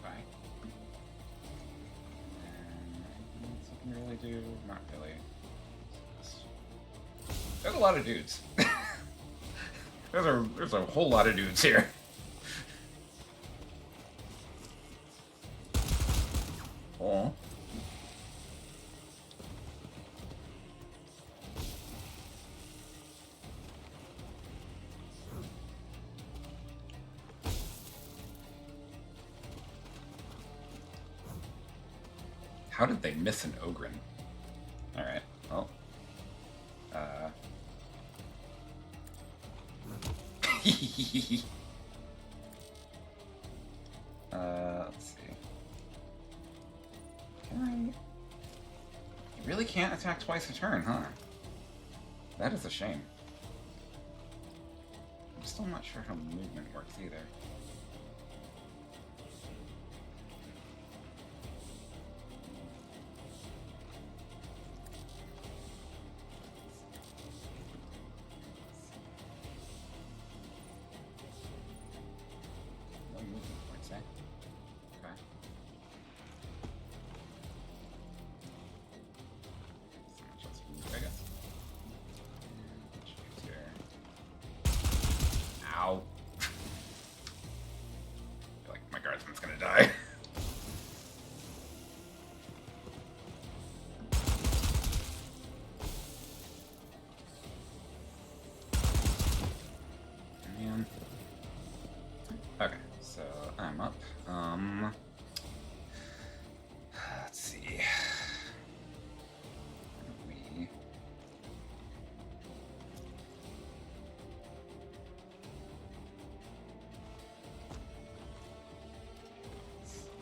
Speaker 2: Okay. And anything else I can really do? Not really. There's a lot of dudes. There's a whole lot of dudes here. Oh. How did they miss an Ogren? Alright, well. Let's see. Can I... You really can't attack twice a turn, huh? That is a shame. I'm still not sure how movement works either. No movement points, eh? Okay. So much else we can do, I guess. Shoot here. Ow. I feel like my guardsman's gonna die. Man. Okay, so I'm up. Let's see. We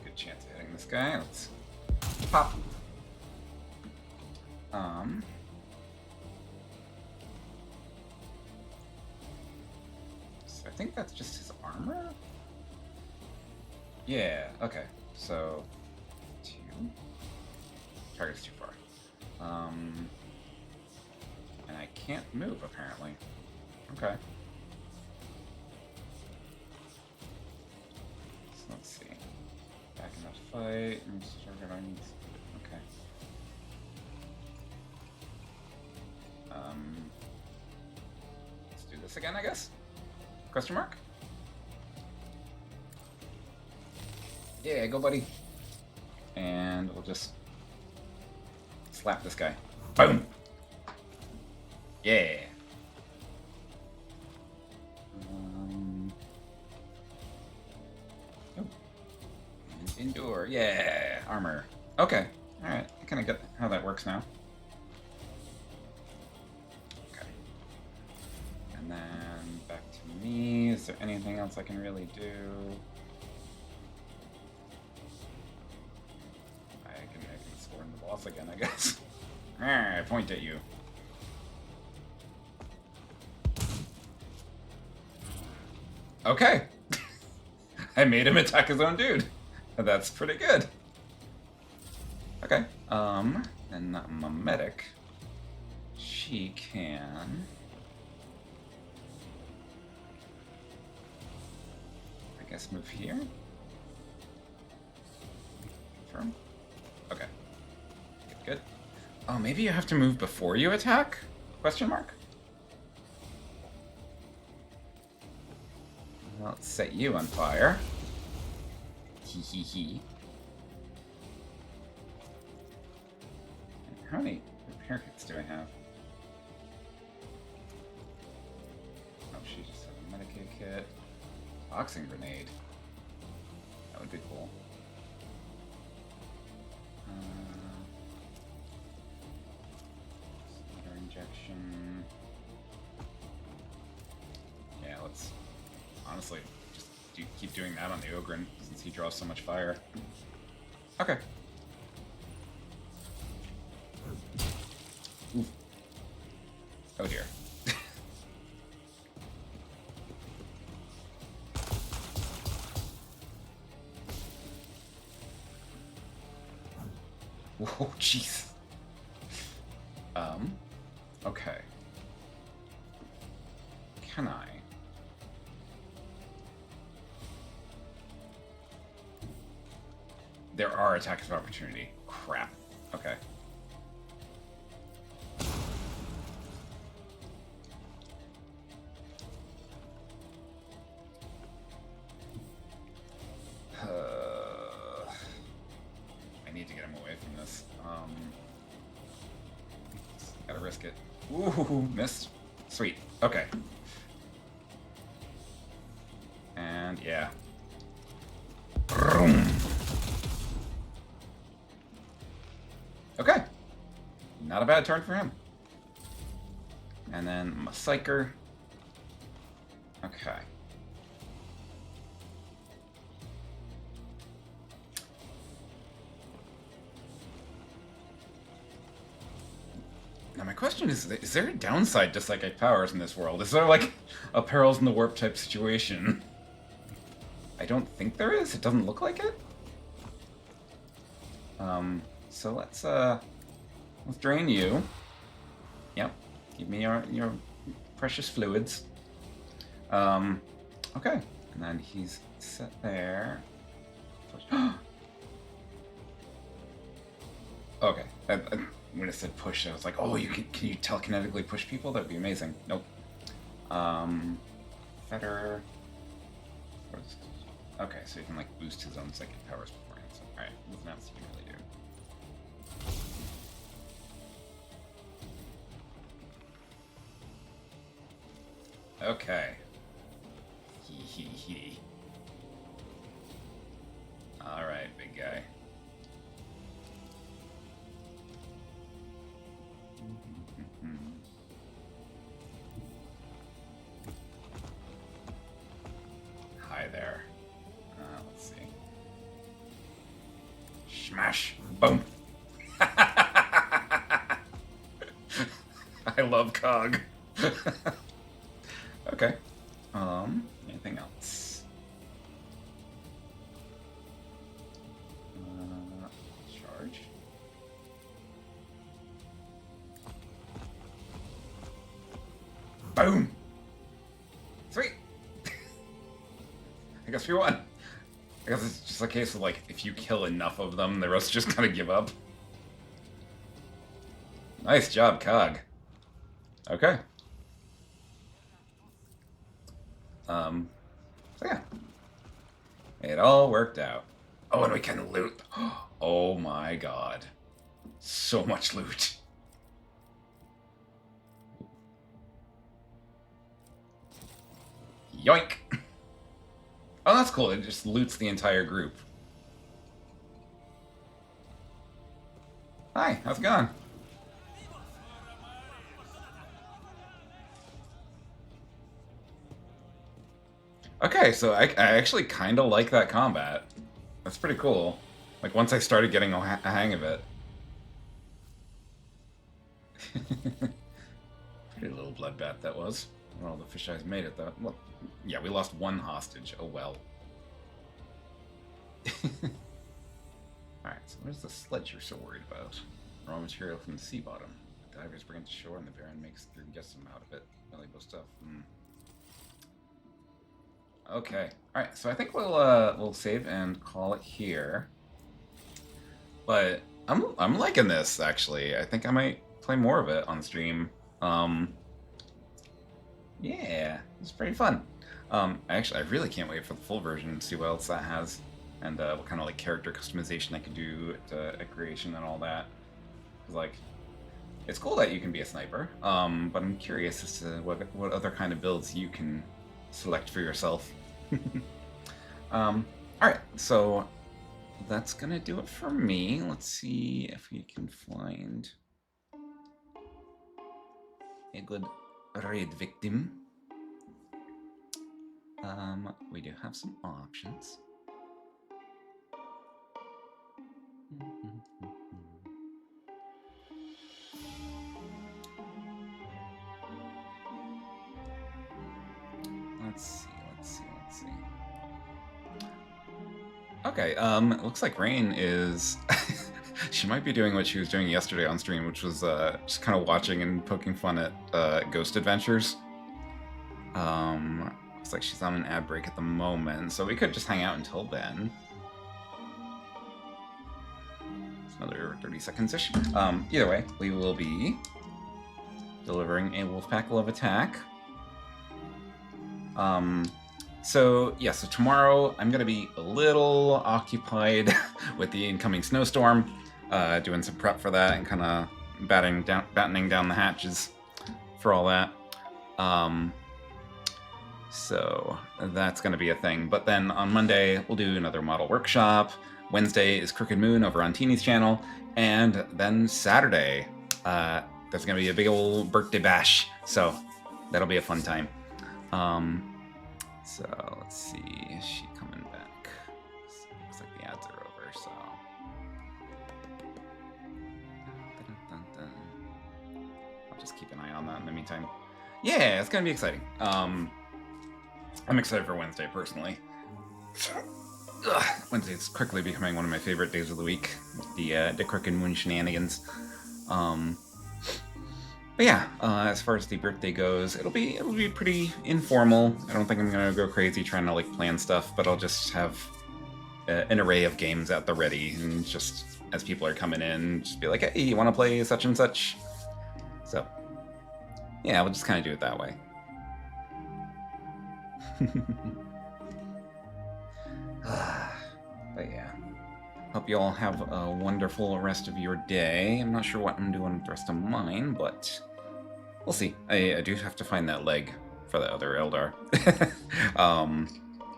Speaker 2: good chance of hitting this guy. Let's pop. So I think that's just his armor? Yeah, okay. So 2. Target's too far. And I can't move apparently. Okay. So let's see. Back in the fight. Okay. Let's do this again, I guess? Question mark? Yeah, go buddy. And we'll just slap this guy. Boom! Yeah! Oh. And endure. Yeah! Armor. Okay. Alright. I kind of get how that works now. Is there anything else I can really do? I can scorn the boss again, I guess. I point at you. Okay. I made him attack his own dude. That's pretty good. Okay. And my medic, she can, I guess, move here. Confirm. Okay. Good. Oh, maybe you have to move before you attack? Question mark. Well, let's set you on fire. Hee hee hee. How many repair kits do I have? Oh, she just has a Medicaid kit. Boxing grenade. That would be cool. Another injection. Yeah, let's honestly just keep doing that on the Ogren since he draws so much fire. Okay. Ooh. Oh dear. Whoa, jeez. Okay. Can I? There are attacks of opportunity. Crap. Okay. I need to get him away from this. Gotta risk it. Ooh, missed. Sweet. Okay. And yeah. Vroom. Okay. Not a bad turn for him. And then Psyker. Okay. Now my question is there a downside to psychic powers in this world? Is there like a Perils in the Warp type situation? I don't think there is. It doesn't look like it. So let's drain you. Yep. Give me your precious fluids. Okay. And then he's set there. Okay. When it said push, I was like, oh, can you telekinetically push people? That'd be amazing. Nope. Fetter. Okay, so he can like boost his own psychic powers beforehand. So, all right, nothing else you can really do. Okay. Hee. All right, big guy. Hi there. Let's see. Smash. Boom. I love Cog. Okay. Anything else? Charge. Boom. Sweet. I guess we won. I guess it's just a case of like, if you kill enough of them, the rest just kind of give up. Nice job, Cog. Okay. So yeah. It all worked out. Oh, and we can loot. Oh my god. So much loot. Yoink! Oh, that's cool. It just loots the entire group. Hi, how's it going?
Speaker 1: Okay, so I actually kind of like that combat. That's pretty cool. Like, once I started getting a hang of it. Pretty little bloodbath that was. Well, the fish eyes made it, though. Well, yeah, we lost one hostage. Oh, well. Alright, so what is the sledge you're so worried about? Raw material from the sea bottom. The divers bring it to shore and the Baron makes the guessing out of it. Valuable stuff. Okay. Alright, so I think we'll save and call it here. But I'm liking this, actually. I think I might play more of it on stream. Yeah, it's pretty fun. Actually, I really can't wait for the full version and see what else that has, and what kind of like character customization I can do at creation and all that. 'Cause, like, it's cool that you can be a sniper, but I'm curious as to what other kind of builds you can select for yourself. All right, so that's gonna do it for me. Let's see if we can find a good raid victim. We do have some options. Let's see. Okay, it looks like Rain is... she might be doing what she was doing yesterday on stream, which was just kind of watching and poking fun at Ghost Adventures. Looks like she's on an ad break at the moment, so we could just hang out until then. It's another 30 seconds-ish. Either way, we will be delivering a Wolfpack Love Attack. So tomorrow I'm going to be a little occupied with the incoming snowstorm, doing some prep for that and kind of battening down the hatches for all that. So that's going to be a thing. But then on Monday, we'll do another model workshop. Wednesday is Crooked Moon over on Teeny's channel. And then Saturday, there's going to be a big old birthday bash. So that'll be a fun time. So let's see, is she coming back? Looks like the ads are over, so. I'll just keep an eye on that in the meantime. Yeah, it's gonna be exciting. I'm excited for Wednesday, personally. Wednesday is quickly becoming one of my favorite days of the week, with the Crooked Moon shenanigans. But yeah, as far as the birthday goes, it'll be pretty informal. I don't think I'm gonna go crazy trying to like plan stuff, but I'll just have an array of games at the ready, and just as people are coming in, just be like, hey, you want to play such and such? So yeah, we'll just kind of do it that way. But yeah, hope you all have a wonderful rest of your day. I'm not sure what I'm doing with the rest of mine, but we'll see. I do have to find that leg for the other Eldar.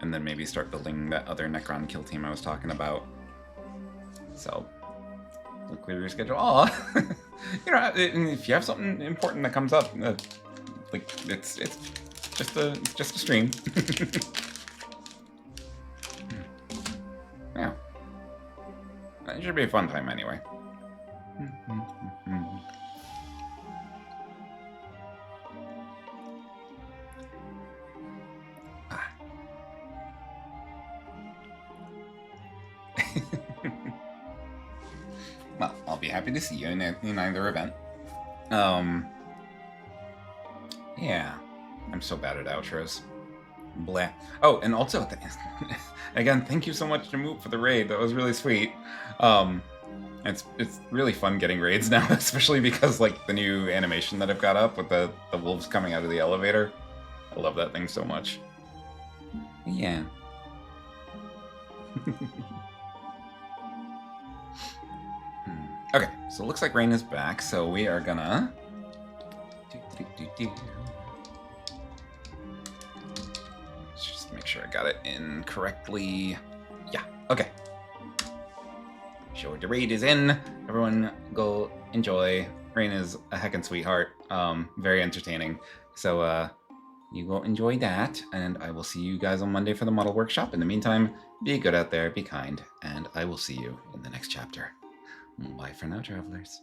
Speaker 1: And then maybe start building that other Necron kill team I was talking about. So, we'll clear your schedule. Aw! You know, if you have something important that comes up, like, it's just a stream. Yeah. It should be a fun time anyway. Well, I'll be happy to see you in either event. Yeah. I'm so bad at outros. Blah. Oh, and also, again, thank you so much to Moot for the raid. That was really sweet. It's really fun getting raids now, especially because like the new animation that I've got up with the wolves coming out of the elevator. I love that thing so much. Yeah. Okay, so it looks like Rain is back, so we are gonna... Let's just make sure I got it in correctly. Yeah, okay. Sure, the raid is in. Everyone go enjoy. Rain is a heckin' sweetheart. Very entertaining. So,
Speaker 2: You go enjoy that, and I will see you guys on Monday for the model workshop. In the meantime, be good out there, be kind, and I will see you in the next chapter. Bye for now, travelers.